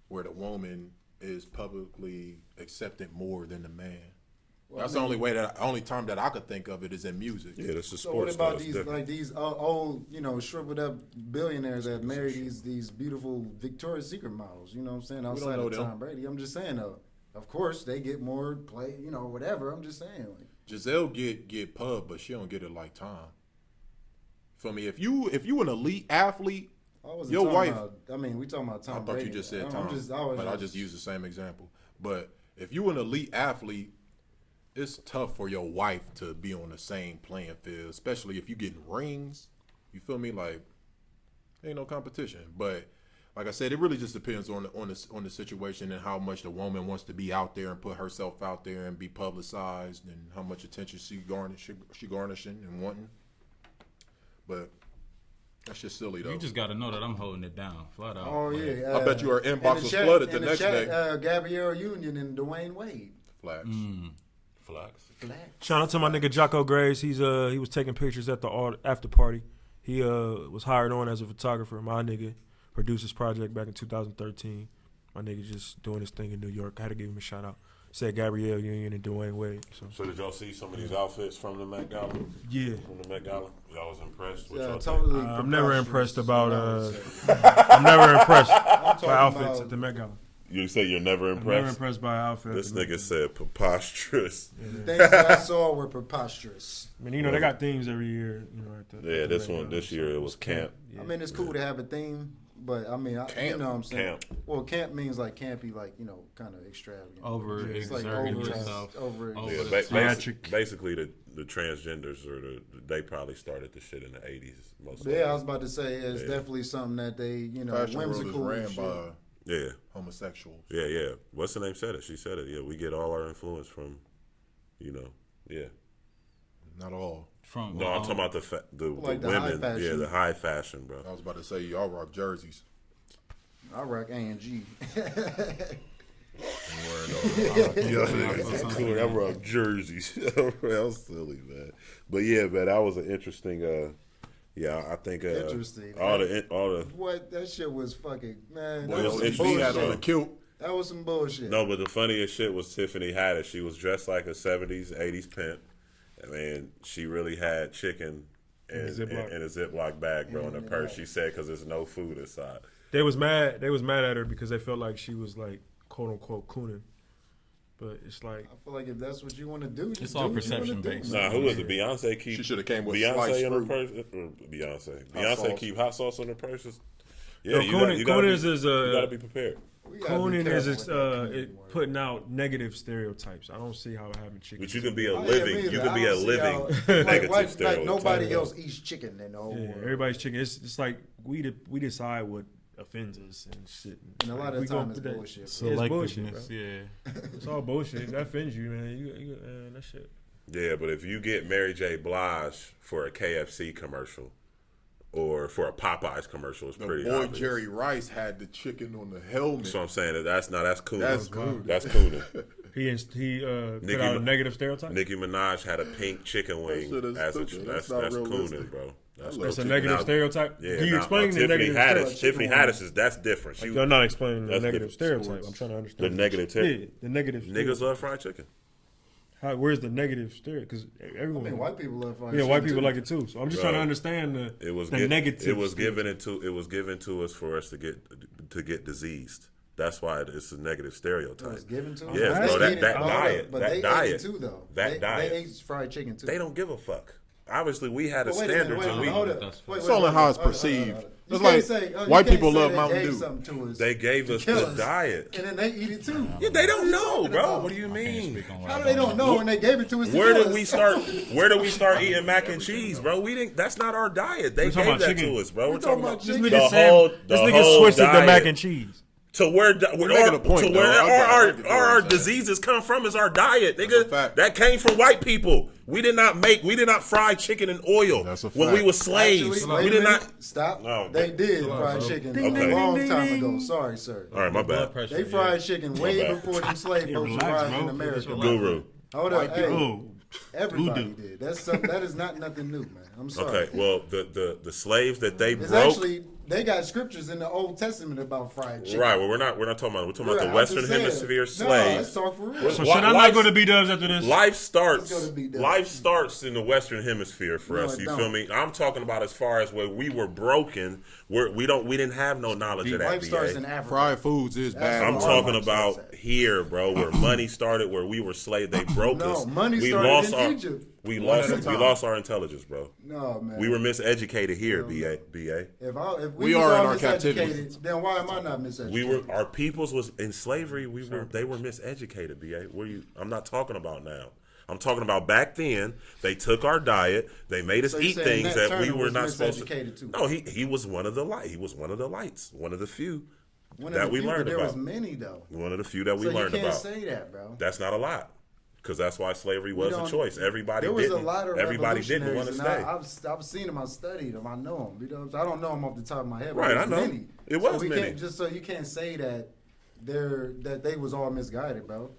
[SPEAKER 6] Where the woman is publicly accepted more than the man.
[SPEAKER 2] Well,
[SPEAKER 6] That's
[SPEAKER 2] I mean-
[SPEAKER 6] the only time that I could think of it is in music.
[SPEAKER 4] Yeah, that's the
[SPEAKER 2] So what
[SPEAKER 4] sports.
[SPEAKER 2] about
[SPEAKER 4] though,
[SPEAKER 2] these
[SPEAKER 4] it's different.
[SPEAKER 2] old shriveled up billionaires that marry these beautiful Victoria's Secret models? You know what I'm saying? Outside
[SPEAKER 6] know
[SPEAKER 2] of
[SPEAKER 6] them.
[SPEAKER 2] Tom Brady, I'm just saying though. Of course, they get more play, whatever. I'm just saying. Like,
[SPEAKER 6] Giselle get pub, but she don't get it like Tom. Feel me? If you an elite athlete,
[SPEAKER 2] I wasn't
[SPEAKER 6] your
[SPEAKER 2] talking
[SPEAKER 6] wife.
[SPEAKER 2] about, I mean, we talking about Tom
[SPEAKER 6] I thought
[SPEAKER 2] Brady.
[SPEAKER 6] you just said
[SPEAKER 2] I'm
[SPEAKER 6] Tom, but I just used the same example. But if you an elite athlete, it's tough for your wife to be on the same playing field, especially if you getting rings. You feel me? Like, ain't no competition. But like I said, it really just depends on the situation and how much the woman wants to be out there and put herself out there and be publicized and how much attention she garnishing and wanting. But that's just silly though.
[SPEAKER 5] You just got to know that I'm holding it down, flat out.
[SPEAKER 2] Oh
[SPEAKER 5] Like,
[SPEAKER 2] yeah.
[SPEAKER 6] I bet you her inbox
[SPEAKER 2] in the
[SPEAKER 6] was
[SPEAKER 2] chat-
[SPEAKER 6] flooded the
[SPEAKER 2] in
[SPEAKER 6] next
[SPEAKER 2] chat,
[SPEAKER 6] day.
[SPEAKER 2] Gabrielle Union and Dwayne Wade.
[SPEAKER 6] Flags.
[SPEAKER 4] Flax.
[SPEAKER 3] Shout out to my nigga Jocko Graves. He was taking pictures at the after party. He was hired on as a photographer. My nigga produced his project back in 2013. My nigga just doing his thing in New York. I had to give him a shout out. Said Gabrielle Union and Dwayne Wade. So
[SPEAKER 4] So did y'all see some of these outfits from the Met Gala?
[SPEAKER 3] yeah,
[SPEAKER 4] From the Met Gala, y'all was impressed with
[SPEAKER 2] Yeah,
[SPEAKER 4] y'all.
[SPEAKER 2] totally.
[SPEAKER 3] I'm never impressed about.
[SPEAKER 2] preposterous.
[SPEAKER 3] I'm never impressed
[SPEAKER 2] talking
[SPEAKER 3] by outfits
[SPEAKER 2] about-
[SPEAKER 3] at the Met Gala.
[SPEAKER 4] You say you're never
[SPEAKER 3] I'm never
[SPEAKER 4] impressed.
[SPEAKER 3] impressed by outfits.
[SPEAKER 4] This nigga said preposterous.
[SPEAKER 2] The things that I saw were preposterous.
[SPEAKER 3] I mean, they got themes every year. At the
[SPEAKER 4] Yeah, this
[SPEAKER 3] Met
[SPEAKER 4] one
[SPEAKER 3] Gala,
[SPEAKER 4] this
[SPEAKER 3] so
[SPEAKER 4] year it was camp.
[SPEAKER 3] Yeah.
[SPEAKER 2] I mean, it's cool to have a theme, but I mean, you know what I'm saying?
[SPEAKER 4] Camp.
[SPEAKER 2] Well, camp means like campy, like, kind of extravagant.
[SPEAKER 5] over
[SPEAKER 2] It's like
[SPEAKER 5] exerting
[SPEAKER 2] over-
[SPEAKER 5] yourself.
[SPEAKER 2] over-
[SPEAKER 5] over
[SPEAKER 4] Yeah,
[SPEAKER 5] the top.
[SPEAKER 3] Theatric.
[SPEAKER 4] basically the transgenders they probably started the shit in the 80s. Most
[SPEAKER 2] But yeah, I was about to say it's
[SPEAKER 4] Yeah.
[SPEAKER 2] definitely something that they,
[SPEAKER 6] Fashion world is
[SPEAKER 2] whimsical.
[SPEAKER 6] ran
[SPEAKER 2] and shit.
[SPEAKER 6] by
[SPEAKER 4] yeah,
[SPEAKER 6] homosexuals.
[SPEAKER 4] yeah. What's the name said it? She said it. Yeah, we get all our influence from, yeah.
[SPEAKER 6] Not all.
[SPEAKER 5] From
[SPEAKER 4] No, I'm talking about the
[SPEAKER 2] Like the high
[SPEAKER 4] women. Yeah,
[SPEAKER 2] fashion.
[SPEAKER 4] the high fashion, bro.
[SPEAKER 6] I was about to say y'all rock jerseys.
[SPEAKER 2] I rock A&G.
[SPEAKER 4] I rock jerseys. Real silly, man. But yeah, man, that was an interesting. I think
[SPEAKER 2] Interesting.
[SPEAKER 4] all the
[SPEAKER 2] What? That shit was fucking, man.
[SPEAKER 4] Well,
[SPEAKER 2] That was
[SPEAKER 4] it's
[SPEAKER 2] some
[SPEAKER 6] He
[SPEAKER 4] interesting.
[SPEAKER 6] had on a
[SPEAKER 2] bullshit.
[SPEAKER 6] kilt.
[SPEAKER 2] That was some bullshit.
[SPEAKER 4] no, but the funniest shit was Tiffany Haddish. She was dressed like a 70s, 80s pimp. I mean, she really had chicken in a Ziploc bag, bro, in her purse. She said because there's no food inside.
[SPEAKER 3] They was mad at her because they felt like she was like quote unquote cooning. But it's like
[SPEAKER 2] I feel like if that's what you want to do, just
[SPEAKER 5] It's
[SPEAKER 2] do
[SPEAKER 5] all
[SPEAKER 2] what you wanna
[SPEAKER 5] perception
[SPEAKER 2] do,
[SPEAKER 5] based.
[SPEAKER 2] man.
[SPEAKER 4] Nah, who is it? Beyonce keep.
[SPEAKER 6] She shoulda came with
[SPEAKER 4] Beyonce
[SPEAKER 6] sliced
[SPEAKER 4] in her
[SPEAKER 6] fruit.
[SPEAKER 4] purse. Or Beyonce.
[SPEAKER 6] Hot
[SPEAKER 4] Beyonce
[SPEAKER 6] sauce.
[SPEAKER 4] keep hot sauce in her purses. Yeah,
[SPEAKER 3] Cooning is
[SPEAKER 4] you gotta be prepared.
[SPEAKER 3] Cooning is putting out negative stereotypes. I don't see how having chicken.
[SPEAKER 4] But you can be a
[SPEAKER 2] Oh, yeah,
[SPEAKER 4] living.
[SPEAKER 2] me
[SPEAKER 4] You
[SPEAKER 2] either.
[SPEAKER 4] can be
[SPEAKER 2] I
[SPEAKER 4] a
[SPEAKER 2] don't see
[SPEAKER 4] living
[SPEAKER 2] how-
[SPEAKER 4] negative
[SPEAKER 2] like
[SPEAKER 4] stereotype.
[SPEAKER 2] nobody else eats chicken in the whole world.
[SPEAKER 3] Everybody's chicken. It's like we decide what offends us and shit.
[SPEAKER 2] And a lot of
[SPEAKER 3] We
[SPEAKER 2] the time
[SPEAKER 3] go
[SPEAKER 2] it's
[SPEAKER 3] put that-
[SPEAKER 2] bullshit.
[SPEAKER 3] It's
[SPEAKER 2] bro.
[SPEAKER 3] bullshit, bro.
[SPEAKER 5] Yeah.
[SPEAKER 3] It's all bullshit. If that offends you, man. You that shit.
[SPEAKER 4] Yeah, but if you get Mary J. Blige for a KFC commercial or for a Popeyes commercial, it's
[SPEAKER 6] The
[SPEAKER 4] pretty
[SPEAKER 6] boy
[SPEAKER 4] obvious.
[SPEAKER 6] Jerry Rice had the chicken on the helmet.
[SPEAKER 4] So I'm saying that's cooning.
[SPEAKER 6] That's cool.
[SPEAKER 4] That's cooning.
[SPEAKER 3] He put
[SPEAKER 4] Nicki
[SPEAKER 3] out a
[SPEAKER 4] Ma-
[SPEAKER 3] negative stereotype.
[SPEAKER 4] Nicki Minaj had a pink chicken wing
[SPEAKER 6] shit is
[SPEAKER 4] as a
[SPEAKER 6] stupid.
[SPEAKER 4] that's
[SPEAKER 6] That's not
[SPEAKER 4] cooning,
[SPEAKER 6] realistic.
[SPEAKER 4] bro. That's
[SPEAKER 3] That's a
[SPEAKER 4] chicken.
[SPEAKER 3] negative
[SPEAKER 4] Now-
[SPEAKER 3] stereotype.
[SPEAKER 4] Yeah,
[SPEAKER 3] Can you explain the
[SPEAKER 4] Tiffany
[SPEAKER 3] negative
[SPEAKER 4] Haddish.
[SPEAKER 3] stereotype?
[SPEAKER 4] Tiffany Haddish is that's different. She,
[SPEAKER 3] You're not explaining the
[SPEAKER 4] That's
[SPEAKER 3] negative
[SPEAKER 4] different.
[SPEAKER 3] stereotype. I'm trying to
[SPEAKER 4] the
[SPEAKER 3] understand.
[SPEAKER 4] negative
[SPEAKER 3] Yeah, the negative.
[SPEAKER 4] niggas
[SPEAKER 3] stereotype.
[SPEAKER 4] love fried chicken.
[SPEAKER 3] Where's the negative stereotype? Because
[SPEAKER 2] I
[SPEAKER 3] everyone.
[SPEAKER 2] mean, white people love fried
[SPEAKER 3] Yeah, white
[SPEAKER 2] chicken,
[SPEAKER 3] people
[SPEAKER 2] too.
[SPEAKER 3] like it too. So I'm just
[SPEAKER 4] Bro,
[SPEAKER 3] trying to understand the negative.
[SPEAKER 4] It was given to us for us to get diseased. That's why it's a negative stereotype.
[SPEAKER 2] It was given to them?
[SPEAKER 4] Yes,
[SPEAKER 2] They
[SPEAKER 4] bro.
[SPEAKER 2] ate
[SPEAKER 4] That
[SPEAKER 2] it.
[SPEAKER 4] diet.
[SPEAKER 2] But
[SPEAKER 4] That
[SPEAKER 2] they ate
[SPEAKER 4] diet.
[SPEAKER 2] it too, though.
[SPEAKER 4] That diet.
[SPEAKER 2] They ate fried chicken too.
[SPEAKER 4] They don't give a fuck. Obviously, we had a
[SPEAKER 2] But wait a minute,
[SPEAKER 4] standard,
[SPEAKER 2] wait a
[SPEAKER 4] and
[SPEAKER 2] minute, hold up.
[SPEAKER 5] That's-
[SPEAKER 2] Wait,
[SPEAKER 6] It's only how it's perceived.
[SPEAKER 2] You
[SPEAKER 6] It's
[SPEAKER 2] can't
[SPEAKER 6] like
[SPEAKER 2] say,
[SPEAKER 6] white
[SPEAKER 2] you can't
[SPEAKER 6] people
[SPEAKER 2] say
[SPEAKER 6] love
[SPEAKER 2] they
[SPEAKER 6] Mountain
[SPEAKER 2] gave
[SPEAKER 6] Dew.
[SPEAKER 2] something to us
[SPEAKER 4] they gave
[SPEAKER 2] to
[SPEAKER 4] us
[SPEAKER 2] kill
[SPEAKER 4] the
[SPEAKER 2] us,
[SPEAKER 4] diet.
[SPEAKER 2] and then they eat it too.
[SPEAKER 4] Yeah, they don't know,
[SPEAKER 2] talking
[SPEAKER 4] bro.
[SPEAKER 2] about?
[SPEAKER 4] What do you mean?
[SPEAKER 2] How do they don't know when they gave it to us? To
[SPEAKER 4] Where
[SPEAKER 2] kill
[SPEAKER 4] did
[SPEAKER 2] us?
[SPEAKER 4] we start? Where did we start eating mac and cheese, bro? We didn't. That's not our diet. They
[SPEAKER 3] We're talking
[SPEAKER 4] gave
[SPEAKER 3] about
[SPEAKER 4] that
[SPEAKER 3] chicken.
[SPEAKER 4] to us, bro. We're talking about
[SPEAKER 3] This
[SPEAKER 2] chicken.
[SPEAKER 3] nigga
[SPEAKER 4] the
[SPEAKER 3] Sam,
[SPEAKER 4] whole.
[SPEAKER 3] this nigga switched it to mac and cheese.
[SPEAKER 4] To where
[SPEAKER 6] making a point,
[SPEAKER 4] to
[SPEAKER 6] though.
[SPEAKER 4] where
[SPEAKER 6] I get
[SPEAKER 4] our
[SPEAKER 6] what you're saying.
[SPEAKER 4] diseases come from is our diet,
[SPEAKER 6] a
[SPEAKER 4] nigga.
[SPEAKER 6] fact.
[SPEAKER 4] That came from white people. We did not fry chicken in oil
[SPEAKER 6] That's a
[SPEAKER 4] when we
[SPEAKER 6] fact.
[SPEAKER 4] were slaves.
[SPEAKER 2] Actually, wait
[SPEAKER 4] we
[SPEAKER 2] a
[SPEAKER 4] did
[SPEAKER 2] minute.
[SPEAKER 4] not.
[SPEAKER 2] Stop.
[SPEAKER 4] No,
[SPEAKER 2] They did
[SPEAKER 4] chill out,
[SPEAKER 2] fried
[SPEAKER 4] bro.
[SPEAKER 2] chicken
[SPEAKER 4] Ding,
[SPEAKER 2] a
[SPEAKER 4] ding,
[SPEAKER 2] long
[SPEAKER 3] ding,
[SPEAKER 2] time
[SPEAKER 3] ding.
[SPEAKER 2] ago. Sorry, sir.
[SPEAKER 4] All right, my bad.
[SPEAKER 2] They fried chicken way
[SPEAKER 4] bad.
[SPEAKER 2] before them slave boats
[SPEAKER 3] relax,
[SPEAKER 2] arrived
[SPEAKER 3] bro.
[SPEAKER 2] in America.
[SPEAKER 4] Guru.
[SPEAKER 2] Hold up, hey,
[SPEAKER 3] Oh,
[SPEAKER 2] everybody
[SPEAKER 3] Voodoo.
[SPEAKER 2] did. That is not nothing new, man. I'm sorry.
[SPEAKER 4] Okay, well, the slaves that they
[SPEAKER 2] It's
[SPEAKER 4] broke.
[SPEAKER 2] actually they got scriptures in the Old Testament about fried chicken.
[SPEAKER 4] Right. Well, we're not talking about. We're talking about
[SPEAKER 2] Right,
[SPEAKER 4] the
[SPEAKER 2] I'm
[SPEAKER 4] Western
[SPEAKER 2] just saying.
[SPEAKER 4] Hemisphere
[SPEAKER 2] No,
[SPEAKER 4] slaves.
[SPEAKER 2] let's talk for real.
[SPEAKER 4] Well,
[SPEAKER 3] so
[SPEAKER 4] Why-
[SPEAKER 3] should I
[SPEAKER 4] why-
[SPEAKER 3] not go to B Dubs after this?
[SPEAKER 4] Life
[SPEAKER 2] It's
[SPEAKER 4] starts.
[SPEAKER 2] gonna be done.
[SPEAKER 4] Life starts in the Western Hemisphere for
[SPEAKER 2] No,
[SPEAKER 4] us.
[SPEAKER 2] it
[SPEAKER 4] You
[SPEAKER 2] don't.
[SPEAKER 4] feel me? I'm talking about as far as where we were broken. We didn't have no knowledge of that.
[SPEAKER 2] Life starts
[SPEAKER 4] BA.
[SPEAKER 2] in Africa.
[SPEAKER 6] Fried foods is
[SPEAKER 2] That's
[SPEAKER 6] bad.
[SPEAKER 2] what
[SPEAKER 4] I'm
[SPEAKER 2] all
[SPEAKER 4] talking
[SPEAKER 2] life
[SPEAKER 4] about
[SPEAKER 2] starts at.
[SPEAKER 4] here, bro, where money started, where we were slaves. They broke
[SPEAKER 2] No,
[SPEAKER 4] us.
[SPEAKER 2] money
[SPEAKER 4] we
[SPEAKER 2] started
[SPEAKER 4] lost
[SPEAKER 2] in
[SPEAKER 4] our.
[SPEAKER 2] Egypt.
[SPEAKER 4] We
[SPEAKER 2] One
[SPEAKER 4] lost.
[SPEAKER 2] at a
[SPEAKER 4] We
[SPEAKER 2] time.
[SPEAKER 4] lost our intelligence, bro.
[SPEAKER 2] No, man.
[SPEAKER 4] We were miseducated here, BA.
[SPEAKER 2] If
[SPEAKER 6] We
[SPEAKER 2] was
[SPEAKER 6] are
[SPEAKER 2] all
[SPEAKER 6] in our
[SPEAKER 2] miseducated,
[SPEAKER 6] captivity.
[SPEAKER 2] then why am I not miseducated?
[SPEAKER 4] We were our peoples was in slavery. They were miseducated. BA. I'm not talking about now. I'm talking about back then. They took our diet. They made us
[SPEAKER 2] So you
[SPEAKER 4] eat
[SPEAKER 2] saying
[SPEAKER 4] things
[SPEAKER 2] Nat
[SPEAKER 4] that we
[SPEAKER 2] Turner
[SPEAKER 4] were
[SPEAKER 2] was
[SPEAKER 4] not supposed to.
[SPEAKER 2] miseducated too?
[SPEAKER 4] No, he was one of the light. He was one of the lights. One of the few
[SPEAKER 2] One of
[SPEAKER 4] that
[SPEAKER 2] the
[SPEAKER 4] we
[SPEAKER 2] few, but
[SPEAKER 4] learned
[SPEAKER 2] there
[SPEAKER 4] about.
[SPEAKER 2] was many though.
[SPEAKER 4] One of the few that we
[SPEAKER 2] So
[SPEAKER 4] learned
[SPEAKER 2] you can't
[SPEAKER 4] about.
[SPEAKER 2] say that, bro.
[SPEAKER 4] That's not a lot. Because that's why slavery
[SPEAKER 2] We
[SPEAKER 4] was a
[SPEAKER 2] don't-
[SPEAKER 4] choice. Everybody
[SPEAKER 2] there was
[SPEAKER 4] didn't.
[SPEAKER 2] a lot of
[SPEAKER 4] Everybody didn't want to
[SPEAKER 2] revolutionaries,
[SPEAKER 4] stay.
[SPEAKER 2] and I've seen them. I've studied them. I know them. You know, I don't know them off the top of my head.
[SPEAKER 4] Right,
[SPEAKER 2] but
[SPEAKER 4] I
[SPEAKER 2] there's
[SPEAKER 4] know.
[SPEAKER 2] Many.
[SPEAKER 4] It was
[SPEAKER 2] so we
[SPEAKER 4] many.
[SPEAKER 2] Can't, just so you can't say that they was all misguided, bro.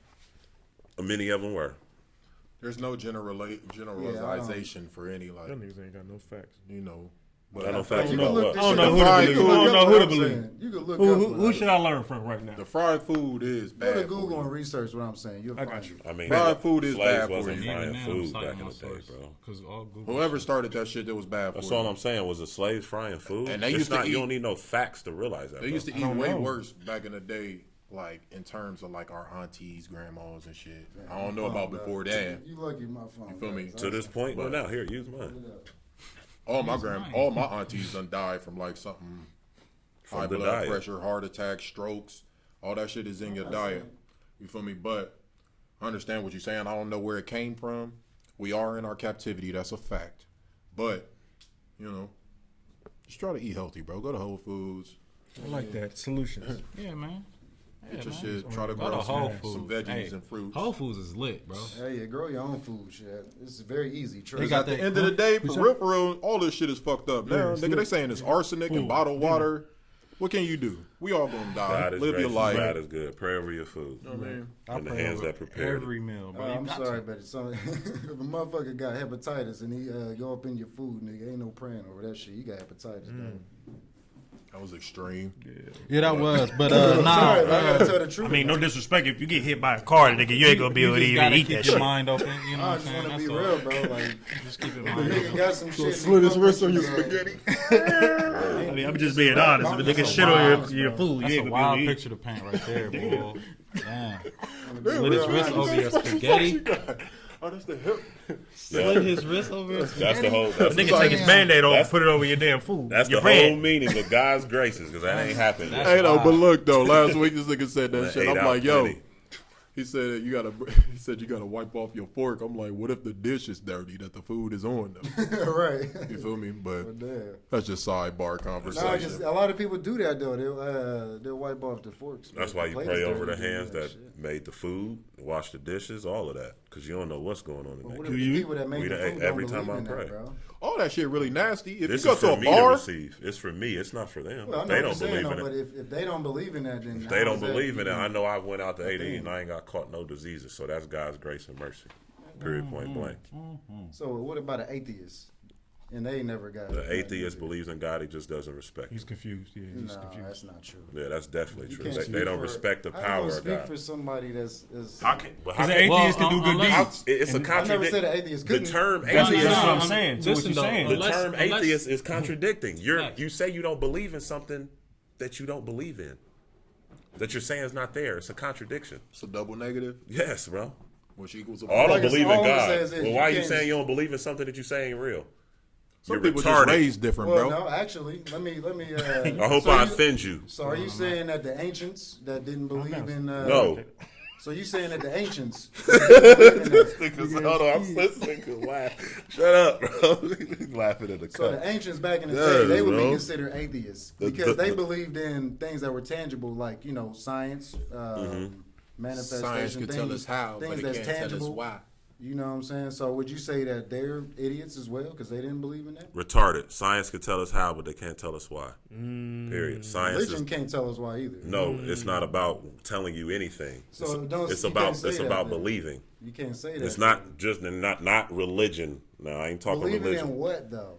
[SPEAKER 4] Many of them were.
[SPEAKER 6] There's no generalization for any like
[SPEAKER 3] Them niggas ain't got no facts.
[SPEAKER 6] you know.
[SPEAKER 4] I don't know facts
[SPEAKER 2] You
[SPEAKER 4] about
[SPEAKER 2] can look
[SPEAKER 4] what.
[SPEAKER 2] this
[SPEAKER 3] I don't
[SPEAKER 2] shit
[SPEAKER 3] know
[SPEAKER 2] up.
[SPEAKER 3] who to
[SPEAKER 6] Fried
[SPEAKER 3] believe.
[SPEAKER 6] food.
[SPEAKER 3] I don't know who to
[SPEAKER 2] What I'm
[SPEAKER 3] believe.
[SPEAKER 2] saying. You can look
[SPEAKER 3] Who
[SPEAKER 2] up.
[SPEAKER 3] should I learn from right now?
[SPEAKER 6] The fried food is bad.
[SPEAKER 2] Go to
[SPEAKER 6] for
[SPEAKER 2] Google
[SPEAKER 6] you.
[SPEAKER 2] and research what I'm saying. You'll
[SPEAKER 3] I
[SPEAKER 2] find
[SPEAKER 3] got you.
[SPEAKER 2] it.
[SPEAKER 4] I mean,
[SPEAKER 6] Fried food is
[SPEAKER 4] slaves
[SPEAKER 6] bad for
[SPEAKER 4] wasn't
[SPEAKER 6] you.
[SPEAKER 4] frying
[SPEAKER 5] Even now,
[SPEAKER 4] food
[SPEAKER 5] I'm
[SPEAKER 4] back
[SPEAKER 5] citing
[SPEAKER 4] in
[SPEAKER 5] my
[SPEAKER 4] the day,
[SPEAKER 5] source,
[SPEAKER 4] bro.
[SPEAKER 5] 'cause all Google
[SPEAKER 6] Whoever
[SPEAKER 5] shit-
[SPEAKER 6] started that shit, that was bad for
[SPEAKER 4] That's
[SPEAKER 6] you.
[SPEAKER 4] all I'm saying. Was the slaves frying food?
[SPEAKER 6] And they
[SPEAKER 4] It's
[SPEAKER 6] used to
[SPEAKER 4] not, You
[SPEAKER 6] eat-
[SPEAKER 4] don't need no facts to realize that.
[SPEAKER 6] They
[SPEAKER 4] bro.
[SPEAKER 6] used to eat
[SPEAKER 3] don't
[SPEAKER 6] way
[SPEAKER 3] know.
[SPEAKER 6] worse back in the day, like in terms of like our aunties, grandmas, and shit. I don't know about before that.
[SPEAKER 2] You lucky my phone.
[SPEAKER 6] You feel me?
[SPEAKER 2] guys.
[SPEAKER 4] To this point, well,
[SPEAKER 6] But-
[SPEAKER 4] now here, use mine.
[SPEAKER 6] All my
[SPEAKER 5] mine.
[SPEAKER 6] all my aunties done died from like something high
[SPEAKER 4] the
[SPEAKER 6] blood
[SPEAKER 4] diet.
[SPEAKER 6] pressure, heart attack, strokes. All that shit is in your diet. You feel me? But I understand what you're saying. I don't know where it came from. We are in our captivity. That's a fact. But you know, just try to eat healthy, bro. Go to Whole Foods.
[SPEAKER 3] I like that. Solutions.
[SPEAKER 5] Yeah, man.
[SPEAKER 6] Get your
[SPEAKER 5] man.
[SPEAKER 6] shit. Try to
[SPEAKER 5] Go to
[SPEAKER 6] grow
[SPEAKER 5] Whole
[SPEAKER 6] some
[SPEAKER 5] Foods.
[SPEAKER 6] veggies
[SPEAKER 5] Hey,
[SPEAKER 6] and fruits.
[SPEAKER 5] Whole Foods is lit, bro.
[SPEAKER 2] Hey, yeah, grow your own food, shit. It's very easy. Trust
[SPEAKER 5] They
[SPEAKER 2] me.
[SPEAKER 5] got
[SPEAKER 6] At the
[SPEAKER 5] that-
[SPEAKER 6] end of the day,
[SPEAKER 3] What's
[SPEAKER 6] for real, all this shit is fucked up. Now,
[SPEAKER 3] it's
[SPEAKER 6] nigga, they
[SPEAKER 3] lit.
[SPEAKER 6] saying it's arsenic and
[SPEAKER 3] Food.
[SPEAKER 6] bottled water. What can you do? We all gonna die.
[SPEAKER 4] God is
[SPEAKER 6] Live your
[SPEAKER 4] gracious.
[SPEAKER 6] life.
[SPEAKER 4] God is good. Pray over your food.
[SPEAKER 3] I
[SPEAKER 4] In the
[SPEAKER 3] pray
[SPEAKER 4] hands
[SPEAKER 3] over
[SPEAKER 4] that prepare it.
[SPEAKER 5] Every meal, bro. You
[SPEAKER 2] I'm
[SPEAKER 5] got
[SPEAKER 2] sorry,
[SPEAKER 5] to.
[SPEAKER 2] but it's something. If a motherfucker got hepatitis and he go up in your food, nigga, ain't no praying over that shit. You got hepatitis, dog.
[SPEAKER 6] That was extreme.
[SPEAKER 5] Yeah, that was. But
[SPEAKER 2] Sorry,
[SPEAKER 5] nah.
[SPEAKER 2] but I gotta tell the truth.
[SPEAKER 3] I mean, no disrespect. If you get hit by a car, nigga, you ain't gonna be able to
[SPEAKER 5] just
[SPEAKER 3] even
[SPEAKER 5] gotta
[SPEAKER 3] eat
[SPEAKER 5] keep
[SPEAKER 3] that
[SPEAKER 5] your
[SPEAKER 3] shit.
[SPEAKER 5] mind open. You know
[SPEAKER 2] I
[SPEAKER 5] what I'm
[SPEAKER 2] just
[SPEAKER 5] saying?
[SPEAKER 2] want to be
[SPEAKER 5] That's all.
[SPEAKER 2] real, bro. Like,
[SPEAKER 5] Just keep your
[SPEAKER 2] the
[SPEAKER 5] mind
[SPEAKER 2] nigga
[SPEAKER 5] open.
[SPEAKER 2] got some shit.
[SPEAKER 6] Slit his wrist on your
[SPEAKER 2] your
[SPEAKER 6] spaghetti.
[SPEAKER 3] I mean, I'm just being honest. If a nigga shit on your food,
[SPEAKER 5] That's
[SPEAKER 3] you
[SPEAKER 5] a
[SPEAKER 3] ain't gonna
[SPEAKER 5] wild
[SPEAKER 3] be able to eat.
[SPEAKER 5] picture to paint right there, boy. Damn.
[SPEAKER 2] Slit
[SPEAKER 5] Slit his wrist over your spaghetti.
[SPEAKER 6] Oh, that's the hip.
[SPEAKER 5] Slit his wrist over his
[SPEAKER 4] That's the whole. That's,
[SPEAKER 3] Nigga take his Band-Aid off and put it over your damn food.
[SPEAKER 4] that's
[SPEAKER 3] your
[SPEAKER 4] the
[SPEAKER 3] bread.
[SPEAKER 4] whole meaning of God's graces, because that ain't happening.
[SPEAKER 6] Hey, no, but look though. Last week this nigga said that shit. I'm
[SPEAKER 4] Ate
[SPEAKER 6] like,
[SPEAKER 4] out
[SPEAKER 6] yo.
[SPEAKER 4] plenty.
[SPEAKER 6] He said you gotta. He said you gotta wipe off your fork. I'm like, what if the dish is dirty that the food is on though?
[SPEAKER 2] Right.
[SPEAKER 6] You feel me? But
[SPEAKER 2] Damn.
[SPEAKER 6] that's just sidebar
[SPEAKER 2] No,
[SPEAKER 6] conversation.
[SPEAKER 2] just a lot of people do that though. They'll wipe off the forks.
[SPEAKER 4] That's
[SPEAKER 2] The
[SPEAKER 4] why you
[SPEAKER 2] plate
[SPEAKER 4] pray
[SPEAKER 2] is
[SPEAKER 4] over the
[SPEAKER 2] dirty,
[SPEAKER 4] hands
[SPEAKER 2] do
[SPEAKER 4] that
[SPEAKER 2] shit.
[SPEAKER 4] made the food, wash the dishes, all of that, because you don't know what's going on in
[SPEAKER 2] But
[SPEAKER 4] that
[SPEAKER 2] what
[SPEAKER 4] kitchen.
[SPEAKER 2] if the people that make
[SPEAKER 4] We
[SPEAKER 2] the
[SPEAKER 4] done-
[SPEAKER 2] food
[SPEAKER 4] every
[SPEAKER 2] don't
[SPEAKER 4] time
[SPEAKER 2] believe
[SPEAKER 4] I
[SPEAKER 2] in
[SPEAKER 4] pray.
[SPEAKER 2] that, bro?
[SPEAKER 6] All that shit really nasty. If
[SPEAKER 4] This
[SPEAKER 6] you go
[SPEAKER 4] is
[SPEAKER 6] to
[SPEAKER 4] for
[SPEAKER 6] a
[SPEAKER 4] me to
[SPEAKER 6] bar,
[SPEAKER 4] receive. It's for me. It's not for them.
[SPEAKER 2] Well, I
[SPEAKER 4] If
[SPEAKER 2] know
[SPEAKER 4] they
[SPEAKER 2] what
[SPEAKER 4] don't
[SPEAKER 2] you're saying,
[SPEAKER 4] believe in
[SPEAKER 2] though,
[SPEAKER 4] it.
[SPEAKER 2] but if they don't believe in that, then
[SPEAKER 4] If they don't
[SPEAKER 2] how is that
[SPEAKER 4] believe in it,
[SPEAKER 2] even
[SPEAKER 4] I know I went out to
[SPEAKER 2] a
[SPEAKER 4] 80
[SPEAKER 2] thing?
[SPEAKER 4] and I ain't got caught no diseases. So that's God's grace and mercy. Period, point blank.
[SPEAKER 2] So what about an atheist? And they never got
[SPEAKER 4] The atheist believes in God, he just doesn't respect
[SPEAKER 3] He's
[SPEAKER 4] him.
[SPEAKER 3] confused. Yeah, he's
[SPEAKER 2] No,
[SPEAKER 3] confused.
[SPEAKER 2] that's not true.
[SPEAKER 4] Yeah, that's definitely
[SPEAKER 2] You
[SPEAKER 4] true.
[SPEAKER 2] can't
[SPEAKER 4] They
[SPEAKER 2] speak
[SPEAKER 4] don't
[SPEAKER 2] for-
[SPEAKER 4] respect the
[SPEAKER 2] I
[SPEAKER 4] power
[SPEAKER 2] don't
[SPEAKER 4] of
[SPEAKER 2] speak
[SPEAKER 4] God.
[SPEAKER 2] for somebody that's.
[SPEAKER 4] How can, but how
[SPEAKER 3] Because
[SPEAKER 4] can,
[SPEAKER 3] an atheist can do good
[SPEAKER 5] unless-
[SPEAKER 3] deeds.
[SPEAKER 4] it's a
[SPEAKER 2] I never said
[SPEAKER 4] contradiction.
[SPEAKER 2] an atheist
[SPEAKER 4] The
[SPEAKER 2] couldn't.
[SPEAKER 4] term
[SPEAKER 3] That's
[SPEAKER 4] atheist,
[SPEAKER 3] what I'm
[SPEAKER 5] I'm-
[SPEAKER 3] saying. To what
[SPEAKER 5] listen,
[SPEAKER 3] you're
[SPEAKER 5] though,
[SPEAKER 3] saying.
[SPEAKER 4] the
[SPEAKER 5] unless-
[SPEAKER 4] term atheist is contradicting.
[SPEAKER 5] Facts.
[SPEAKER 4] You say you don't believe in something that you don't believe in. That you're saying is not there. It's a contradiction.
[SPEAKER 6] it's a double negative,
[SPEAKER 4] Yes, bro.
[SPEAKER 6] which equals a
[SPEAKER 4] All
[SPEAKER 2] Like
[SPEAKER 4] don't
[SPEAKER 2] it's-
[SPEAKER 4] believe
[SPEAKER 2] all
[SPEAKER 4] in
[SPEAKER 2] it
[SPEAKER 4] God.
[SPEAKER 2] says is
[SPEAKER 4] Well,
[SPEAKER 2] you
[SPEAKER 4] why are you
[SPEAKER 2] can't-
[SPEAKER 4] saying you don't believe in something that you say ain't real?
[SPEAKER 6] Some
[SPEAKER 4] You're
[SPEAKER 6] people
[SPEAKER 4] retarded.
[SPEAKER 6] just raised different,
[SPEAKER 2] Well,
[SPEAKER 6] bro.
[SPEAKER 2] no, actually, let me.
[SPEAKER 4] I hope I offend you.
[SPEAKER 2] So are you saying that the ancients that didn't believe in?
[SPEAKER 4] No.
[SPEAKER 2] So you saying that the ancients? Hold
[SPEAKER 4] Hold on, I'm listening to laugh. Shut up, bro. Laughing at the
[SPEAKER 2] So
[SPEAKER 4] cut.
[SPEAKER 2] the ancients back in the
[SPEAKER 4] Yes,
[SPEAKER 2] day, they would
[SPEAKER 4] bro.
[SPEAKER 2] be considered atheists because they believed in things that were tangible, like science, manifestation.
[SPEAKER 6] Science could tell
[SPEAKER 2] things-
[SPEAKER 6] us how, but
[SPEAKER 2] things
[SPEAKER 6] it
[SPEAKER 2] that's
[SPEAKER 6] can't tell us
[SPEAKER 2] tangible.
[SPEAKER 6] why.
[SPEAKER 2] You know what I'm saying? So would you say that they're idiots as well because they didn't believe in that?
[SPEAKER 4] Retarded. Science can tell us how, but they can't tell us why. Period. Science
[SPEAKER 2] Religion
[SPEAKER 4] is
[SPEAKER 2] can't tell us why either.
[SPEAKER 4] no. It's not about telling you anything.
[SPEAKER 2] So
[SPEAKER 4] It's,
[SPEAKER 2] don't-
[SPEAKER 4] it's
[SPEAKER 2] you
[SPEAKER 4] about
[SPEAKER 2] can't say
[SPEAKER 4] it's
[SPEAKER 2] that
[SPEAKER 4] about
[SPEAKER 2] then.
[SPEAKER 4] believing.
[SPEAKER 2] You can't say that.
[SPEAKER 4] It's not just not religion. No, I ain't talking
[SPEAKER 2] believing
[SPEAKER 4] religion.
[SPEAKER 2] in what though?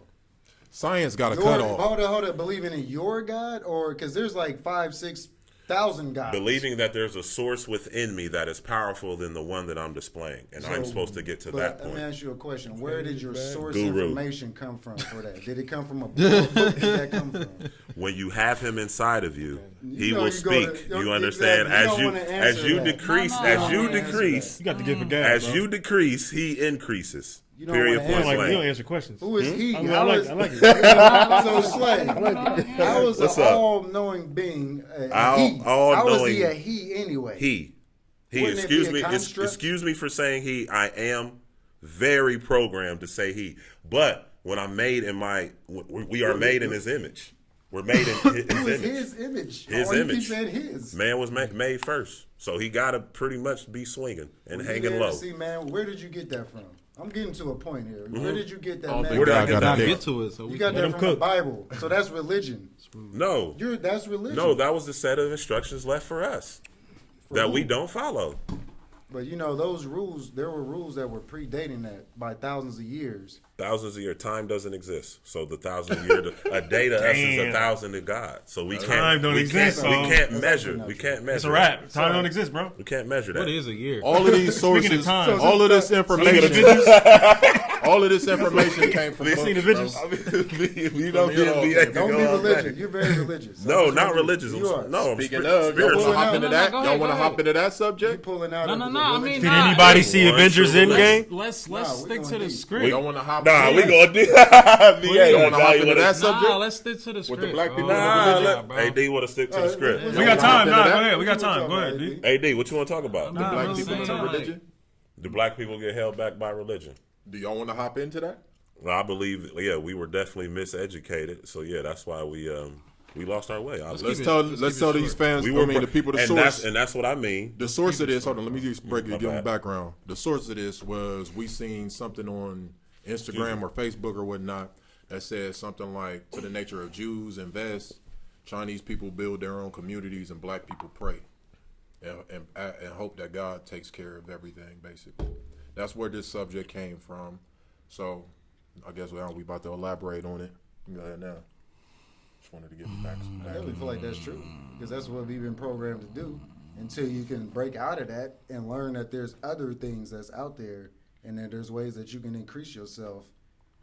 [SPEAKER 6] Science got a cutoff.
[SPEAKER 2] Hold on. Believing in your God, or because there's like 5,000-6,000 gods.
[SPEAKER 4] Believing that there's a source within me that is powerful than the one that I'm displaying, and I'm
[SPEAKER 2] So,
[SPEAKER 4] supposed to get to
[SPEAKER 2] but
[SPEAKER 4] that
[SPEAKER 2] Let me
[SPEAKER 4] point.
[SPEAKER 2] ask you a question. Where did your source
[SPEAKER 4] Guru.
[SPEAKER 2] information come from for that? Did it come from a book? Where did that come from?
[SPEAKER 4] When you have him inside of you, he
[SPEAKER 2] You know
[SPEAKER 4] will
[SPEAKER 2] you go to-
[SPEAKER 4] speak.
[SPEAKER 2] you-
[SPEAKER 4] You understand?
[SPEAKER 2] exactly. You
[SPEAKER 4] As
[SPEAKER 2] don't
[SPEAKER 4] you
[SPEAKER 2] wanna answer that.
[SPEAKER 4] decrease,
[SPEAKER 5] No,
[SPEAKER 4] as
[SPEAKER 5] no,
[SPEAKER 4] you
[SPEAKER 2] don't wanna answer
[SPEAKER 4] decrease,
[SPEAKER 3] You got to give a gas,
[SPEAKER 4] as
[SPEAKER 3] bro.
[SPEAKER 4] you decrease, he increases.
[SPEAKER 2] You don't
[SPEAKER 4] Period.
[SPEAKER 2] wanna
[SPEAKER 4] Point
[SPEAKER 2] answer
[SPEAKER 3] You
[SPEAKER 4] blank.
[SPEAKER 3] don't answer questions.
[SPEAKER 2] Who is he?
[SPEAKER 3] I mean,
[SPEAKER 2] How
[SPEAKER 3] I
[SPEAKER 2] is-
[SPEAKER 3] like it.
[SPEAKER 2] So Slay, how is
[SPEAKER 4] What's
[SPEAKER 2] an
[SPEAKER 4] up?
[SPEAKER 2] all-knowing being a he? How
[SPEAKER 4] All-knowing-
[SPEAKER 2] is he a he anyway?
[SPEAKER 4] He.
[SPEAKER 2] Wouldn't it
[SPEAKER 4] Excuse
[SPEAKER 2] be a
[SPEAKER 4] me.
[SPEAKER 2] construct?
[SPEAKER 4] Excuse me for saying he. I am very programmed to say he. But when I'm made in we are made in his image. We're made in his
[SPEAKER 2] Who is
[SPEAKER 4] image.
[SPEAKER 2] his image?
[SPEAKER 4] His
[SPEAKER 2] Why you
[SPEAKER 4] image.
[SPEAKER 2] keep saying his?
[SPEAKER 4] Man was made first, so he gotta pretty much be swinging and
[SPEAKER 2] You
[SPEAKER 4] hanging
[SPEAKER 2] there to
[SPEAKER 4] low.
[SPEAKER 2] See, man, where did you get that from? I'm getting to a point here. Where did you get that?
[SPEAKER 6] I don't
[SPEAKER 2] Man?
[SPEAKER 6] think
[SPEAKER 4] Where did I
[SPEAKER 6] God
[SPEAKER 4] get
[SPEAKER 6] got
[SPEAKER 4] that
[SPEAKER 6] a
[SPEAKER 5] Gotta
[SPEAKER 6] dick.
[SPEAKER 5] get to it. So
[SPEAKER 2] You
[SPEAKER 5] we
[SPEAKER 2] got
[SPEAKER 5] can-
[SPEAKER 2] that
[SPEAKER 3] him
[SPEAKER 2] from the
[SPEAKER 3] cook.
[SPEAKER 2] Bible, so that's religion.
[SPEAKER 4] No,
[SPEAKER 2] That's religion.
[SPEAKER 4] no, that was the set of instructions left for us that we
[SPEAKER 2] who?
[SPEAKER 4] don't follow.
[SPEAKER 2] But those rules, there were rules that were predating that by thousands of years.
[SPEAKER 4] Thousands of years, time doesn't exist. So the 1,000 year, a day to us is 1,000 to God. So we can't.
[SPEAKER 3] Time don't
[SPEAKER 4] we
[SPEAKER 3] exist,
[SPEAKER 4] Can't,
[SPEAKER 3] so-
[SPEAKER 4] we can't
[SPEAKER 2] That's
[SPEAKER 4] measure.
[SPEAKER 2] actually not
[SPEAKER 4] We
[SPEAKER 2] true.
[SPEAKER 4] can't measure.
[SPEAKER 3] It's a wrap. Time don't exist, bro.
[SPEAKER 4] We can't measure that.
[SPEAKER 5] What is a year?
[SPEAKER 6] All of these
[SPEAKER 3] Speaking of
[SPEAKER 6] sources,
[SPEAKER 3] time.
[SPEAKER 6] all of this information,
[SPEAKER 3] Avengers.
[SPEAKER 6] all of this information came from
[SPEAKER 3] Seen
[SPEAKER 6] books,
[SPEAKER 3] Avengers?
[SPEAKER 6] bro.
[SPEAKER 4] You don't get NBA.
[SPEAKER 2] Don't be religious. You're very religious.
[SPEAKER 4] No, not religious.
[SPEAKER 2] You are.
[SPEAKER 4] No, I'm
[SPEAKER 6] Speaking of, y'all
[SPEAKER 4] spiritual.
[SPEAKER 6] want to hop
[SPEAKER 2] No,
[SPEAKER 6] into
[SPEAKER 5] no,
[SPEAKER 6] that?
[SPEAKER 5] go
[SPEAKER 6] Y'all
[SPEAKER 5] ahead,
[SPEAKER 6] want to
[SPEAKER 5] go
[SPEAKER 6] hop
[SPEAKER 5] ahead.
[SPEAKER 6] into that
[SPEAKER 2] You
[SPEAKER 6] subject?
[SPEAKER 2] pulling out.
[SPEAKER 5] No,
[SPEAKER 2] of
[SPEAKER 5] no,
[SPEAKER 2] the
[SPEAKER 5] no. I
[SPEAKER 2] religion.
[SPEAKER 5] mean,
[SPEAKER 3] Did
[SPEAKER 5] nah,
[SPEAKER 3] anybody see
[SPEAKER 4] One
[SPEAKER 3] Avengers
[SPEAKER 4] true
[SPEAKER 3] Endgame?
[SPEAKER 5] Let's
[SPEAKER 2] Nah, we
[SPEAKER 5] stick to
[SPEAKER 2] going
[SPEAKER 5] the
[SPEAKER 2] deep.
[SPEAKER 5] script.
[SPEAKER 6] Y'all want to hop?
[SPEAKER 4] Nah,
[SPEAKER 6] into
[SPEAKER 4] we
[SPEAKER 6] that?
[SPEAKER 4] gonna do.
[SPEAKER 6] You want to hop into that subject?
[SPEAKER 5] Nah, let's stick to the script.
[SPEAKER 6] the black people
[SPEAKER 5] bro.
[SPEAKER 6] in the
[SPEAKER 4] Nah,
[SPEAKER 6] religion?
[SPEAKER 5] bro.
[SPEAKER 4] AD want to stick to the script.
[SPEAKER 3] We got time. Nah, go ahead. We got
[SPEAKER 2] What you
[SPEAKER 3] time. Go
[SPEAKER 2] talking
[SPEAKER 3] ahead,
[SPEAKER 2] about,
[SPEAKER 3] D.
[SPEAKER 4] AD, what you want to talk about?
[SPEAKER 5] Nah,
[SPEAKER 6] Black
[SPEAKER 5] I'm
[SPEAKER 6] people in the
[SPEAKER 5] saying, like-
[SPEAKER 6] religion?
[SPEAKER 4] Do black people get held back by religion?
[SPEAKER 6] Do y'all want to hop into that?
[SPEAKER 4] Well, I believe, yeah, we were definitely miseducated. So yeah, that's why we lost our way.
[SPEAKER 6] Let's
[SPEAKER 5] keep it-
[SPEAKER 6] tell
[SPEAKER 5] let's
[SPEAKER 6] let's
[SPEAKER 5] keep it
[SPEAKER 6] tell these
[SPEAKER 5] short.
[SPEAKER 6] fans.
[SPEAKER 4] We were,
[SPEAKER 6] I mean, the people. The
[SPEAKER 4] and
[SPEAKER 6] source.
[SPEAKER 4] that's what I mean.
[SPEAKER 6] The source of this. Hold on. Let me just break
[SPEAKER 4] My
[SPEAKER 6] it. Give them
[SPEAKER 4] bad.
[SPEAKER 6] background. The source of this was we seen something on Instagram or Facebook or whatnot that says something like to the nature of Jews invest, Chinese people build their own communities, and black people pray, and hope that God takes care of everything. Basically, that's where this subject came from. So, I guess we about to elaborate on it. You go ahead now. Just wanted to get back.
[SPEAKER 2] I definitely feel like that's true because that's what we've been programmed to do. Until you can break out of that and learn that there's other things that's out there, and that there's ways that you can increase yourself.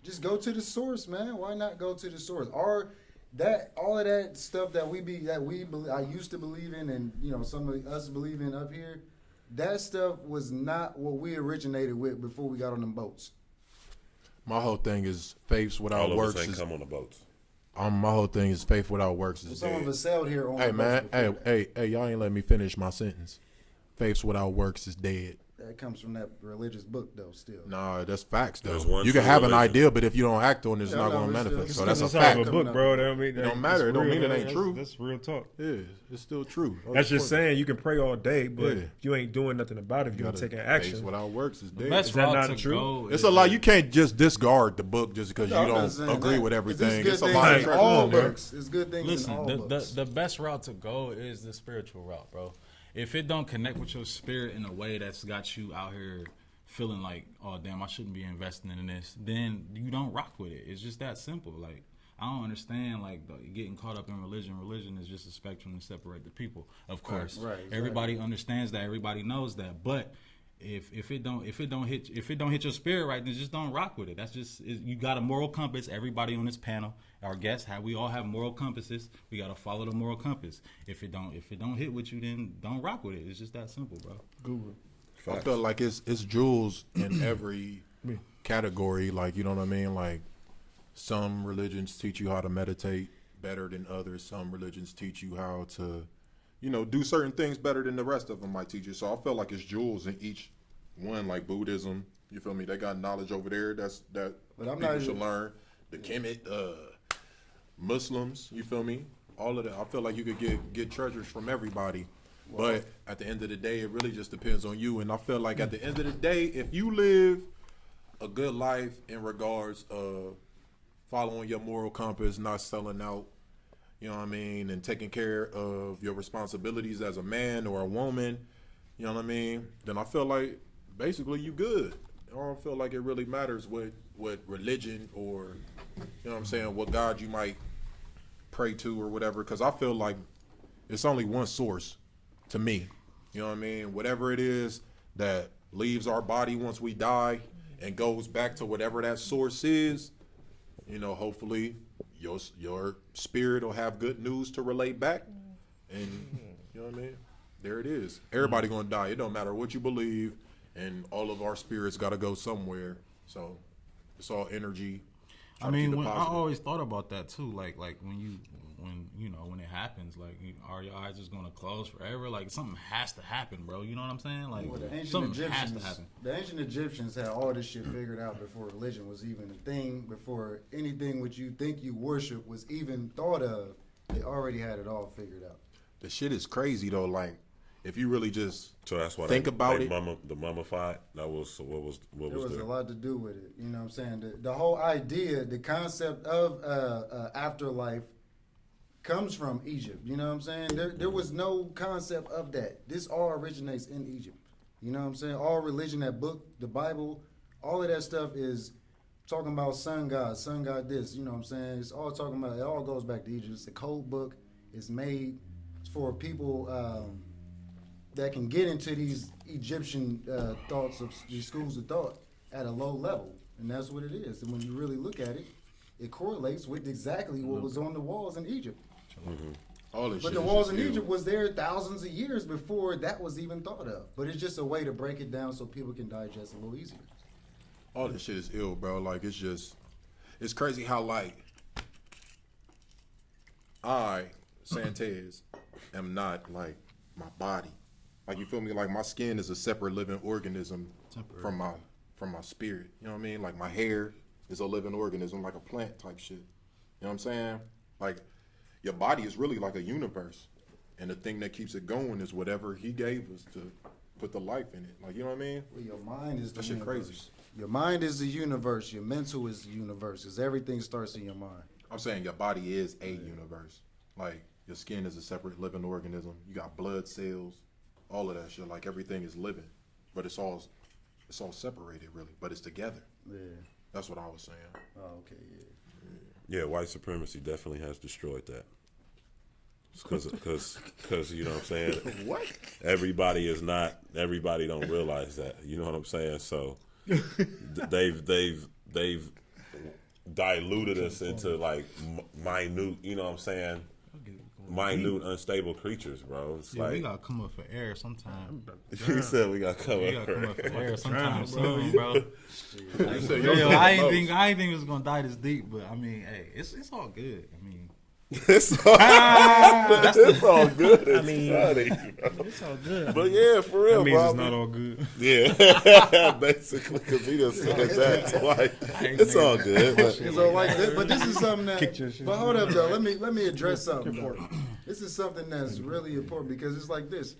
[SPEAKER 2] Just go to the source, man. Why not go to the source? Or that all of that stuff that I used to believe in, and some of us believe in up here. that stuff was not what we originated with before we got on them boats.
[SPEAKER 6] My whole thing is faith without
[SPEAKER 4] All of
[SPEAKER 6] works
[SPEAKER 4] us ain't
[SPEAKER 6] is
[SPEAKER 4] come on the boats.
[SPEAKER 6] my whole thing is faith without works is
[SPEAKER 2] Some
[SPEAKER 6] dead.
[SPEAKER 2] of us sailed here on
[SPEAKER 6] Hey
[SPEAKER 2] the
[SPEAKER 6] man,
[SPEAKER 2] boats before that.
[SPEAKER 6] hey, y'all ain't let me finish my sentence. Faith without works is dead.
[SPEAKER 2] That comes from that religious book, though. Still,
[SPEAKER 6] Nah, that's facts though.
[SPEAKER 4] There's one
[SPEAKER 6] You can
[SPEAKER 4] true
[SPEAKER 6] have an
[SPEAKER 4] religion.
[SPEAKER 6] idea, but if you don't act on it, it's
[SPEAKER 2] Yeah,
[SPEAKER 6] not
[SPEAKER 2] no,
[SPEAKER 6] going to
[SPEAKER 2] it's still-
[SPEAKER 6] manifest.
[SPEAKER 2] it's
[SPEAKER 6] So that's a
[SPEAKER 3] It's out of
[SPEAKER 6] fact.
[SPEAKER 3] a book, bro. That don't mean
[SPEAKER 6] It don't matter. It don't mean it ain't true.
[SPEAKER 3] That's real talk.
[SPEAKER 6] Yeah, it's still true.
[SPEAKER 3] That's just saying you can pray all day, but
[SPEAKER 6] Yeah.
[SPEAKER 3] you ain't doing nothing about it if you don't take action.
[SPEAKER 6] Faith without works is
[SPEAKER 5] The
[SPEAKER 6] dead.
[SPEAKER 5] best
[SPEAKER 3] Is that
[SPEAKER 5] route
[SPEAKER 3] not
[SPEAKER 5] to
[SPEAKER 3] true?
[SPEAKER 5] go
[SPEAKER 6] It's
[SPEAKER 5] is
[SPEAKER 6] a lot. You can't just discard the book just because
[SPEAKER 2] No,
[SPEAKER 6] you
[SPEAKER 2] I'm not
[SPEAKER 6] don't
[SPEAKER 2] saying
[SPEAKER 6] agree
[SPEAKER 2] that.
[SPEAKER 6] with
[SPEAKER 2] It's
[SPEAKER 6] everything.
[SPEAKER 2] good
[SPEAKER 6] It's a
[SPEAKER 2] things
[SPEAKER 6] lot
[SPEAKER 2] in
[SPEAKER 6] of
[SPEAKER 3] Come
[SPEAKER 2] all
[SPEAKER 3] on, man.
[SPEAKER 2] books. It's good things in
[SPEAKER 5] Listen,
[SPEAKER 2] all books.
[SPEAKER 5] the best route to go is the spiritual route, bro. If it don't connect with your spirit in a way that's got you out here feeling like, oh damn, I shouldn't be investing in this, then you don't rock with it. It's just that simple. Like, I don't understand like getting caught up in religion. Religion is just a spectrum to separate the people. Of course,
[SPEAKER 2] Right, exactly.
[SPEAKER 5] everybody understands that. Everybody knows that. But if it don't hit your spirit right, then just don't rock with it. That's just you got a moral compass. Everybody on this panel, our guests, we all have moral compasses. We gotta follow the moral compass. If it don't hit with you, then don't rock with it. It's just that simple, bro.
[SPEAKER 3] Google.
[SPEAKER 6] I feel like it's jewels in every category. Like, you know what I mean? Like, some religions teach you how to meditate better than others. Some religions teach you how to, do certain things better than the rest of them might teach you. So I feel like it's jewels in each one. Like Buddhism, you feel me? They got knowledge over there that
[SPEAKER 2] But I'm
[SPEAKER 6] people
[SPEAKER 2] not
[SPEAKER 6] should
[SPEAKER 2] even-
[SPEAKER 6] learn. The Kemet, Muslims, you feel me? All of that. I feel like you could get treasures from everybody. But at the end of the day, it really just depends on you. And I feel like at the end of the day, if you live a good life in regards of following your moral compass, not selling out, you know what I mean, and taking care of your responsibilities as a man or a woman, you know what I mean, then I feel like basically you good. I don't feel like it really matters what religion or, you know what I'm saying, what God you might pray to or whatever, because I feel like it's only one source to me. You know what I mean? Whatever it is that leaves our body once we die and goes back to whatever that source is, hopefully your spirit will have good news to relate back. And you know what I mean? There it is. Everybody gonna die. It don't matter what you believe, and all of our spirits gotta go somewhere. So it's all energy.
[SPEAKER 5] I
[SPEAKER 6] Try to keep
[SPEAKER 5] mean,
[SPEAKER 6] it
[SPEAKER 5] I
[SPEAKER 6] positive.
[SPEAKER 5] always thought about that too. Like when it happens, like are your eyes just gonna close forever? Like something has to happen, bro. You know what I'm saying? Like
[SPEAKER 2] Well, the ancient
[SPEAKER 5] something has to
[SPEAKER 2] Egyptians,
[SPEAKER 5] happen.
[SPEAKER 2] the ancient Egyptians had all this shit figured out before religion was even a thing. Before anything which you think you worship was even thought of, they already had it all figured out.
[SPEAKER 6] The shit is crazy though. Like, if you really just
[SPEAKER 4] So that's why
[SPEAKER 6] think about it.
[SPEAKER 4] The mummified. That was what was
[SPEAKER 2] There was
[SPEAKER 4] there.
[SPEAKER 2] a lot to do with it. You know what I'm saying? The whole idea, the concept of afterlife comes from Egypt. You know what I'm saying? There was no concept of that. This all originates in Egypt. You know what I'm saying? All religion, that book, the Bible, all of that stuff is talking about sun god this. You know what I'm saying? It's all talking about, it all goes back to Egypt. It's a code book. It's made for people that can get into these Egyptian thoughts of these schools of thought at a low level, and that's what it is. And when you really look at it, it correlates with exactly what was on the walls in Egypt.
[SPEAKER 6] All this
[SPEAKER 2] But
[SPEAKER 6] shit
[SPEAKER 2] the
[SPEAKER 6] is
[SPEAKER 2] walls
[SPEAKER 6] just
[SPEAKER 2] in
[SPEAKER 6] ill.
[SPEAKER 2] Egypt was there thousands of years before that was even thought of. But it's just a way to break it down so people can digest a little easier.
[SPEAKER 6] All this shit is ill, bro. Like, it's crazy how, like, I, Santez, am not, like, my body. Like, you feel me? Like, my skin is a separate living organism from my spirit. You know what I mean? Like, my hair is a living organism, like a plant type shit. You know what I'm saying? Like, your body is really like a universe. And the thing that keeps it going is whatever he gave us to put the life in it. Like, you know what I mean?
[SPEAKER 2] Well, your mind is the
[SPEAKER 6] That shit
[SPEAKER 2] universe.
[SPEAKER 6] crazy.
[SPEAKER 2] Your mind is the universe. Your mental is the universe. Because everything starts in your mind.
[SPEAKER 6] I'm saying your body is a universe. Like, your skin is a separate living organism. You got blood cells, all of that shit. Like, everything is living, but it's all separated, really. But it's together.
[SPEAKER 2] Yeah.
[SPEAKER 6] That's what I was saying.
[SPEAKER 2] Oh, okay, yeah.
[SPEAKER 4] Yeah, white supremacy definitely has destroyed that. Because you know what I'm saying.
[SPEAKER 6] What?
[SPEAKER 4] Everybody don't realize that. You know what I'm saying. So they've diluted us into like minute. You know what I'm saying. minute, unstable creatures, bro. It's
[SPEAKER 5] Yeah, we
[SPEAKER 4] like
[SPEAKER 5] gotta come up for air sometime.
[SPEAKER 4] you said, we got
[SPEAKER 5] We
[SPEAKER 4] covered.
[SPEAKER 5] gotta come up for air sometime soon, bro.
[SPEAKER 6] You said
[SPEAKER 5] Yo,
[SPEAKER 6] your
[SPEAKER 5] I
[SPEAKER 6] most.
[SPEAKER 5] ain't think it was gonna die this deep, but I mean, hey, it's all good. I mean,
[SPEAKER 4] It's all good. I mean,
[SPEAKER 3] It's all good.
[SPEAKER 4] but yeah, for real,
[SPEAKER 3] That means
[SPEAKER 4] bro.
[SPEAKER 3] it's not all good.
[SPEAKER 4] Yeah, basically, because he just said that twice. It's all good. But
[SPEAKER 2] So like this, but this is something that.
[SPEAKER 3] Kicked your shit.
[SPEAKER 2] But hold up, though. Let me address something. Though. This is something that's really important because it's like this.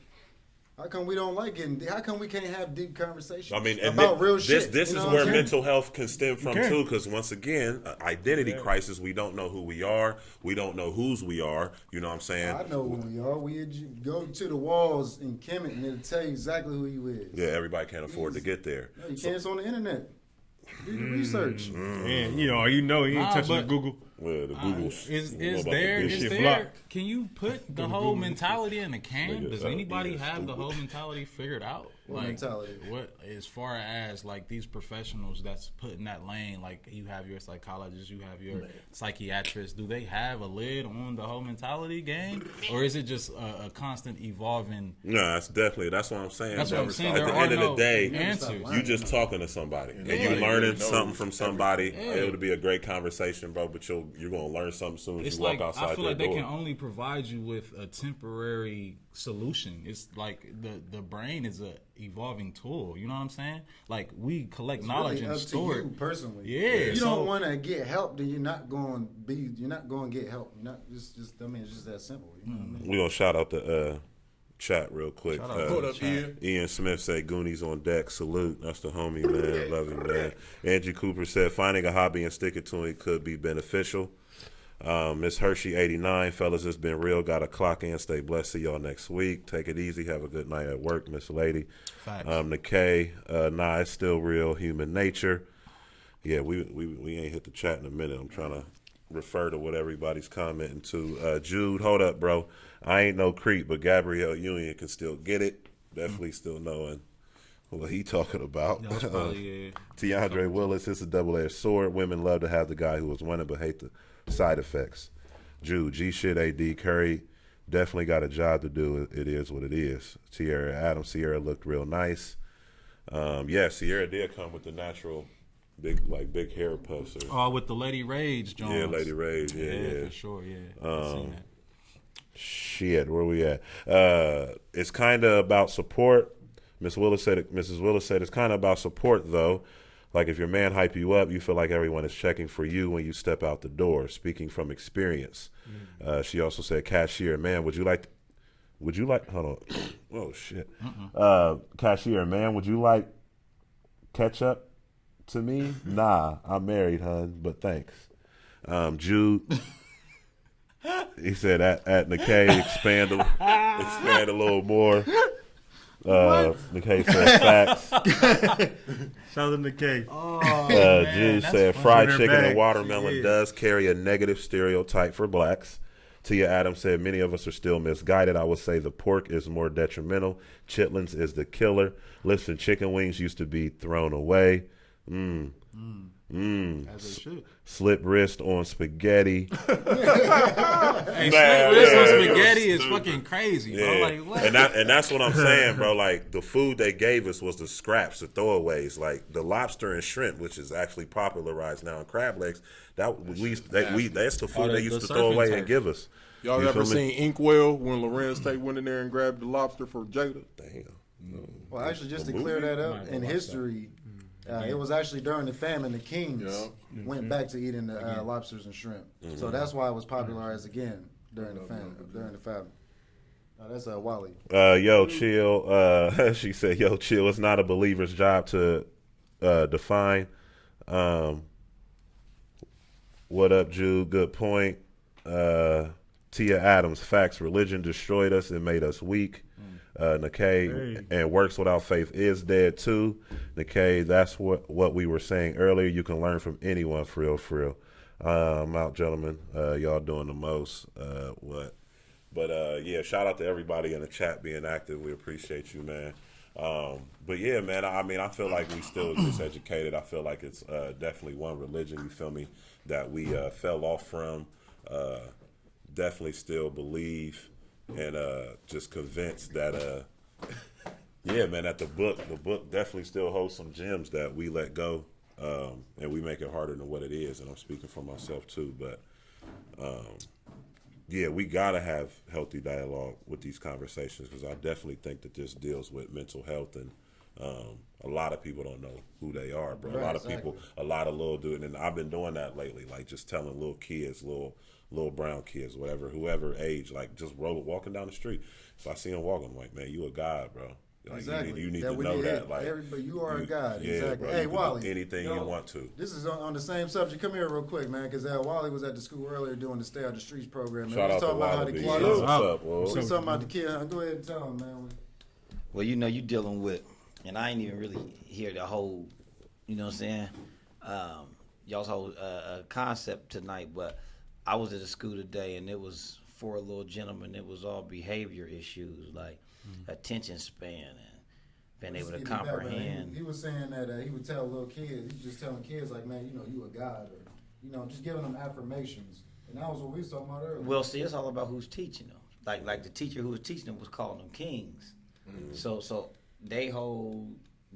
[SPEAKER 2] How come we don't like getting? How come we can't have deep conversations?
[SPEAKER 4] I mean, and
[SPEAKER 2] about real
[SPEAKER 4] this
[SPEAKER 2] shit?
[SPEAKER 4] this
[SPEAKER 2] you know
[SPEAKER 4] is
[SPEAKER 2] what
[SPEAKER 4] where
[SPEAKER 2] I'm saying?
[SPEAKER 4] mental health can stem from
[SPEAKER 3] Okay.
[SPEAKER 4] too. Because once again, identity crisis. We don't know who we are. We don't know whose we are. You know what I'm saying?
[SPEAKER 2] I know who we are. We go to the walls in Kemet and it'll tell you exactly who you is.
[SPEAKER 4] Yeah, everybody can't afford to get there.
[SPEAKER 2] No, you can't. It's on the internet. Do your research.
[SPEAKER 3] And you ain't
[SPEAKER 5] Nah,
[SPEAKER 3] touching the
[SPEAKER 5] but-
[SPEAKER 3] Google.
[SPEAKER 4] Well, the Googles.
[SPEAKER 5] is
[SPEAKER 4] don't know about the
[SPEAKER 5] there?
[SPEAKER 4] Googles.
[SPEAKER 5] Is
[SPEAKER 3] shit
[SPEAKER 5] there?
[SPEAKER 3] blocked.
[SPEAKER 5] Can you put the whole mentality in a can?
[SPEAKER 4] Nigga,
[SPEAKER 5] Does
[SPEAKER 4] yeah,
[SPEAKER 5] anybody have the
[SPEAKER 4] stupid.
[SPEAKER 5] whole mentality figured out?
[SPEAKER 2] What mentality?
[SPEAKER 5] What as far as like these professionals that's put in that lane? Like you have your psychologist, you have your psychiatrist. Do they have a lid on the whole mentality game, or is it just a constant evolving?
[SPEAKER 4] No, that's what I'm saying.
[SPEAKER 5] That's what I'm saying.
[SPEAKER 4] At
[SPEAKER 5] There
[SPEAKER 4] the
[SPEAKER 5] are
[SPEAKER 4] end of
[SPEAKER 5] no
[SPEAKER 4] the day,
[SPEAKER 5] answers.
[SPEAKER 4] you just talking to somebody and you
[SPEAKER 6] nobody
[SPEAKER 4] learning
[SPEAKER 6] really knows
[SPEAKER 4] something from somebody.
[SPEAKER 5] Yeah.
[SPEAKER 4] It would be a great conversation, bro. But you're gonna learn something as soon as
[SPEAKER 5] It's
[SPEAKER 4] you walk
[SPEAKER 5] like
[SPEAKER 4] outside
[SPEAKER 5] I feel
[SPEAKER 4] their
[SPEAKER 5] like they
[SPEAKER 4] door.
[SPEAKER 5] can only provide you with a temporary solution. It's like the brain is a evolving tool. You know what I'm saying? Like we collect knowledge
[SPEAKER 2] Really
[SPEAKER 5] and
[SPEAKER 2] up
[SPEAKER 5] store
[SPEAKER 2] to you
[SPEAKER 5] it.
[SPEAKER 2] personally.
[SPEAKER 5] Yeah,
[SPEAKER 2] If you
[SPEAKER 5] so-
[SPEAKER 2] don't want to get help, then you're not going to get help. You're not just. I mean, it's just that simple. You know what I mean?
[SPEAKER 4] We're gonna shout out the chat real quick.
[SPEAKER 5] Shout out
[SPEAKER 6] Hold
[SPEAKER 5] to
[SPEAKER 6] up,
[SPEAKER 5] the chat.
[SPEAKER 6] Ian.
[SPEAKER 4] Ian Smith said Goonies on deck. Salute. That's the homie, man. Love him, man. Angie Cooper said finding a hobby and sticking to it could be beneficial. Miss Hershey 89, fellas, it's been real. Got to clock in. Stay blessed. See y'all next week. Take it easy. Have a good night at work, Miss Lady.
[SPEAKER 5] Facts.
[SPEAKER 4] Nikkei, nah, it's still real. Human nature. Yeah, we ain't hit the chat in a minute. I'm trying to refer to what everybody's commenting to. Jude, hold up, bro. I ain't no creep, but Gabrielle Union can still get it. Definitely still knowing what he talking about.
[SPEAKER 5] That was probably
[SPEAKER 4] Tiandre Willis, it's a double-edged sword. Women love to have the guy who was winning, but hate the side effects. Jude, G shit, AD Curry, definitely got a job to do. It is what it is. Sierra Adams, Sierra looked real nice. Yeah, Sierra did come with the natural big hair puffs.
[SPEAKER 5] Oh, with the Lady Rage, Jones.
[SPEAKER 4] Yeah, Lady Rage. Yeah.
[SPEAKER 5] for sure. Yeah, I've seen that.
[SPEAKER 4] Shit, where we at? It's kind of about support. Mrs. Willis said it's kind of about support, though. Like if your man hype you up, you feel like everyone is checking for you when you step out the door. Speaking from experience. She also said, cashier, man, would you like? Hold on. Oh shit. Cashier, man, would you like ketchup to me? Nah, I'm married, hun, but thanks. Jude. He said at Nikkei expand a little more. Nikkei said facts.
[SPEAKER 3] Shout out to K.
[SPEAKER 4] Jude said fried
[SPEAKER 3] Their
[SPEAKER 4] chicken and
[SPEAKER 3] bag.
[SPEAKER 4] watermelon
[SPEAKER 3] Yeah.
[SPEAKER 4] does carry a negative stereotype for blacks. Tia Adams said many of us are still misguided. I would say the pork is more detrimental. Chitlins is the killer. Listen, chicken wings used to be thrown away.
[SPEAKER 5] As they should.
[SPEAKER 4] Slip wrist on spaghetti.
[SPEAKER 5] Hey,
[SPEAKER 4] Man,
[SPEAKER 5] split wrist on
[SPEAKER 4] yeah,
[SPEAKER 5] spaghetti
[SPEAKER 4] it
[SPEAKER 5] is
[SPEAKER 4] was
[SPEAKER 5] fucking crazy, bro.
[SPEAKER 4] Yeah,
[SPEAKER 5] Like what?
[SPEAKER 4] and that's what I'm saying, bro. Like the food they gave us was the scraps, the throwaways, like the lobster and shrimp, which is actually popularized now in crab legs. That's the food
[SPEAKER 5] the-
[SPEAKER 4] they used
[SPEAKER 5] the
[SPEAKER 4] to throw away
[SPEAKER 5] surfing
[SPEAKER 4] and
[SPEAKER 5] turf.
[SPEAKER 4] give us.
[SPEAKER 6] Y'all
[SPEAKER 4] You
[SPEAKER 6] ever
[SPEAKER 4] feel me?
[SPEAKER 6] seen Inkwell when Lorenz Tate went in there and grabbed the lobster for Jada?
[SPEAKER 4] Damn.
[SPEAKER 2] Well, actually, just
[SPEAKER 4] A
[SPEAKER 2] to clear
[SPEAKER 4] movie?
[SPEAKER 2] that up, in history, it was actually during the famine the kings went back to eating the lobsters and shrimp. So that's why it was popularized again during the famine. No, that's Wally.
[SPEAKER 4] Yo, chill. She said, "Yo, chill. It's not a believer's job to define." What up, Jude? Good point. Tia Adams, facts. Religion destroyed us and made us weak. Nikkei, and works without faith is dead too. Nikkei, that's what we were saying earlier. You can learn from anyone, for real. I'm out, gentlemen. Y'all doing the most. But yeah, shout out to everybody in the chat being active. We appreciate you, man. But yeah, man, I mean, I feel like we still miseducated. I feel like it's definitely one religion, you feel me, that we fell off from. definitely still believe and just convinced that yeah, man, that the book definitely still holds some gems that we let go, and we make it harder than what it is. And I'm speaking for myself too, but yeah, we gotta have healthy dialogue with these conversations, because I definitely think that this deals with mental health, and a lot of people don't know who they are, bro.
[SPEAKER 2] Right,
[SPEAKER 4] a lot of
[SPEAKER 2] exactly.
[SPEAKER 4] people, a lot of little dude, and I've been doing that lately, like just telling little kids, little brown kids, whoever age, like just walking down the street. If I see them walking, I'm like, man, you a god, bro. Like,
[SPEAKER 2] Exactly.
[SPEAKER 4] You need
[SPEAKER 2] That
[SPEAKER 4] to
[SPEAKER 2] we
[SPEAKER 4] know
[SPEAKER 2] need
[SPEAKER 4] that.
[SPEAKER 2] it.
[SPEAKER 4] Like,
[SPEAKER 2] Everybody, you are a god.
[SPEAKER 4] Yeah,
[SPEAKER 2] Exactly.
[SPEAKER 4] bro,
[SPEAKER 2] Hey,
[SPEAKER 4] you can
[SPEAKER 2] Wally.
[SPEAKER 4] do anything you want to.
[SPEAKER 2] This is on the same subject. Come here real quick, man, because Wally was at the school earlier doing the Stay Out the Streets program. Man.
[SPEAKER 4] Shout
[SPEAKER 2] We
[SPEAKER 4] out
[SPEAKER 2] was
[SPEAKER 4] to
[SPEAKER 2] talking about how the
[SPEAKER 4] Wally.
[SPEAKER 2] kids.
[SPEAKER 4] What's up, bro?
[SPEAKER 2] We was talking about the kids. Go ahead and tell him, man.
[SPEAKER 9] Well, you know, you dealing with, and I ain't even really hear the whole, you know what I'm saying, y'all's whole concept tonight, but I was at a school today, and it was for a little gentleman. It was all behavior issues, like attention span and being able to
[SPEAKER 2] Let's get it back, man.
[SPEAKER 9] comprehend.
[SPEAKER 2] He was saying that he would tell little kids, he was just telling kids, like, man, you know, you a god, or, you know, just giving them affirmations. And that was what we was talking about earlier.
[SPEAKER 9] Well, see, it's all about who's teaching them. Like the teacher who was teaching them was calling them kings. So they whole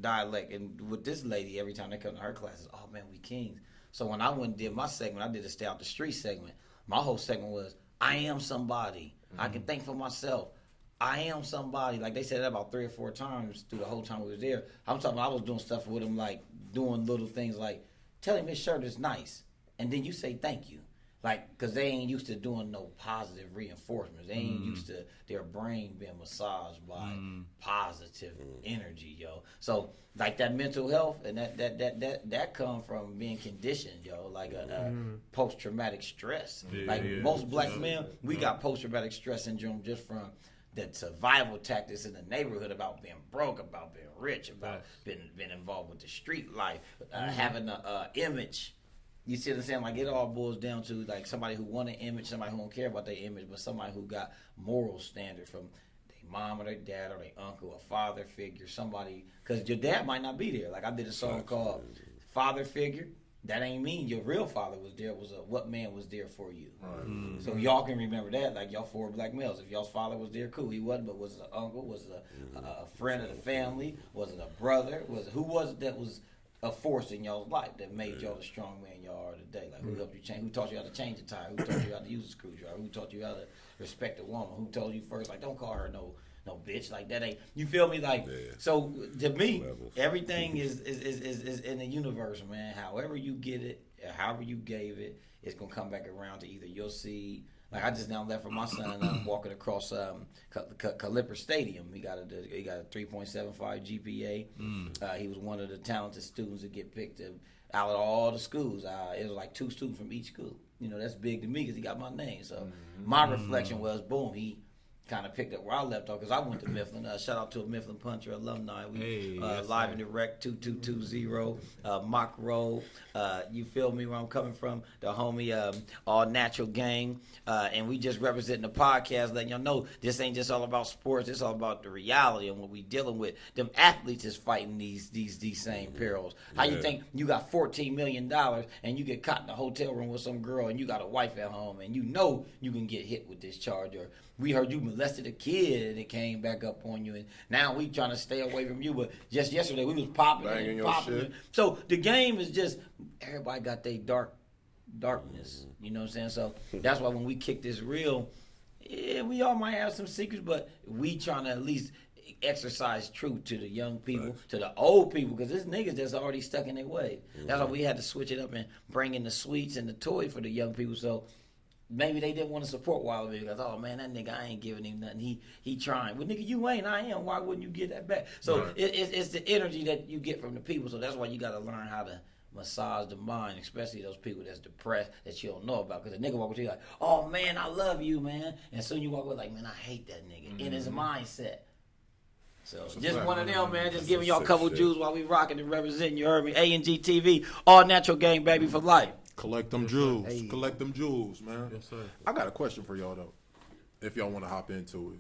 [SPEAKER 9] dialect, and with this lady, every time they come to her classes, oh man, we kings. So when I went and did my segment, I did a Stay Out the Street segment. My whole segment was, I am somebody. I can think for myself. I am somebody. Like they said that about 3 or 4 times through the whole time we was there. I'm talking about I was doing stuff with him, like doing little things like, tell him his shirt is nice. And then you say thank you. Like, because they ain't used to doing no positive reinforcements. They ain't used to their brain being massaged by positive energy, yo. So, like that mental health, and that come from being conditioned, yo. Like a post-traumatic stress. Most black men, we got post-traumatic stress syndrome just from the survival tactics in the neighborhood about being broke, about being rich, about being involved with the street life, having a image. You see what I'm saying? Like, it all boils down to, like, somebody who want an image, somebody who don't care about their image, but somebody who got moral standard from their mom or their dad or their uncle, a father figure, somebody. Because your dad might not be there. Like, I did a song called Father Figure. That ain't mean your real father was there. It was what man was there for you. Right. So y'all can remember that. Like, y'all 4 black males. If y'all's father was there, cool. He wasn't, but was it an uncle? Was it a friend of the family? Was it a brother? Who was it that was a force in y'all's life that made y'all the strong man y'all are today? Like, who helped you change? Who taught you how to change a tire? Who taught you how to use a screwdriver? Who taught you how to respect a woman? Who told you first, like, don't call her no bitch? Like, that ain't, you feel me? Like, so to me, everything is in the universe, man. However you get it, however you gave it, it's gonna come back around to either your seed. Like, I just now left for my son, and I'm walking across Calipper Stadium. He got a 3.75 GPA. He was one of the talented students that get picked out of all the schools. It was like 2 students from each school. You know, that's big to me because he got my name. So my reflection was, boom, he kind of picked up where I left off, because I went to Mifflin. Shout out to a Mifflin Puncher alumni. We live and direct 2220 Mock Road. You feel me where I'm coming from? The homie All Natural Gang, and we just representing the podcast, letting y'all know this ain't just all about sports. It's all about the reality and what we dealing with. Them athletes is fighting these same perils. How you think you got $14 million and you get caught in a hotel room with some girl and you got a wife at home and you know you can get hit with this charge? Or we heard you molested a kid and it came back up on you, and now we trying to stay away from you. But just yesterday we was popping and popping. So the game is just, everybody got their darkness. You know what I'm saying? So that's why when we kick this reel, we all might have some secrets, but we trying to at least exercise truth to the young people, to the old people, because there's niggas that's already stuck in their way. That's why we had to switch it up and bring in the sweets and the toy for the young people. So maybe they didn't want to support Wilder because, oh man, that nigga, I ain't giving him nothing. He trying. Well, nigga, you ain't. I am. Why wouldn't you get that back? So it's the energy that you get from the people. So that's why you got to learn how to massage the mind, especially those people that's depressed that you don't know about. Because the nigga walk with you like, oh man, I love you, man. And soon you walk with like, man, I hate that nigga. In his mindset. So just one of them, man. Just giving y'all a couple Jews while we rocking and representing. You heard me. A&G TV, All Natural Gang, baby, for life.
[SPEAKER 6] Collect them jewels.
[SPEAKER 2] Hey.
[SPEAKER 6] Collect them jewels, man.
[SPEAKER 5] Yes, sir.
[SPEAKER 6] I got a question for y'all, though. If y'all want to hop into it.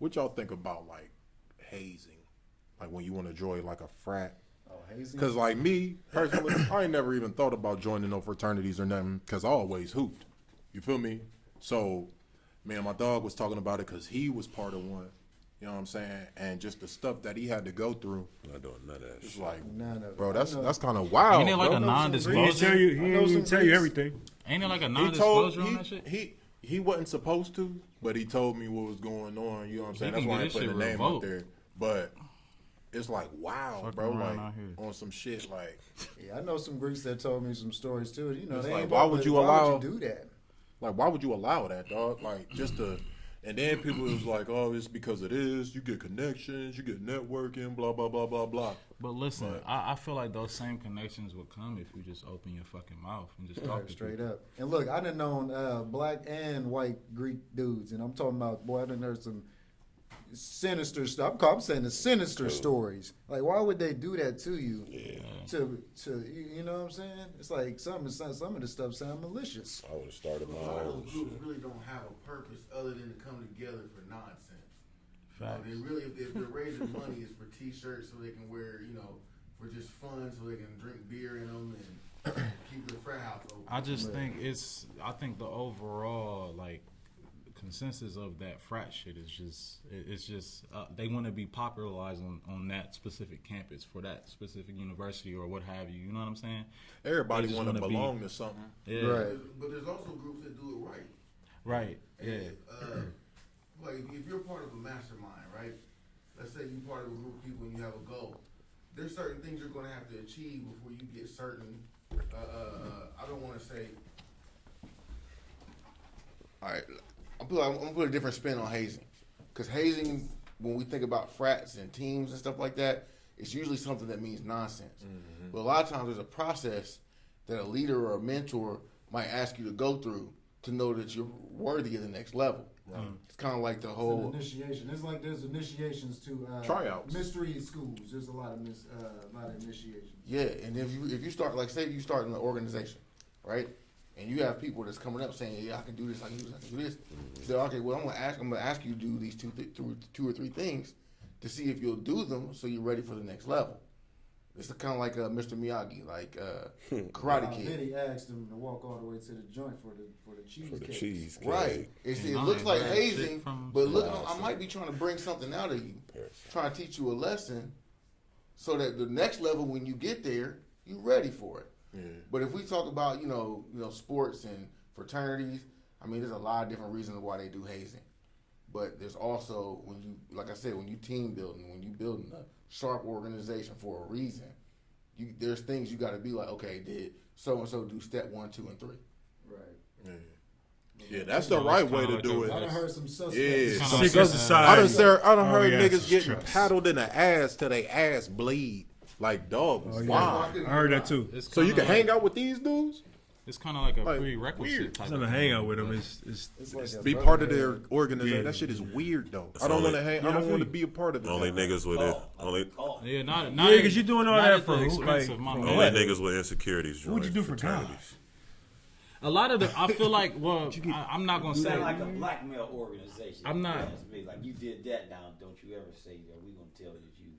[SPEAKER 6] What y'all think about, like, hazing? Like, when you want to join, like, a frat?
[SPEAKER 2] Oh, hazing?
[SPEAKER 6] Because, like, me, personally, I ain't never even thought about joining no fraternities or nothing because I always hooped. You feel me? So, man, my dog was talking about it because he was part of one. You know what I'm saying? And just the stuff that he had to go through.
[SPEAKER 4] Not doing none of that
[SPEAKER 6] It's
[SPEAKER 4] shit.
[SPEAKER 6] like,
[SPEAKER 2] None of it.
[SPEAKER 6] bro,
[SPEAKER 2] I
[SPEAKER 6] that's
[SPEAKER 2] know-
[SPEAKER 6] kind of wild.
[SPEAKER 5] Ain't it like
[SPEAKER 6] bro.
[SPEAKER 5] a
[SPEAKER 3] He didn't
[SPEAKER 5] non-disclosure?
[SPEAKER 3] tell you. He
[SPEAKER 2] I know
[SPEAKER 3] didn't even
[SPEAKER 2] some
[SPEAKER 3] tell you
[SPEAKER 2] Greeks.
[SPEAKER 3] everything.
[SPEAKER 5] Ain't it like a
[SPEAKER 6] He
[SPEAKER 5] non-disclosure
[SPEAKER 6] told
[SPEAKER 5] on that shit?
[SPEAKER 6] he wasn't supposed to, but he told me what was going on. You know what I'm saying? That's
[SPEAKER 5] can
[SPEAKER 6] why
[SPEAKER 5] get
[SPEAKER 6] I
[SPEAKER 5] his
[SPEAKER 6] put the
[SPEAKER 5] shit
[SPEAKER 6] name
[SPEAKER 5] revoked.
[SPEAKER 6] out there. But it's like, wow,
[SPEAKER 5] Fucking
[SPEAKER 6] bro,
[SPEAKER 5] around
[SPEAKER 6] like
[SPEAKER 5] out here.
[SPEAKER 6] on some shit, like
[SPEAKER 2] Yeah, I know some Greeks that told me some stories too. You know,
[SPEAKER 6] It's
[SPEAKER 2] they
[SPEAKER 6] like,
[SPEAKER 2] ain't
[SPEAKER 6] why
[SPEAKER 2] about
[SPEAKER 6] would
[SPEAKER 2] to-
[SPEAKER 6] you
[SPEAKER 2] why
[SPEAKER 6] allow-
[SPEAKER 2] would you do that?
[SPEAKER 6] why would you allow that, dog? Like just to. And then people was like, oh, it's because it is. You get connections, you get networking, blah blah blah blah blah.
[SPEAKER 5] But listen, I feel like those same connections would come if you just open your fucking mouth and just talk
[SPEAKER 2] Right,
[SPEAKER 5] to
[SPEAKER 2] straight
[SPEAKER 5] people.
[SPEAKER 2] up. And look, I done known black and white Greek dudes, and I'm talking about, boy, I done heard some sinister stuff. I'm saying the sinister stories. Like, why would they do that to you?
[SPEAKER 4] Yeah.
[SPEAKER 2] To you know what I'm saying? It's like some of the stuff sound malicious.
[SPEAKER 4] I would have started my
[SPEAKER 7] A lot of
[SPEAKER 4] own
[SPEAKER 7] those
[SPEAKER 4] shit.
[SPEAKER 7] groups really don't have a purpose other than to come together for nonsense.
[SPEAKER 5] Facts.
[SPEAKER 7] They really, if they're raising money, is for T-shirts so they can wear, for just fun, so they can drink beer in them and keep their frat house open.
[SPEAKER 5] I just think I think the overall like consensus of that frat shit is just they want to be popularized on that specific campus for that specific university or what have you. You know what I'm saying?
[SPEAKER 6] Everybody
[SPEAKER 5] They just
[SPEAKER 6] want to
[SPEAKER 5] wanna be-
[SPEAKER 6] belong to something.
[SPEAKER 5] Yeah.
[SPEAKER 2] Right.
[SPEAKER 7] But there's also groups that do it right.
[SPEAKER 5] Right. Yeah.
[SPEAKER 7] Like if you're part of a mastermind, right? Let's say you're part of a group of people and you have a goal. There's certain things you're going to have to achieve before you get certain. I don't want to say. All right, I'm gonna put a different spin on hazing, because hazing, when we think about frats and teams and stuff like that, it's usually something that means nonsense.
[SPEAKER 6] Mm-hmm.
[SPEAKER 7] But a lot of times there's a process that a leader or a mentor might ask you to go through to know that you're worthy of the next level. Right. It's kind of like the
[SPEAKER 2] It's
[SPEAKER 7] whole.
[SPEAKER 2] an initiation. It's like there's initiations to
[SPEAKER 6] Tryouts.
[SPEAKER 2] mystery schools. There's a lot of initiations.
[SPEAKER 7] Yeah, and if you start, like, say you start in an organization, right, and you have people that's coming up saying, yeah, I can do this, I can do this, I can do this. You say, okay, well, I'm gonna ask you to do these two or three things to see if you'll do them, so you're ready for the next level. It's kind of like Mr. Miyagi, like Karate Kid.
[SPEAKER 2] Then he asked him to walk all the way to the joint for the cheesecake.
[SPEAKER 4] For the cheesecake.
[SPEAKER 7] Right. It
[SPEAKER 5] And I
[SPEAKER 7] looks
[SPEAKER 5] ain't
[SPEAKER 7] like
[SPEAKER 5] heard
[SPEAKER 7] hazing,
[SPEAKER 5] shit from
[SPEAKER 7] but look,
[SPEAKER 4] Classic.
[SPEAKER 7] I might be trying to bring something out of you,
[SPEAKER 4] Parasite.
[SPEAKER 7] trying to teach you a lesson, so that the next level, when you get there, you're ready for it.
[SPEAKER 6] Yeah.
[SPEAKER 7] But if we talk about sports and fraternities, I mean, there's a lot of different reasons why they do hazing. But there's also when you team building, when you building a sharp organization for a reason, there's things you got to be like, okay, did so and so do step 1, 2, and 3?
[SPEAKER 2] Right.
[SPEAKER 6] Yeah, that's the right way to do
[SPEAKER 2] I done
[SPEAKER 6] it.
[SPEAKER 2] heard some suspects.
[SPEAKER 6] Yeah,
[SPEAKER 5] Kinda
[SPEAKER 3] Secret
[SPEAKER 5] like
[SPEAKER 3] society.
[SPEAKER 6] I done heard
[SPEAKER 3] yeah,
[SPEAKER 6] niggas
[SPEAKER 3] it's
[SPEAKER 6] getting
[SPEAKER 3] stress.
[SPEAKER 6] paddled in the ass till they ass bleed. Like, dog,
[SPEAKER 3] Oh, yeah.
[SPEAKER 6] why?
[SPEAKER 3] I heard that too.
[SPEAKER 5] It's
[SPEAKER 6] So you
[SPEAKER 5] kinda
[SPEAKER 6] can hang out with these dudes?
[SPEAKER 5] It's kind of like a
[SPEAKER 6] Like,
[SPEAKER 5] prerequisite
[SPEAKER 6] weird.
[SPEAKER 5] type
[SPEAKER 3] It's not
[SPEAKER 5] of
[SPEAKER 3] to
[SPEAKER 5] thing,
[SPEAKER 3] hang out with
[SPEAKER 5] but-
[SPEAKER 3] them. It's
[SPEAKER 2] It's like
[SPEAKER 6] Be
[SPEAKER 2] a
[SPEAKER 6] part of
[SPEAKER 2] brotherhood.
[SPEAKER 6] their organization.
[SPEAKER 3] Yeah.
[SPEAKER 6] That shit is weird, though.
[SPEAKER 4] It's
[SPEAKER 6] I don't
[SPEAKER 4] only-
[SPEAKER 6] want to hang.
[SPEAKER 3] Yeah,
[SPEAKER 6] I
[SPEAKER 3] I
[SPEAKER 6] don't
[SPEAKER 3] feel
[SPEAKER 6] want to
[SPEAKER 3] you.
[SPEAKER 6] be a part of it.
[SPEAKER 4] Only niggas with it. Only
[SPEAKER 5] Yeah, not
[SPEAKER 3] Yeah, 'cause you doing all
[SPEAKER 5] not
[SPEAKER 3] that
[SPEAKER 5] at the
[SPEAKER 3] for who?
[SPEAKER 5] expense
[SPEAKER 3] Like,
[SPEAKER 5] of my
[SPEAKER 3] for
[SPEAKER 5] man.
[SPEAKER 4] only
[SPEAKER 3] what?
[SPEAKER 4] niggas with insecurities.
[SPEAKER 3] What'd you
[SPEAKER 4] join
[SPEAKER 3] do for God?
[SPEAKER 4] fraternities.
[SPEAKER 5] A lot of the, I feel like, well, I'm not gonna say.
[SPEAKER 9] Sound like a blackmail organization.
[SPEAKER 5] I'm not-
[SPEAKER 9] if you ask me. Like, you did that. Now, don't you ever say that we gonna tell that you.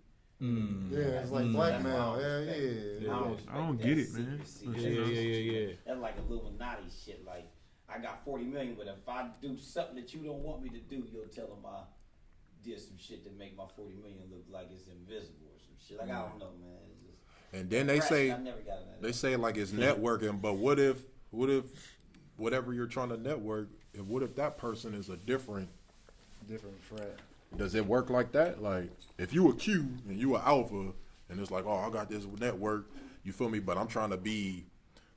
[SPEAKER 2] Yeah, it's like blackmail. Yeah.
[SPEAKER 3] I don't get it, man.
[SPEAKER 5] Yeah.
[SPEAKER 9] That's like Illuminati shit. Like, I got 40 million, but if I do something that you don't want me to do, you'll tell them I did some shit to make my 40 million look like it's invisible or some shit. Like, I don't know, man. It's just,
[SPEAKER 6] And then they
[SPEAKER 9] Right,
[SPEAKER 6] say
[SPEAKER 9] I never got into that.
[SPEAKER 6] they say like it's networking, but what if whatever you're trying to network, and what if that person is a different?
[SPEAKER 2] Frat.
[SPEAKER 6] Does it work like that? Like if you a Q and you a alpha, and it's like, oh, I got this network, you feel me? But I'm trying to be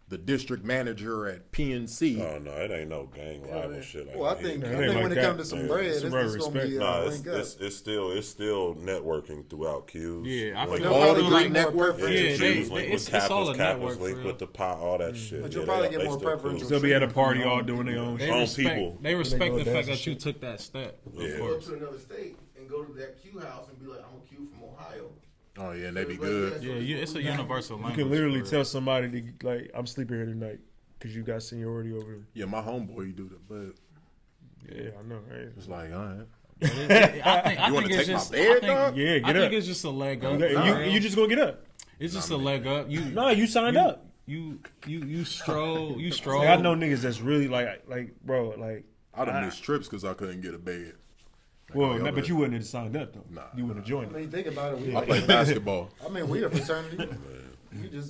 [SPEAKER 6] the district manager at PNC.
[SPEAKER 4] Oh no, it ain't no gang rival shit. Like
[SPEAKER 2] Well, I
[SPEAKER 4] that.
[SPEAKER 2] think,
[SPEAKER 3] Yeah,
[SPEAKER 2] I
[SPEAKER 3] it
[SPEAKER 2] think
[SPEAKER 3] ain't
[SPEAKER 2] when
[SPEAKER 3] like
[SPEAKER 2] it
[SPEAKER 3] that.
[SPEAKER 2] comes to some
[SPEAKER 4] Yeah.
[SPEAKER 2] bread,
[SPEAKER 3] Some
[SPEAKER 2] it's
[SPEAKER 3] real
[SPEAKER 2] just gonna
[SPEAKER 3] respect.
[SPEAKER 2] be
[SPEAKER 4] Nah,
[SPEAKER 2] link up.
[SPEAKER 4] it's still networking throughout Q's.
[SPEAKER 5] Yeah, I
[SPEAKER 4] Like,
[SPEAKER 5] feel-
[SPEAKER 6] all
[SPEAKER 5] I
[SPEAKER 6] the
[SPEAKER 5] feel
[SPEAKER 6] great
[SPEAKER 5] like
[SPEAKER 6] network.
[SPEAKER 4] Yeah,
[SPEAKER 5] Yeah,
[SPEAKER 4] Q's
[SPEAKER 5] they-
[SPEAKER 4] link with
[SPEAKER 5] it's all a
[SPEAKER 4] Kappa's,
[SPEAKER 5] network,
[SPEAKER 4] link
[SPEAKER 5] for
[SPEAKER 4] with the pot, all that shit.
[SPEAKER 2] But
[SPEAKER 4] Yeah,
[SPEAKER 2] you'll probably get
[SPEAKER 4] they
[SPEAKER 2] more
[SPEAKER 4] still
[SPEAKER 2] preferential.
[SPEAKER 4] cool.
[SPEAKER 3] They'll be at a party all doing their own
[SPEAKER 5] They
[SPEAKER 3] shit.
[SPEAKER 4] Own
[SPEAKER 5] respect,
[SPEAKER 4] people.
[SPEAKER 5] they respect
[SPEAKER 3] go
[SPEAKER 5] the
[SPEAKER 3] dance
[SPEAKER 5] fact
[SPEAKER 3] and
[SPEAKER 5] that you
[SPEAKER 3] shit.
[SPEAKER 5] took that step.
[SPEAKER 4] Yeah.
[SPEAKER 5] Of
[SPEAKER 7] Go
[SPEAKER 5] course.
[SPEAKER 7] to another state and go to that Q house and be like, I'm a Q from Ohio.
[SPEAKER 6] Oh yeah, and they be good.
[SPEAKER 5] Yeah, it's a universal
[SPEAKER 3] You
[SPEAKER 5] language.
[SPEAKER 3] can literally
[SPEAKER 5] for
[SPEAKER 3] tell somebody to, like, I'm sleeping here tonight because you got seniority over there.
[SPEAKER 6] Yeah, my homeboy do that, but
[SPEAKER 3] Yeah, I know. Right?
[SPEAKER 6] it's like, all right.
[SPEAKER 5] I
[SPEAKER 6] You wanna
[SPEAKER 5] think it's
[SPEAKER 6] take my
[SPEAKER 5] just,
[SPEAKER 6] bed,
[SPEAKER 5] I think,
[SPEAKER 6] dog?
[SPEAKER 3] Yeah,
[SPEAKER 5] I
[SPEAKER 3] get
[SPEAKER 5] think
[SPEAKER 3] up.
[SPEAKER 5] it's just a leg up.
[SPEAKER 3] You just gonna get up.
[SPEAKER 5] It's just a leg up.
[SPEAKER 3] No, you signed up.
[SPEAKER 5] You stroll.
[SPEAKER 3] Like, I know niggas that's really like, bro, like
[SPEAKER 6] I done missed trips because I couldn't get a bed.
[SPEAKER 3] Well, but you wouldn't have signed up though.
[SPEAKER 6] Nah,
[SPEAKER 3] You wouldn't have joined
[SPEAKER 2] I
[SPEAKER 3] it.
[SPEAKER 2] mean, think about it.
[SPEAKER 6] I play basketball.
[SPEAKER 2] I mean, we a fraternity.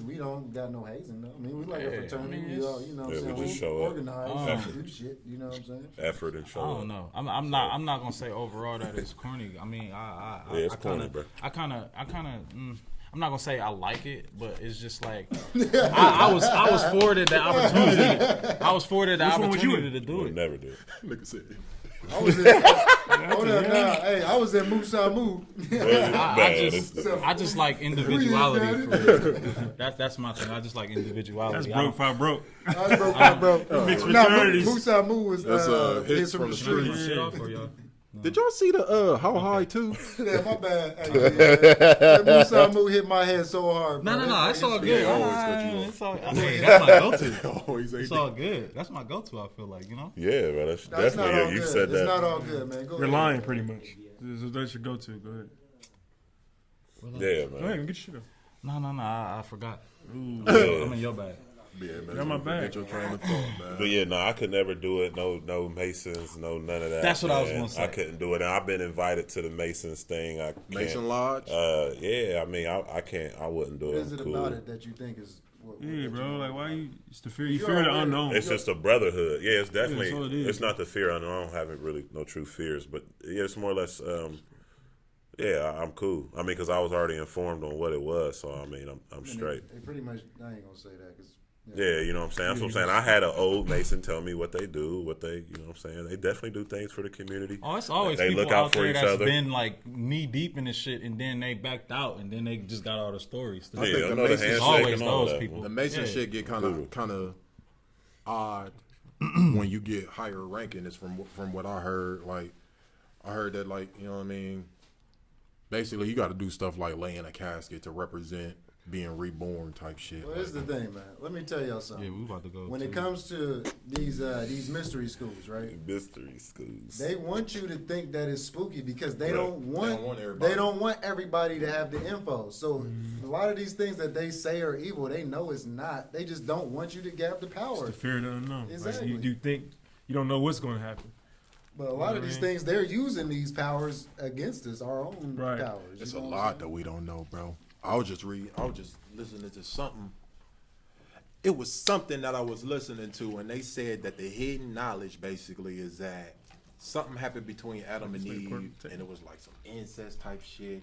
[SPEAKER 2] We don't got no hazing though. I mean, we like a fraternity. We all, you know, what I'm saying,
[SPEAKER 4] we just
[SPEAKER 2] we
[SPEAKER 4] show up.
[SPEAKER 2] organize, do shit. You know what I'm saying?
[SPEAKER 4] Effort and show
[SPEAKER 5] I
[SPEAKER 4] up.
[SPEAKER 5] don't know. I'm not gonna say overall that it's corny. I mean,
[SPEAKER 4] It's corny, bro.
[SPEAKER 5] I kind of. I'm not gonna say I like it, but it's just like I was afforded the opportunity. I was afforded the opportunity to do
[SPEAKER 4] Would
[SPEAKER 5] it.
[SPEAKER 4] never do it.
[SPEAKER 6] Nigga said,
[SPEAKER 2] I was in. Hold up, now. Hey, I was in Musamu.
[SPEAKER 5] I just like individuality. For real. That's my thing. I just like individuality.
[SPEAKER 3] That's broke, five broke.
[SPEAKER 2] I was broke.
[SPEAKER 3] Mixed
[SPEAKER 2] Nah,
[SPEAKER 3] fraternities.
[SPEAKER 2] Musamu was
[SPEAKER 6] That's hits from the
[SPEAKER 5] Really
[SPEAKER 6] streets.
[SPEAKER 5] shit off for y'all.
[SPEAKER 6] Did y'all see the How High too?
[SPEAKER 2] Yeah, my bad. Hey, that Musamu hit my head so hard. Bro.
[SPEAKER 5] No, it's all good.
[SPEAKER 6] Yeah, always cut you off.
[SPEAKER 5] It's all, hey, that's my go-to.
[SPEAKER 6] Always
[SPEAKER 5] It's all good. That's my go-to. I feel like, you know.
[SPEAKER 4] Yeah, bro. That's
[SPEAKER 2] No, it's not all
[SPEAKER 4] definitely you
[SPEAKER 2] good.
[SPEAKER 4] said
[SPEAKER 2] It's
[SPEAKER 4] that.
[SPEAKER 2] not all good, man. Go
[SPEAKER 3] You're
[SPEAKER 2] ahead.
[SPEAKER 3] lying pretty much. That's your go-to. Go ahead.
[SPEAKER 4] Yeah,
[SPEAKER 3] Go
[SPEAKER 4] man.
[SPEAKER 3] ahead and get your shit up.
[SPEAKER 5] No, I forgot.
[SPEAKER 4] Yeah.
[SPEAKER 5] I'm in your bag.
[SPEAKER 6] Yeah, man.
[SPEAKER 3] Got my back.
[SPEAKER 6] Get your train of thought, man.
[SPEAKER 4] But yeah, no, I could never do it. No Masons, none of that.
[SPEAKER 5] That's what I was
[SPEAKER 4] man.
[SPEAKER 5] gonna say.
[SPEAKER 4] I couldn't do it. And I've been invited to the Masons thing. I can't.
[SPEAKER 6] Mason Lodge.
[SPEAKER 4] Yeah, I mean, I can't. I wouldn't do
[SPEAKER 2] What
[SPEAKER 4] it.
[SPEAKER 2] is it
[SPEAKER 4] Cool.
[SPEAKER 2] about it that you think is? What
[SPEAKER 3] Yeah,
[SPEAKER 2] that
[SPEAKER 3] bro.
[SPEAKER 2] you-
[SPEAKER 3] Like, why you? It's the fear. You
[SPEAKER 2] You're
[SPEAKER 3] fear the
[SPEAKER 2] already-
[SPEAKER 3] unknown.
[SPEAKER 4] It's just a brotherhood. Yeah, it's definitely.
[SPEAKER 3] that's all it is.
[SPEAKER 4] It's not the fear. I don't have really no true fears, but yeah, it's more or less. Yeah, I'm cool. I mean, because I was already informed on what it was, so I mean, I'm straight.
[SPEAKER 2] They pretty much. I ain't gonna say that because.
[SPEAKER 4] Yeah, you know what I'm saying. That's what I'm saying. I had an old Mason tell me what they do, what they, you know what I'm saying. They definitely do things for the community.
[SPEAKER 5] Oh, it's always
[SPEAKER 4] They
[SPEAKER 5] people
[SPEAKER 4] look out
[SPEAKER 5] out
[SPEAKER 4] for
[SPEAKER 5] there
[SPEAKER 4] each
[SPEAKER 5] that's
[SPEAKER 4] other.
[SPEAKER 5] been like knee deep in this shit, and then they backed out, and then they just got all the stories.
[SPEAKER 6] I think
[SPEAKER 4] Yeah,
[SPEAKER 6] the
[SPEAKER 4] I know the
[SPEAKER 6] Masons
[SPEAKER 5] It's
[SPEAKER 4] handshake
[SPEAKER 5] always
[SPEAKER 4] and all
[SPEAKER 5] those
[SPEAKER 4] that.
[SPEAKER 5] people.
[SPEAKER 6] The Mason
[SPEAKER 5] Yeah.
[SPEAKER 6] shit get kind of odd when you get higher ranking. It's from what I heard. Like I heard that, like, you know what I mean. Basically, you got to do stuff like laying a casket to represent being reborn type shit.
[SPEAKER 2] Well, here's the thing, man. Let me tell y'all something.
[SPEAKER 5] Yeah, we about to go.
[SPEAKER 2] When it comes to these mystery schools, right?
[SPEAKER 4] Mystery schools.
[SPEAKER 2] They want you to think that it's spooky because they
[SPEAKER 4] Right.
[SPEAKER 2] don't want
[SPEAKER 6] everybody.
[SPEAKER 2] they don't want everybody to have the info. So a lot of these things that they say are evil, they know it's not. They just don't want you to get the
[SPEAKER 3] It's
[SPEAKER 2] power.
[SPEAKER 3] the fear of the unknown. Like,
[SPEAKER 2] Exactly.
[SPEAKER 3] you think you don't know what's going to happen.
[SPEAKER 2] But a lot of these things, they're using these powers against us, our own
[SPEAKER 3] Right.
[SPEAKER 2] powers.
[SPEAKER 6] It's
[SPEAKER 2] you
[SPEAKER 6] a
[SPEAKER 2] know what I'm
[SPEAKER 6] lot
[SPEAKER 2] saying?
[SPEAKER 6] that we don't know, bro. I was just listening to something. It was something that I was listening to, and they said that the hidden knowledge basically is that something happened between Adam and Eve, and it was like some incest type shit,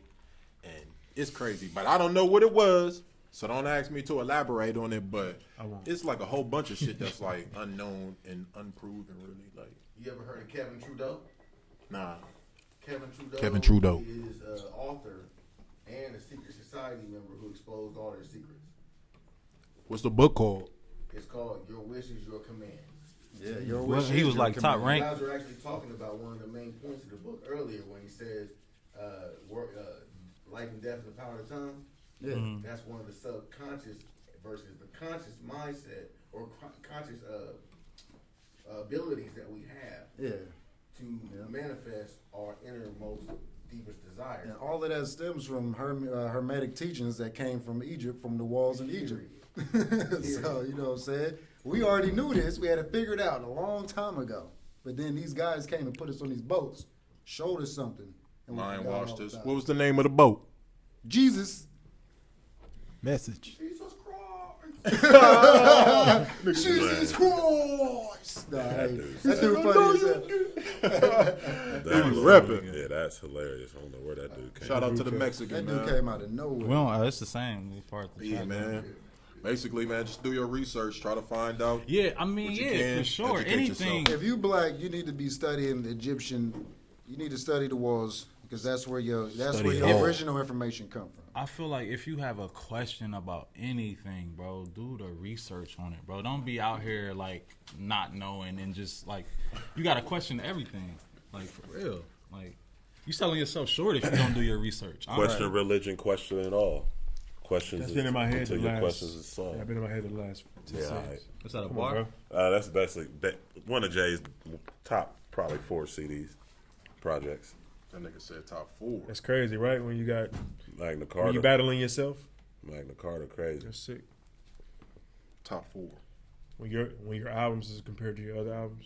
[SPEAKER 6] and it's crazy. But I don't know what it was, so don't ask me to elaborate on it. But
[SPEAKER 3] I won't.
[SPEAKER 6] it's like a whole bunch of shit that's like unknown and unproven, really. Like,
[SPEAKER 7] You ever heard of Kevin Trudeau?
[SPEAKER 6] nah.
[SPEAKER 7] Kevin Trudeau is an author and a secret society member who exposed all their secrets.
[SPEAKER 6] What's the book called?
[SPEAKER 7] It's called Your Wish Is Your Command.
[SPEAKER 2] Yeah, your
[SPEAKER 5] Well,
[SPEAKER 2] wish
[SPEAKER 5] he
[SPEAKER 2] is
[SPEAKER 5] was
[SPEAKER 2] your
[SPEAKER 5] like top
[SPEAKER 2] command.
[SPEAKER 7] You
[SPEAKER 5] rank.
[SPEAKER 7] guys were actually talking about one of the main points of the book earlier when he says life and death and the power of the tongue.
[SPEAKER 2] Yeah.
[SPEAKER 7] That's one of the subconscious versus the conscious mindset or conscious abilities that we have
[SPEAKER 2] Yeah.
[SPEAKER 7] to manifest our innermost, deepest desires.
[SPEAKER 2] And all of that stems from Hermetic teachings that came from Egypt, from the walls in Egypt. So, you know what I'm saying? We already knew this. We had it figured out a long time ago. But then these guys came and put us on these boats, showed us something. And we
[SPEAKER 6] Mind
[SPEAKER 2] forgot
[SPEAKER 6] watched
[SPEAKER 2] all
[SPEAKER 6] this.
[SPEAKER 2] about
[SPEAKER 6] What
[SPEAKER 2] it.
[SPEAKER 6] was the name of the boat?
[SPEAKER 2] Jesus.
[SPEAKER 6] Message.
[SPEAKER 7] Jesus Christ!
[SPEAKER 2] Jesus Christ! Nah,
[SPEAKER 4] That
[SPEAKER 2] hey,
[SPEAKER 4] dude's
[SPEAKER 2] that dude funny as hell.
[SPEAKER 4] That
[SPEAKER 6] was
[SPEAKER 4] was
[SPEAKER 6] rapping.
[SPEAKER 4] Yeah, that's hilarious. I don't know where that dude came
[SPEAKER 6] Shout
[SPEAKER 4] from.
[SPEAKER 6] out to the Mexican,
[SPEAKER 2] That dude
[SPEAKER 6] man.
[SPEAKER 2] came out of nowhere.
[SPEAKER 5] We don't. It's the same as far as the
[SPEAKER 6] Yeah,
[SPEAKER 5] track.
[SPEAKER 6] man. Basically, man, just do your research. Try to find out.
[SPEAKER 5] Yeah, I mean,
[SPEAKER 6] What you
[SPEAKER 5] yeah,
[SPEAKER 6] can,
[SPEAKER 5] for sure.
[SPEAKER 6] educate
[SPEAKER 5] Anything.
[SPEAKER 6] yourself.
[SPEAKER 2] If you black, you need to be studying Egyptian. You need to study the walls because that's where your
[SPEAKER 6] Study it all.
[SPEAKER 2] original information come from.
[SPEAKER 5] I feel like if you have a question about anything, bro, do the research on it, bro. Don't be out here like not knowing and just like you got to question everything, like for real. Like you selling yourself short if you don't do your research.
[SPEAKER 4] Question religion, question it all. Questions.
[SPEAKER 3] That's been in my head
[SPEAKER 4] until
[SPEAKER 3] the
[SPEAKER 4] your
[SPEAKER 3] last.
[SPEAKER 4] questions is solved.
[SPEAKER 3] Yeah, I've been in my head the last 10
[SPEAKER 4] Yeah,
[SPEAKER 3] seconds.
[SPEAKER 4] alright.
[SPEAKER 5] What's that, a
[SPEAKER 3] Come on,
[SPEAKER 5] bar?
[SPEAKER 3] bro.
[SPEAKER 4] That's basically one of Jay's top probably 4 CDs projects.
[SPEAKER 6] That nigga said top 4.
[SPEAKER 3] That's crazy, right? When you got
[SPEAKER 4] Magna
[SPEAKER 3] when
[SPEAKER 4] Carta.
[SPEAKER 3] you battling yourself,
[SPEAKER 4] Magna Carta, crazy.
[SPEAKER 3] that's sick.
[SPEAKER 6] Top 4.
[SPEAKER 3] When your albums is compared to your other albums,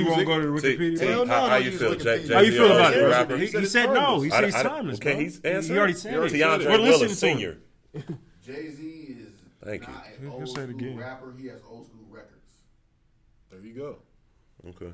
[SPEAKER 3] you won't go to the
[SPEAKER 4] T,
[SPEAKER 3] Wikipedia.
[SPEAKER 4] T,
[SPEAKER 2] Hell no,
[SPEAKER 4] how
[SPEAKER 2] I
[SPEAKER 4] you
[SPEAKER 2] use
[SPEAKER 4] feel?
[SPEAKER 2] Wikipedia.
[SPEAKER 3] How you feel about
[SPEAKER 2] Jay-Z
[SPEAKER 3] it?
[SPEAKER 2] rapper.
[SPEAKER 3] He said no. He said he's timeless, bro.
[SPEAKER 4] Okay, he's answered.
[SPEAKER 3] He already said it.
[SPEAKER 4] Tiandre
[SPEAKER 3] We're
[SPEAKER 4] Willis
[SPEAKER 3] listening to him.
[SPEAKER 4] Senior.
[SPEAKER 8] Jay-Z is
[SPEAKER 4] Thank
[SPEAKER 8] not
[SPEAKER 4] you.
[SPEAKER 8] an
[SPEAKER 3] He'll
[SPEAKER 8] old
[SPEAKER 3] say it
[SPEAKER 8] school
[SPEAKER 3] again.
[SPEAKER 8] rapper. He has old school records.
[SPEAKER 6] There you go.
[SPEAKER 4] Okay.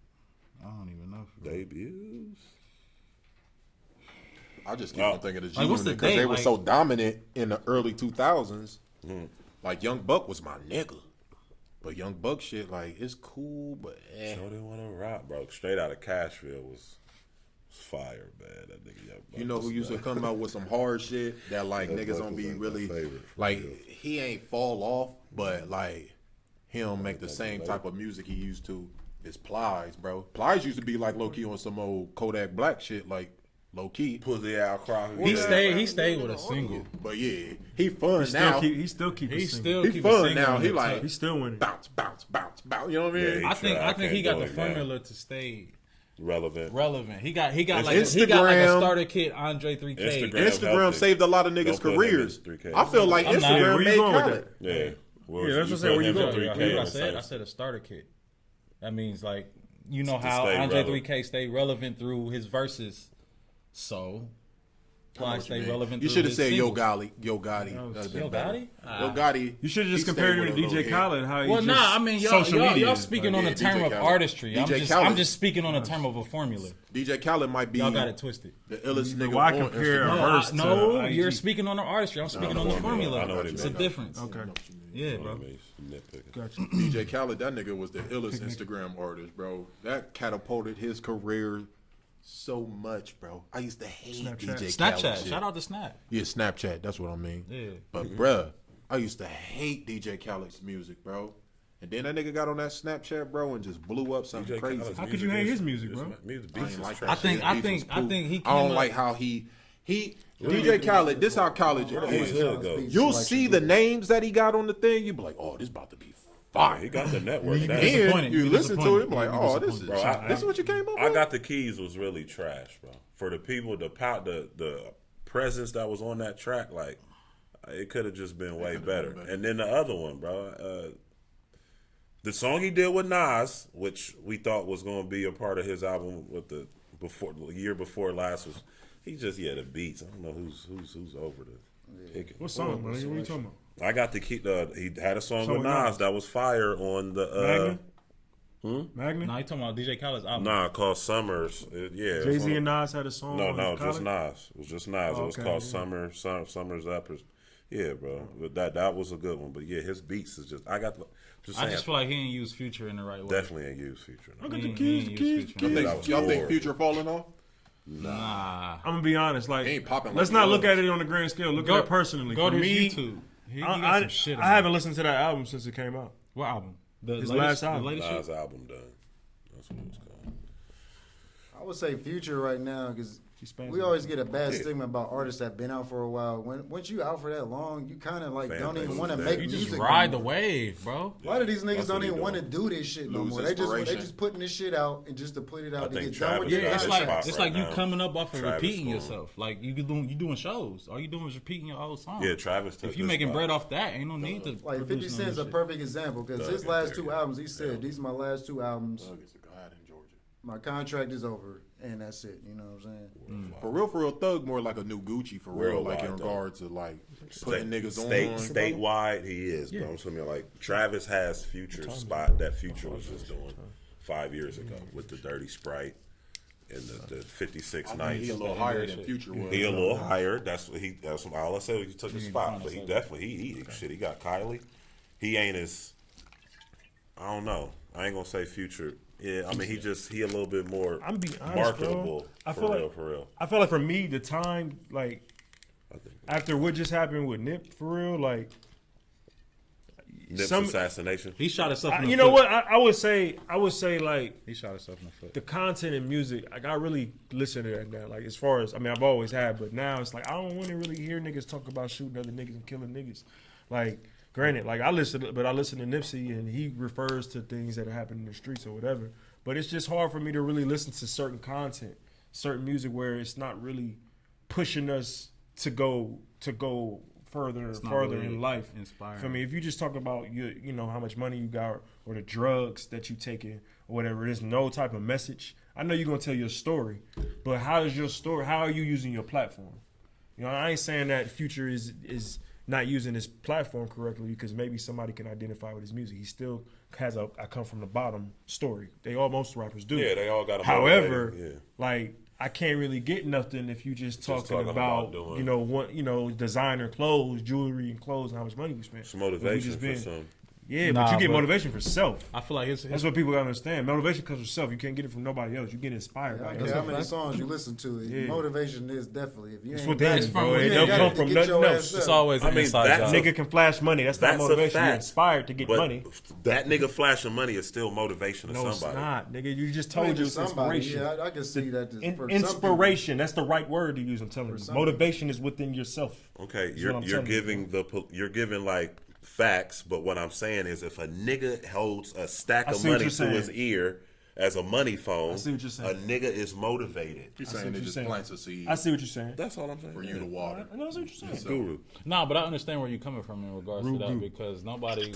[SPEAKER 5] I don't even know.
[SPEAKER 4] Debuts.
[SPEAKER 6] I just keep
[SPEAKER 4] Oh.
[SPEAKER 6] on thinking of the
[SPEAKER 5] Like, what's the
[SPEAKER 6] because
[SPEAKER 5] date?
[SPEAKER 6] they were
[SPEAKER 5] Like-
[SPEAKER 6] so dominant in the early 2000s. Like Young Buck was my nigga, but Young Buck shit like it's cool, but
[SPEAKER 4] So they want to rock, bro. Straight out of Cashville was It's fire, man. That nigga Young Buck
[SPEAKER 6] You know who
[SPEAKER 4] is
[SPEAKER 6] used to
[SPEAKER 4] bad.
[SPEAKER 6] come out with some hard shit that like
[SPEAKER 4] Young
[SPEAKER 6] niggas
[SPEAKER 4] Buck
[SPEAKER 6] don't
[SPEAKER 4] was
[SPEAKER 6] be
[SPEAKER 4] like my
[SPEAKER 6] really
[SPEAKER 4] favorite, for
[SPEAKER 6] like
[SPEAKER 4] real.
[SPEAKER 6] he ain't fall off, but like he don't make the same type of music he used to. It's Plies, bro. Plies used to be like low key on some old Kodak Black shit, like low key.
[SPEAKER 4] Pussy out cry.
[SPEAKER 5] He stayed with a single.
[SPEAKER 6] But yeah, he fun
[SPEAKER 3] He
[SPEAKER 6] now.
[SPEAKER 3] still keep
[SPEAKER 5] He
[SPEAKER 3] it
[SPEAKER 5] still
[SPEAKER 6] He
[SPEAKER 5] keep
[SPEAKER 6] fun
[SPEAKER 5] a single
[SPEAKER 6] now.
[SPEAKER 5] on
[SPEAKER 6] He
[SPEAKER 5] the
[SPEAKER 6] like
[SPEAKER 5] top.
[SPEAKER 3] He's still winning.
[SPEAKER 6] bounce, bounce, bounce, bounce. You know what I mean?
[SPEAKER 4] Yeah,
[SPEAKER 5] I think he got the
[SPEAKER 4] can't do it, man.
[SPEAKER 5] formula to stay
[SPEAKER 4] relevant.
[SPEAKER 5] He got like
[SPEAKER 6] Instagram-
[SPEAKER 5] he got like a starter kit Andre 3K.
[SPEAKER 6] Instagram
[SPEAKER 4] helped
[SPEAKER 6] saved a lot of niggas'
[SPEAKER 4] Don't put him
[SPEAKER 6] careers.
[SPEAKER 4] in 3K.
[SPEAKER 6] I feel like
[SPEAKER 5] I'm not.
[SPEAKER 6] Instagram
[SPEAKER 3] Where you
[SPEAKER 6] made
[SPEAKER 3] going with
[SPEAKER 6] Khaled.
[SPEAKER 3] that?
[SPEAKER 4] Yeah. Well,
[SPEAKER 3] Yeah, that's what I said.
[SPEAKER 4] put
[SPEAKER 3] Where you
[SPEAKER 4] him in
[SPEAKER 3] going?
[SPEAKER 4] 3K
[SPEAKER 5] Here's what I
[SPEAKER 4] on the
[SPEAKER 5] said.
[SPEAKER 4] same-
[SPEAKER 5] I said a starter kit. That means like you know
[SPEAKER 4] To
[SPEAKER 5] how
[SPEAKER 4] stay
[SPEAKER 5] Andre
[SPEAKER 4] relevant.
[SPEAKER 5] 3K stayed relevant through his verses. So Ply stay relevant.
[SPEAKER 6] You
[SPEAKER 5] through
[SPEAKER 6] should have
[SPEAKER 5] his
[SPEAKER 6] said Yo
[SPEAKER 5] singles.
[SPEAKER 6] Gotti. Yo Gotti. That'd been
[SPEAKER 5] Yo
[SPEAKER 6] better.
[SPEAKER 5] Gotti?
[SPEAKER 6] Yo Gotti.
[SPEAKER 3] You should have
[SPEAKER 6] he
[SPEAKER 3] just compared
[SPEAKER 6] stayed
[SPEAKER 3] him to
[SPEAKER 6] with a
[SPEAKER 3] DJ
[SPEAKER 6] little
[SPEAKER 3] Khaled. How he
[SPEAKER 5] Well,
[SPEAKER 3] just
[SPEAKER 5] nah, I mean social media. Y'all
[SPEAKER 3] is.
[SPEAKER 5] speaking on
[SPEAKER 6] Yeah,
[SPEAKER 5] the term
[SPEAKER 6] DJ
[SPEAKER 5] of
[SPEAKER 6] Khaled.
[SPEAKER 5] artistry. I'm
[SPEAKER 6] DJ
[SPEAKER 5] I'm
[SPEAKER 6] Khaled.
[SPEAKER 5] just speaking on the term of a formula.
[SPEAKER 6] DJ Khaled might be
[SPEAKER 5] Y'all got it twisted.
[SPEAKER 6] the illest nigga
[SPEAKER 3] why
[SPEAKER 6] on
[SPEAKER 3] compare
[SPEAKER 6] Instagram.
[SPEAKER 3] a verse to
[SPEAKER 5] No,
[SPEAKER 3] IG?
[SPEAKER 5] you're speaking on the artistry. I'm speaking on the formula.
[SPEAKER 4] I know what he
[SPEAKER 5] It's a
[SPEAKER 4] meant.
[SPEAKER 5] difference.
[SPEAKER 3] Okay,
[SPEAKER 5] Yeah,
[SPEAKER 4] I
[SPEAKER 5] bro.
[SPEAKER 4] mean, nitpicking.
[SPEAKER 3] gotcha.
[SPEAKER 6] DJ Khaled, that nigga was the illest Instagram artist, bro. That catapulted his career so much, bro. I used to hate
[SPEAKER 3] Snapchat.
[SPEAKER 6] DJ Khaled.
[SPEAKER 5] Snapchat.
[SPEAKER 6] shit.
[SPEAKER 5] Shout out to Snap.
[SPEAKER 6] Yeah, Snapchat. That's what I mean.
[SPEAKER 5] Yeah.
[SPEAKER 6] But bruh, I used to hate DJ Khaled's music, bro. And then that nigga got on that Snapchat, bro, and just blew up something
[SPEAKER 4] DJ
[SPEAKER 6] crazy.
[SPEAKER 4] Khaled's
[SPEAKER 3] How could you hate his music, bro?
[SPEAKER 4] Music
[SPEAKER 6] I
[SPEAKER 4] beats
[SPEAKER 6] ain't
[SPEAKER 4] is
[SPEAKER 6] like
[SPEAKER 4] trash.
[SPEAKER 5] I think
[SPEAKER 6] Beef was cool.
[SPEAKER 5] he
[SPEAKER 6] I
[SPEAKER 5] came
[SPEAKER 6] don't
[SPEAKER 5] up-
[SPEAKER 6] like how he DJ Khaled. This how college
[SPEAKER 4] He's
[SPEAKER 6] is.
[SPEAKER 4] hood, though.
[SPEAKER 6] You'll see the names that he got on the thing. You be like, oh, this about to be fire.
[SPEAKER 4] He got the network.
[SPEAKER 5] You
[SPEAKER 4] That's-
[SPEAKER 5] be disappointed.
[SPEAKER 6] And you
[SPEAKER 5] You be
[SPEAKER 6] listen to it,
[SPEAKER 5] disappointed.
[SPEAKER 6] like,
[SPEAKER 5] You be
[SPEAKER 6] oh, this is
[SPEAKER 5] disappointed.
[SPEAKER 4] Bro,
[SPEAKER 6] this is what you came up
[SPEAKER 4] I
[SPEAKER 6] with.
[SPEAKER 4] Got the Keys was really trash, bro. For the people, the presence that was on that track, like it could have just been way better. And then the other one, bro, the song he did with Nas, which we thought was going to be a part of his album with the year before last, was he just the beats. I don't know who's over the picking.
[SPEAKER 3] What song, man? What are you talking about?
[SPEAKER 4] I got the key. He had a song
[SPEAKER 3] Song
[SPEAKER 4] with
[SPEAKER 3] with
[SPEAKER 4] Nas
[SPEAKER 3] Nas.
[SPEAKER 4] that was fire on the
[SPEAKER 3] Magna?
[SPEAKER 5] No, you talking about DJ Khaled's album.
[SPEAKER 4] called Summers.
[SPEAKER 3] Jay Z and Nas had a song.
[SPEAKER 4] No,
[SPEAKER 3] on
[SPEAKER 4] just
[SPEAKER 3] Khaled?
[SPEAKER 4] Nas. It was just Nas.
[SPEAKER 3] Oh,
[SPEAKER 4] It was
[SPEAKER 3] okay,
[SPEAKER 4] called
[SPEAKER 3] yeah.
[SPEAKER 4] Summers Up. Yeah, bro. But that was a good one. But yeah, his beats is just. I
[SPEAKER 5] I just feel like he didn't use Future in the right way.
[SPEAKER 4] definitely ain't used Future.
[SPEAKER 3] I got
[SPEAKER 5] He
[SPEAKER 3] the
[SPEAKER 5] ain't
[SPEAKER 3] keys,
[SPEAKER 5] use
[SPEAKER 3] keys,
[SPEAKER 5] Future.
[SPEAKER 3] keys.
[SPEAKER 4] That was
[SPEAKER 6] Y'all think
[SPEAKER 4] horrible.
[SPEAKER 6] Future falling off?
[SPEAKER 5] Nah.
[SPEAKER 3] I'm gonna be honest. Like,
[SPEAKER 6] He ain't popping
[SPEAKER 3] let's
[SPEAKER 6] like
[SPEAKER 3] not
[SPEAKER 6] he
[SPEAKER 3] look
[SPEAKER 6] was.
[SPEAKER 3] at it on the grand scale. Look at it personally.
[SPEAKER 5] Go
[SPEAKER 3] For
[SPEAKER 5] to
[SPEAKER 3] me,
[SPEAKER 5] his YouTube. He got
[SPEAKER 3] I
[SPEAKER 5] some shit.
[SPEAKER 3] I haven't listened to that album since it came out.
[SPEAKER 5] What album? The
[SPEAKER 3] His
[SPEAKER 5] latest,
[SPEAKER 3] last album.
[SPEAKER 5] The latest
[SPEAKER 4] Nas
[SPEAKER 5] shit?
[SPEAKER 4] album done. That's what it was called.
[SPEAKER 2] I would say Future right now because
[SPEAKER 3] She's spazzing.
[SPEAKER 2] we always get a bad stigma about artists that been out for a while. Once you out for that long, you kind of like
[SPEAKER 4] Fan
[SPEAKER 2] don't even
[SPEAKER 4] base
[SPEAKER 2] want to
[SPEAKER 4] is
[SPEAKER 2] make
[SPEAKER 4] dead.
[SPEAKER 5] You
[SPEAKER 2] music.
[SPEAKER 5] just
[SPEAKER 2] no
[SPEAKER 5] ride the
[SPEAKER 2] more.
[SPEAKER 5] wave, bro.
[SPEAKER 2] A lot of these niggas
[SPEAKER 4] That's
[SPEAKER 2] don't
[SPEAKER 4] what he
[SPEAKER 2] even want to
[SPEAKER 4] doing.
[SPEAKER 2] do this shit no
[SPEAKER 6] Lose
[SPEAKER 2] more. They
[SPEAKER 6] inspiration.
[SPEAKER 2] just putting this shit out and just to put it out
[SPEAKER 4] I
[SPEAKER 2] to
[SPEAKER 4] think
[SPEAKER 2] get done with
[SPEAKER 4] Travis
[SPEAKER 2] it.
[SPEAKER 4] got
[SPEAKER 5] It's
[SPEAKER 4] his
[SPEAKER 5] like
[SPEAKER 4] spot
[SPEAKER 5] it's
[SPEAKER 4] right
[SPEAKER 5] like you
[SPEAKER 4] now.
[SPEAKER 5] coming up off of
[SPEAKER 4] Travis
[SPEAKER 5] repeating
[SPEAKER 4] going.
[SPEAKER 5] yourself. Like you doing shows. All you doing is repeating your old song.
[SPEAKER 4] Yeah, Travis took
[SPEAKER 5] If you
[SPEAKER 4] his
[SPEAKER 5] making
[SPEAKER 4] spot.
[SPEAKER 5] bread off that, ain't no need to.
[SPEAKER 2] Like 50
[SPEAKER 5] produce no
[SPEAKER 2] Cent's
[SPEAKER 5] new
[SPEAKER 2] a
[SPEAKER 5] shit.
[SPEAKER 2] perfect example because his last two albums, he said, these are my last two albums.
[SPEAKER 6] Nuggets of God in Georgia.
[SPEAKER 2] My contract is over, and that's it. You know what I'm saying?
[SPEAKER 6] For real, Thug more like a new Gucci for real, like in
[SPEAKER 4] Worldwide, though.
[SPEAKER 6] regards to like putting niggas on.
[SPEAKER 4] Statewide, he is. But I'm saying like Travis has Future's spot that Future was just doing 5 years ago with the Dirty Sprite and the 56
[SPEAKER 6] I think
[SPEAKER 4] nights.
[SPEAKER 6] he a little higher than Future was.
[SPEAKER 4] He a little higher. That's what he. That's what all I said. He took his spot, but he definitely he got Kylie. He ain't as. I don't know. I ain't gonna say Future. Yeah, I mean he a little bit more
[SPEAKER 3] I'm being honest,
[SPEAKER 4] marketable.
[SPEAKER 3] bro. I
[SPEAKER 4] for
[SPEAKER 3] feel
[SPEAKER 4] real,
[SPEAKER 3] like
[SPEAKER 4] for real.
[SPEAKER 3] I feel like for me, the time like
[SPEAKER 4] I think
[SPEAKER 3] after what just happened with Nip, for real, like
[SPEAKER 4] Nip's
[SPEAKER 3] some-
[SPEAKER 4] assassination.
[SPEAKER 5] He shot himself in the
[SPEAKER 3] you
[SPEAKER 5] foot.
[SPEAKER 3] know what? I would say like
[SPEAKER 5] He shot himself in the foot.
[SPEAKER 3] the content and music. Like I really listen to that now. Like as far as I've always had, but now it's like I don't want to really hear niggas talk about shooting other niggas and killing niggas. Like granted, like I listen to Nipsey and he refers to things that happen in the streets or whatever. But it's just hard for me to really listen to certain content, certain music where it's not really pushing us to go further and
[SPEAKER 5] not
[SPEAKER 3] further
[SPEAKER 5] really
[SPEAKER 3] in life.
[SPEAKER 5] inspiring.
[SPEAKER 3] For me, if you just talk about you know how much money you got or the drugs that you taking or whatever, there's no type of message. I know you're gonna tell your story, but how is your story? How are you using your platform? You know, I ain't saying that Future is not using his platform correctly because maybe somebody can identify with his music. He still has a I come from the bottom story. Most rappers do.
[SPEAKER 4] Yeah, they all got a
[SPEAKER 3] However,
[SPEAKER 4] motivator, yeah.
[SPEAKER 3] like I can't really get nothing if you just talking
[SPEAKER 4] talking
[SPEAKER 3] about
[SPEAKER 4] doing-
[SPEAKER 3] designer clothes, jewelry and clothes and how much money you spent.
[SPEAKER 4] It's
[SPEAKER 3] But we
[SPEAKER 4] motivation
[SPEAKER 3] just
[SPEAKER 4] for some.
[SPEAKER 3] Yeah,
[SPEAKER 5] Nah,
[SPEAKER 3] but you get
[SPEAKER 5] but-
[SPEAKER 3] motivation for self.
[SPEAKER 5] I feel like it's
[SPEAKER 3] That's what people gotta understand. Motivation comes from self. You can't get it from nobody else. You get inspired
[SPEAKER 2] I
[SPEAKER 3] by
[SPEAKER 2] don't
[SPEAKER 3] it.
[SPEAKER 2] care how many songs you listen to.
[SPEAKER 3] Yeah.
[SPEAKER 2] Motivation is definitely if you
[SPEAKER 3] It's
[SPEAKER 2] ain't
[SPEAKER 3] within,
[SPEAKER 2] got
[SPEAKER 5] It's
[SPEAKER 2] it,
[SPEAKER 5] from
[SPEAKER 3] bro.
[SPEAKER 5] within.
[SPEAKER 3] It
[SPEAKER 2] you
[SPEAKER 3] don't
[SPEAKER 2] ain't
[SPEAKER 3] come
[SPEAKER 2] got
[SPEAKER 3] from
[SPEAKER 2] to get
[SPEAKER 3] nothing
[SPEAKER 2] your
[SPEAKER 3] else.
[SPEAKER 2] ass
[SPEAKER 5] it's
[SPEAKER 2] up.
[SPEAKER 5] always
[SPEAKER 4] I
[SPEAKER 5] an
[SPEAKER 4] mean,
[SPEAKER 5] inside
[SPEAKER 4] that's
[SPEAKER 5] job.
[SPEAKER 3] Nigga can flash money. That's not
[SPEAKER 4] That's a
[SPEAKER 3] motivation. You're
[SPEAKER 4] fact.
[SPEAKER 3] inspired to get
[SPEAKER 4] But
[SPEAKER 3] money.
[SPEAKER 4] that nigga flashing money is still motivation to
[SPEAKER 3] No, it's
[SPEAKER 4] somebody.
[SPEAKER 3] not, nigga. You just
[SPEAKER 2] I
[SPEAKER 3] told
[SPEAKER 2] mean,
[SPEAKER 3] you
[SPEAKER 2] to
[SPEAKER 3] it's
[SPEAKER 2] somebody,
[SPEAKER 3] inspiration.
[SPEAKER 2] yeah, I can see that. For
[SPEAKER 3] Inspiration. That's the right word to use. I'm telling you.
[SPEAKER 2] some
[SPEAKER 3] Motivation is within yourself.
[SPEAKER 4] Okay,
[SPEAKER 3] That's
[SPEAKER 4] you're
[SPEAKER 3] what I'm
[SPEAKER 4] you're
[SPEAKER 3] telling you,
[SPEAKER 4] giving giving like facts, but what I'm saying is if a nigga holds a stack
[SPEAKER 3] I
[SPEAKER 4] of
[SPEAKER 3] see what
[SPEAKER 4] money
[SPEAKER 3] you're
[SPEAKER 4] to
[SPEAKER 3] saying.
[SPEAKER 4] his ear as a money phone,
[SPEAKER 3] I see what you're saying.
[SPEAKER 4] a nigga is motivated.
[SPEAKER 6] He's
[SPEAKER 3] I see
[SPEAKER 6] saying
[SPEAKER 3] what
[SPEAKER 6] it
[SPEAKER 3] you're
[SPEAKER 6] just
[SPEAKER 3] saying.
[SPEAKER 6] plants a seed
[SPEAKER 3] I see what you're saying.
[SPEAKER 4] That's all I'm saying.
[SPEAKER 6] for you to water.
[SPEAKER 3] I know what you're saying.
[SPEAKER 4] Guru.
[SPEAKER 5] Nah, but I understand where you're coming from in regards to that
[SPEAKER 3] Rude.
[SPEAKER 5] because nobody,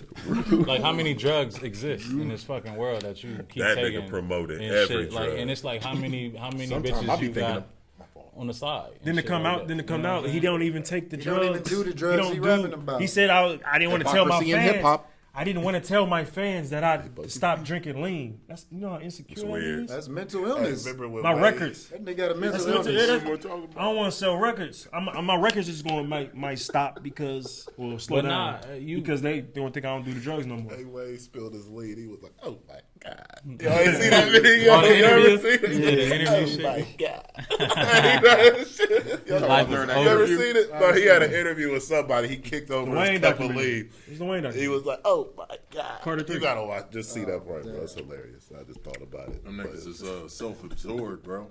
[SPEAKER 5] like, how many drugs exist in this fucking world that you keep
[SPEAKER 4] That
[SPEAKER 5] taking?
[SPEAKER 4] nigga promoted
[SPEAKER 5] and
[SPEAKER 4] every
[SPEAKER 5] shit. Like,
[SPEAKER 4] drug.
[SPEAKER 5] and it's like how many
[SPEAKER 6] Sometimes I
[SPEAKER 5] bitches
[SPEAKER 6] be
[SPEAKER 5] you
[SPEAKER 6] thinking
[SPEAKER 5] got
[SPEAKER 6] of my fault.
[SPEAKER 5] on the side? and
[SPEAKER 3] Then to
[SPEAKER 5] shit
[SPEAKER 3] come
[SPEAKER 5] like
[SPEAKER 3] out,
[SPEAKER 5] that.
[SPEAKER 3] then to
[SPEAKER 5] You
[SPEAKER 3] come
[SPEAKER 5] know what
[SPEAKER 3] out,
[SPEAKER 5] I'm
[SPEAKER 3] he
[SPEAKER 5] saying?
[SPEAKER 3] don't even take the
[SPEAKER 2] He
[SPEAKER 3] drugs.
[SPEAKER 2] don't even do the drugs
[SPEAKER 3] don't
[SPEAKER 2] he
[SPEAKER 3] do-
[SPEAKER 2] rapping about.
[SPEAKER 3] He said I didn't want to tell my
[SPEAKER 6] Hypocrisy in
[SPEAKER 3] fans.
[SPEAKER 6] hip-hop.
[SPEAKER 3] I didn't want to tell my fans that I stopped drinking lean. That's you know how insecure
[SPEAKER 4] It's
[SPEAKER 3] that
[SPEAKER 4] weird.
[SPEAKER 3] is?
[SPEAKER 2] That's mental illness.
[SPEAKER 3] My records.
[SPEAKER 2] That nigga got a mental
[SPEAKER 3] That's
[SPEAKER 2] illness.
[SPEAKER 3] mental- I don't want to sell records. My records is going to might stop because slow
[SPEAKER 5] But
[SPEAKER 3] down
[SPEAKER 5] nah, you-
[SPEAKER 3] because they don't think I don't do the drugs no more.
[SPEAKER 4] Hey, when he spilled his lead, he was like, "Oh my god!" Yo, ain't see that video?
[SPEAKER 5] Oh, the
[SPEAKER 4] You ever
[SPEAKER 5] interview?
[SPEAKER 4] seen it?
[SPEAKER 5] Yeah, the interview
[SPEAKER 4] Oh
[SPEAKER 5] shit.
[SPEAKER 4] my god! You know that shit? Yo,
[SPEAKER 5] Life is
[SPEAKER 4] you
[SPEAKER 5] over.
[SPEAKER 4] ever seen it? No, he had an interview with somebody. He kicked over
[SPEAKER 3] Dwayne
[SPEAKER 4] his cup of
[SPEAKER 3] documentary.
[SPEAKER 4] lead.
[SPEAKER 3] It's the Wayne
[SPEAKER 4] He
[SPEAKER 3] documentary.
[SPEAKER 4] was like, "Oh my god!"
[SPEAKER 3] Carter
[SPEAKER 4] You
[SPEAKER 3] three.
[SPEAKER 4] gotta watch. Just see that part, bro. It's hilarious. I just thought about it.
[SPEAKER 6] Them niggas is self-absorbed, bro.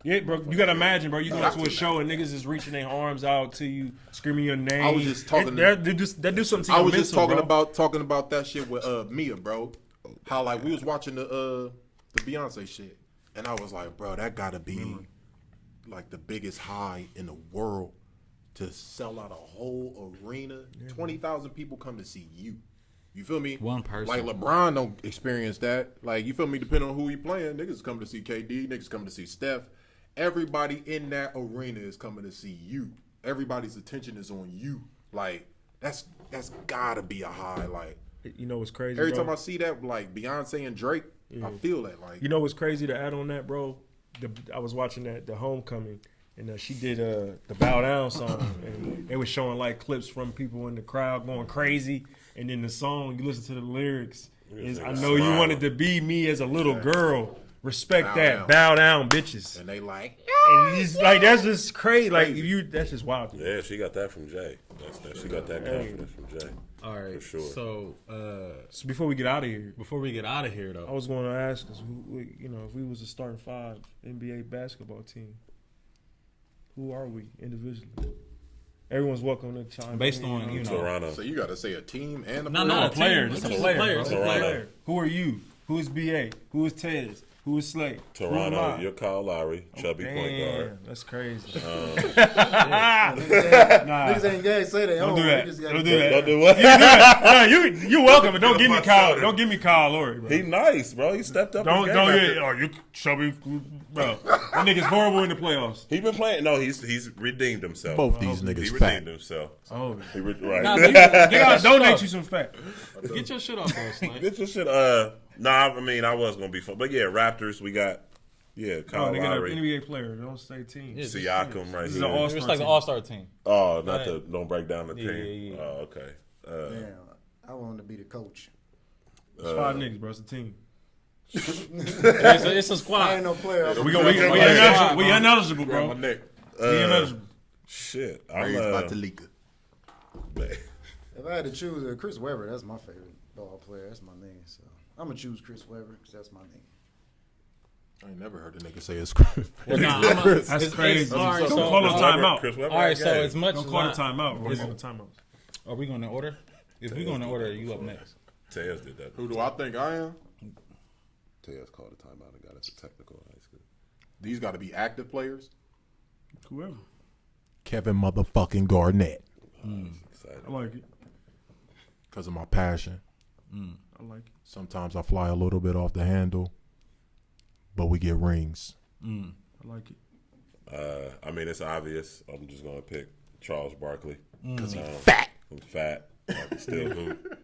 [SPEAKER 3] Yeah, bro. You gotta imagine, bro. You go to a show and niggas is reaching their arms out to you, screaming your name.
[SPEAKER 6] I was just talking
[SPEAKER 3] That do something to
[SPEAKER 6] I
[SPEAKER 3] your
[SPEAKER 6] was just
[SPEAKER 3] mental,
[SPEAKER 6] talking about that shit with Mia, bro. How like we was watching the Beyoncé shit, and I was like, bro, that gotta be like the biggest high in the world to sell out a whole arena. 20,000 people come to see you. You feel me?
[SPEAKER 5] One person.
[SPEAKER 6] Like LeBron don't experience that. Like you feel me? Depending on who he playing, niggas come to see KD, niggas come to see Steph. Everybody in that arena is coming to see you. Everybody's attention is on you. Like that's gotta be a high. Like
[SPEAKER 3] You know what's crazy?
[SPEAKER 6] every
[SPEAKER 3] bro?
[SPEAKER 6] time I see that, like Beyonce and Drake, I feel that. Like
[SPEAKER 3] You know what's crazy to add on that, bro? I was watching the Homecoming, and she did the Bow Down song, and they was showing like clips from people in the crowd going crazy, and then the song, you listen to the lyrics, is I know you wanted to be me as a little girl. Respect
[SPEAKER 6] Bow
[SPEAKER 3] that.
[SPEAKER 6] down.
[SPEAKER 3] Bow down, bitches.
[SPEAKER 6] and they like
[SPEAKER 3] And he's like, that's just crazy. Like that's just wild.
[SPEAKER 4] Yeah, she got that from Jay. She got that confidence from Jay.
[SPEAKER 5] All right,
[SPEAKER 4] For sure.
[SPEAKER 5] So
[SPEAKER 3] So before we get out of here,
[SPEAKER 5] before we get out of here,
[SPEAKER 3] I
[SPEAKER 5] though,
[SPEAKER 3] was going to ask us, if we was a starting 5 NBA basketball team, who are we individually? Everyone's welcome to chime
[SPEAKER 5] based
[SPEAKER 3] in,
[SPEAKER 5] on
[SPEAKER 4] Toronto.
[SPEAKER 6] so you got to say a team and a
[SPEAKER 5] No,
[SPEAKER 6] player.
[SPEAKER 5] no,
[SPEAKER 3] a player.
[SPEAKER 5] team.
[SPEAKER 3] Just a
[SPEAKER 5] It's a
[SPEAKER 3] player.
[SPEAKER 5] player.
[SPEAKER 3] bro.
[SPEAKER 5] It's
[SPEAKER 4] a player.
[SPEAKER 3] Who are you? Who is BA? Who is Tez? Who is Slay?
[SPEAKER 4] Toronto,
[SPEAKER 3] Who
[SPEAKER 4] you're Kyle Lowry, chubby point guard.
[SPEAKER 3] Damn, that's crazy.
[SPEAKER 2] Niggas ain't gay. Say they
[SPEAKER 3] Don't
[SPEAKER 2] own.
[SPEAKER 3] do that.
[SPEAKER 2] Niggas gotta
[SPEAKER 3] Don't do
[SPEAKER 2] get-
[SPEAKER 3] that.
[SPEAKER 4] Don't do what?
[SPEAKER 3] You're welcome, but don't give me
[SPEAKER 4] my
[SPEAKER 3] Kyle.
[SPEAKER 4] shoulder.
[SPEAKER 3] Don't give me Kyle Lowry, bro.
[SPEAKER 4] He nice, bro. He stepped up.
[SPEAKER 3] Don't
[SPEAKER 4] his game after-
[SPEAKER 3] get. Oh, you chubby, bro. That nigga's horrible in the playoffs.
[SPEAKER 4] He been playing. No, he's redeemed himself.
[SPEAKER 6] Both these
[SPEAKER 4] He
[SPEAKER 6] niggas
[SPEAKER 4] redeemed
[SPEAKER 6] fat.
[SPEAKER 4] himself.
[SPEAKER 3] Oh,
[SPEAKER 4] Right.
[SPEAKER 5] Nah, but get your
[SPEAKER 3] I'll
[SPEAKER 5] shit
[SPEAKER 3] donate
[SPEAKER 5] off.
[SPEAKER 3] you some fat.
[SPEAKER 5] Get your shit off, though, Slank.
[SPEAKER 4] Get your shit. Nah. I mean, I was gonna be fun, but yeah, Raptors. We got
[SPEAKER 3] Oh,
[SPEAKER 4] Kyle
[SPEAKER 3] nigga, an
[SPEAKER 4] Lowry,
[SPEAKER 3] NBA player. Don't say team.
[SPEAKER 5] Yeah.
[SPEAKER 4] Siakam right
[SPEAKER 3] This is
[SPEAKER 4] here.
[SPEAKER 3] an all-star
[SPEAKER 5] It's like an
[SPEAKER 3] team.
[SPEAKER 5] all-star team.
[SPEAKER 4] Oh, not
[SPEAKER 5] Right.
[SPEAKER 4] to don't break down the
[SPEAKER 5] Yeah,
[SPEAKER 4] team.
[SPEAKER 5] yeah.
[SPEAKER 4] Oh, okay.
[SPEAKER 2] Damn, I wanted to be the coach.
[SPEAKER 3] It's 5 niggas, bro. It's a team.
[SPEAKER 5] It's a
[SPEAKER 2] I
[SPEAKER 5] squad.
[SPEAKER 2] ain't no player.
[SPEAKER 3] We ineligible,
[SPEAKER 6] Grab
[SPEAKER 3] bro.
[SPEAKER 6] my neck.
[SPEAKER 3] We ineligible.
[SPEAKER 4] Shit.
[SPEAKER 6] Raised by Talika.
[SPEAKER 2] If I had to choose Chris Webber, that's my favorite ball player. That's my name. So I'm gonna choose Chris Webber because that's my name.
[SPEAKER 6] I ain't never heard a nigga say it's Chris.
[SPEAKER 5] Well, nah,
[SPEAKER 3] That's crazy.
[SPEAKER 5] All right,
[SPEAKER 3] Don't
[SPEAKER 5] so,
[SPEAKER 3] call us timeout.
[SPEAKER 4] Chris Webber
[SPEAKER 5] all right,
[SPEAKER 4] got
[SPEAKER 5] so
[SPEAKER 4] game.
[SPEAKER 5] as much
[SPEAKER 3] Don't
[SPEAKER 5] as
[SPEAKER 3] call the
[SPEAKER 5] I-
[SPEAKER 3] timeout. We're going to timeouts.
[SPEAKER 5] Are we going in order? If we going in order, you up next.
[SPEAKER 4] Tez did that.
[SPEAKER 6] Who do I think I am?
[SPEAKER 4] Tez called a timeout and got us a technical in high school.
[SPEAKER 6] These got to be active players.
[SPEAKER 3] Whoever.
[SPEAKER 6] Kevin motherfucking Garnett.
[SPEAKER 4] Excited.
[SPEAKER 3] I like it.
[SPEAKER 6] Because of my passion.
[SPEAKER 3] I like it.
[SPEAKER 6] Sometimes I fly a little bit off the handle, but we get rings.
[SPEAKER 3] I like it.
[SPEAKER 4] I mean, it's obvious. I'm just gonna pick Charles Barkley because he's
[SPEAKER 6] Fat.
[SPEAKER 4] I'm fat. I can still hoop.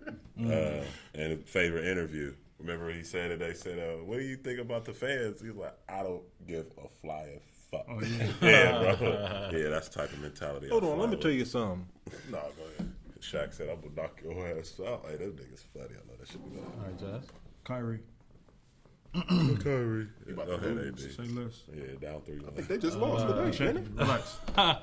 [SPEAKER 4] And favorite interview. Remember he said it. They said, "What do you think about the fans?" He's like, "I don't give a flying fuck."
[SPEAKER 3] Oh, yeah.
[SPEAKER 4] Yeah, bro. Yeah, that's the type of mentality.
[SPEAKER 6] Hold on, let me tell you something.
[SPEAKER 4] No, go ahead. Shaq said, "I'm gonna knock your ass out." Hey, them niggas funny. I know that shit be going.
[SPEAKER 5] All right, Josh.
[SPEAKER 3] Kyrie.
[SPEAKER 4] Kyrie. Go ahead, AD.
[SPEAKER 3] Say less.
[SPEAKER 4] Yeah, down 3-1.
[SPEAKER 6] I think they just lost today, didn't it?
[SPEAKER 3] Relax.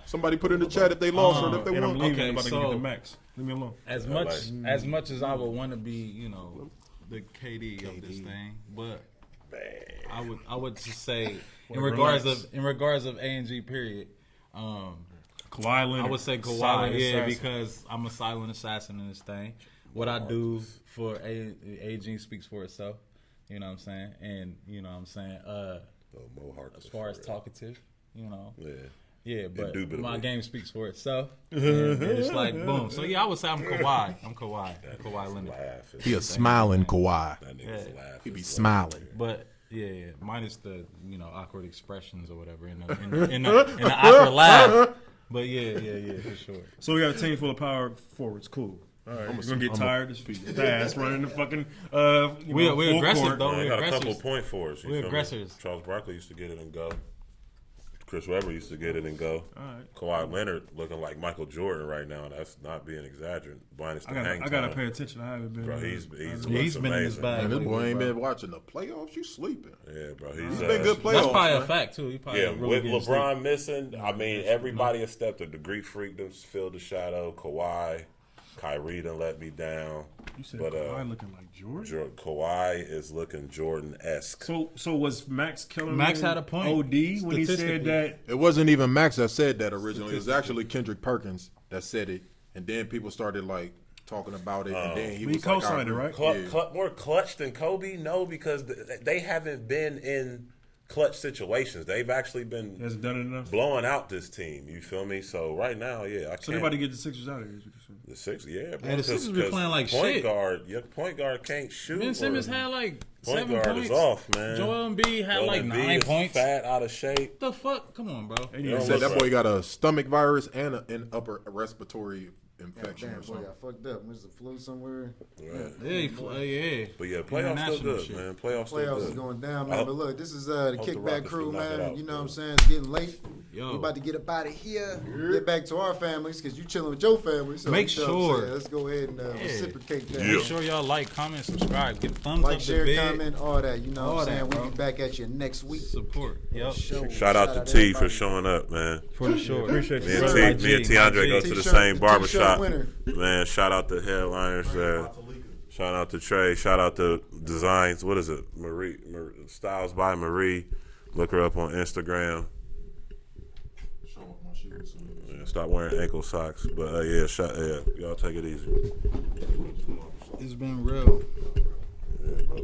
[SPEAKER 6] Somebody put in the chat if they lost or if they
[SPEAKER 3] And I'm
[SPEAKER 6] won.
[SPEAKER 3] leaving.
[SPEAKER 5] Okay,
[SPEAKER 3] I'm about to
[SPEAKER 5] so-
[SPEAKER 3] get the max. Leave me alone.
[SPEAKER 5] As much as I would want to be, you know, the KD of this thing, but I would just say in regards of A&G period,
[SPEAKER 3] Kawhi Leonard.
[SPEAKER 5] I would say Kawhi,
[SPEAKER 3] Silent
[SPEAKER 5] yeah,
[SPEAKER 3] assassin.
[SPEAKER 5] because I'm a silent assassin in this thing. What I do for A&G speaks for itself. You know what I'm saying? And you know what I'm saying? As far as talkative, you know. Yeah, but my game speaks for itself. And it's like boom. So yeah, I would say I'm Kawhi. I'm Kawhi Leonard.
[SPEAKER 6] He a smiling Kawhi.
[SPEAKER 4] That nigga's laughing.
[SPEAKER 6] He be smiling.
[SPEAKER 5] But yeah, minus the awkward expressions or whatever in the awkward laugh. But yeah, for sure.
[SPEAKER 3] So we got a team full of power forwards. Cool. All right, we're gonna get tired. This fast running the fucking.
[SPEAKER 5] We're aggressive
[SPEAKER 3] court.
[SPEAKER 5] though.
[SPEAKER 4] I
[SPEAKER 5] We're
[SPEAKER 4] got a
[SPEAKER 5] aggressors.
[SPEAKER 4] couple point for us.
[SPEAKER 5] We're aggressors.
[SPEAKER 4] Charles Barkley used to get it and go. Chris Webber used to get it and go.
[SPEAKER 3] All right.
[SPEAKER 4] Kawhi Leonard looking like Michael Jordan right now. That's not being exaggerated. Minus the hang
[SPEAKER 3] I gotta
[SPEAKER 4] time.
[SPEAKER 3] pay attention. I haven't been.
[SPEAKER 4] Bro, he's
[SPEAKER 5] He's
[SPEAKER 4] looks
[SPEAKER 5] been in his
[SPEAKER 4] amazing.
[SPEAKER 5] bag.
[SPEAKER 6] Man, this boy
[SPEAKER 5] lately,
[SPEAKER 6] ain't
[SPEAKER 5] bro.
[SPEAKER 6] been watching the playoffs. You sleeping.
[SPEAKER 4] Yeah, bro.
[SPEAKER 6] He's
[SPEAKER 4] He's
[SPEAKER 6] been good playoffs.
[SPEAKER 5] That's probably
[SPEAKER 6] man.
[SPEAKER 5] a fact too. He probably
[SPEAKER 4] Yeah,
[SPEAKER 5] really
[SPEAKER 4] with
[SPEAKER 5] getting sleep.
[SPEAKER 4] LeBron missing, I mean, everybody has stepped up. The Greek Freak done filled the shadow. Kawhi, Kyrie done let me down.
[SPEAKER 3] You said
[SPEAKER 4] But,
[SPEAKER 3] Kawhi looking like Jordan.
[SPEAKER 4] Kawhi is looking Jordan-esque.
[SPEAKER 3] So was Max Kellerman?
[SPEAKER 5] Max had a point.
[SPEAKER 3] OD when he said
[SPEAKER 5] Statistically.
[SPEAKER 3] that.
[SPEAKER 6] It wasn't even Max that said that originally. It was actually Kendrick Perkins that said it, and then people started like talking about it, and then he
[SPEAKER 3] He
[SPEAKER 6] was like,
[SPEAKER 3] co-signed it,
[SPEAKER 6] I
[SPEAKER 3] right?
[SPEAKER 6] agree. Yeah.
[SPEAKER 4] More clutch than Kobe? No, because they haven't been in clutch situations. They've actually
[SPEAKER 3] He
[SPEAKER 4] been
[SPEAKER 3] hasn't done it enough.
[SPEAKER 4] blowing out this team. You feel me? So right now, yeah, I can't.
[SPEAKER 3] So everybody get the Sixers out of here. Is what you're saying.
[SPEAKER 4] The six, yeah, bro.
[SPEAKER 5] Yeah, the Sixers been playing like
[SPEAKER 4] point
[SPEAKER 5] shit.
[SPEAKER 4] guard, your point guard can't shoot.
[SPEAKER 5] Ben Simmons
[SPEAKER 4] or-
[SPEAKER 5] had like
[SPEAKER 4] point
[SPEAKER 5] 7
[SPEAKER 4] guard
[SPEAKER 5] points.
[SPEAKER 4] is off, man.
[SPEAKER 5] Joel Embiid had
[SPEAKER 4] Joel
[SPEAKER 5] like
[SPEAKER 4] Embiid
[SPEAKER 5] 9
[SPEAKER 4] is
[SPEAKER 5] points.
[SPEAKER 4] fat, out of shape.
[SPEAKER 5] The fuck? Come on, bro.
[SPEAKER 3] They need
[SPEAKER 4] Yo,
[SPEAKER 3] to
[SPEAKER 6] Said
[SPEAKER 3] say
[SPEAKER 6] that boy got a stomach virus and an upper respiratory infection
[SPEAKER 2] Damn,
[SPEAKER 6] or
[SPEAKER 2] boy,
[SPEAKER 6] something.
[SPEAKER 2] I fucked up. Was the flu somewhere?
[SPEAKER 4] Right.
[SPEAKER 5] Yeah.
[SPEAKER 4] But yeah, playoffs still
[SPEAKER 5] International
[SPEAKER 4] good,
[SPEAKER 5] shit.
[SPEAKER 4] man. Playoffs still
[SPEAKER 2] Playoffs
[SPEAKER 4] good.
[SPEAKER 2] is going down,
[SPEAKER 4] I
[SPEAKER 2] man.
[SPEAKER 4] hope-
[SPEAKER 2] But look, this is the
[SPEAKER 4] hope the
[SPEAKER 2] kickback
[SPEAKER 4] Rockets
[SPEAKER 2] crew,
[SPEAKER 4] can knock it
[SPEAKER 2] man.
[SPEAKER 4] out,
[SPEAKER 2] You know what I'm
[SPEAKER 4] bro.
[SPEAKER 2] saying? It's getting late.
[SPEAKER 5] Yo.
[SPEAKER 2] We about to get up out of here. Get back to our families because you chilling with your family. So
[SPEAKER 5] Make
[SPEAKER 2] you know what I'm
[SPEAKER 5] sure-
[SPEAKER 2] saying? Let's go ahead and reciprocate that.
[SPEAKER 4] Yeah.
[SPEAKER 5] Make sure y'all like, comment, subscribe, give thumbs
[SPEAKER 2] Like,
[SPEAKER 5] up
[SPEAKER 2] share,
[SPEAKER 5] the vid.
[SPEAKER 2] comment, all that. You know
[SPEAKER 5] All
[SPEAKER 2] what I'm
[SPEAKER 5] that,
[SPEAKER 2] saying?
[SPEAKER 5] bro.
[SPEAKER 2] We'll be back at you next week.
[SPEAKER 5] Support. Yep.
[SPEAKER 4] Shout out to T for showing up, man.
[SPEAKER 5] For sure.
[SPEAKER 3] Appreciate
[SPEAKER 4] Me
[SPEAKER 3] you.
[SPEAKER 4] and,
[SPEAKER 3] Right.
[SPEAKER 4] me and Tiandre go to the
[SPEAKER 2] T-shirt-
[SPEAKER 4] same
[SPEAKER 2] the
[SPEAKER 4] barbershop.
[SPEAKER 2] T-shirt winner.
[SPEAKER 4] Man, shout out to Headliners. Shout out to Trey. Shout out to Designs. What is it? Marie Styles by Marie. Look her up on Instagram. Yeah, stop wearing ankle socks. But yeah, y'all take it easy.
[SPEAKER 5] It's been real.
[SPEAKER 4] Yeah, bro.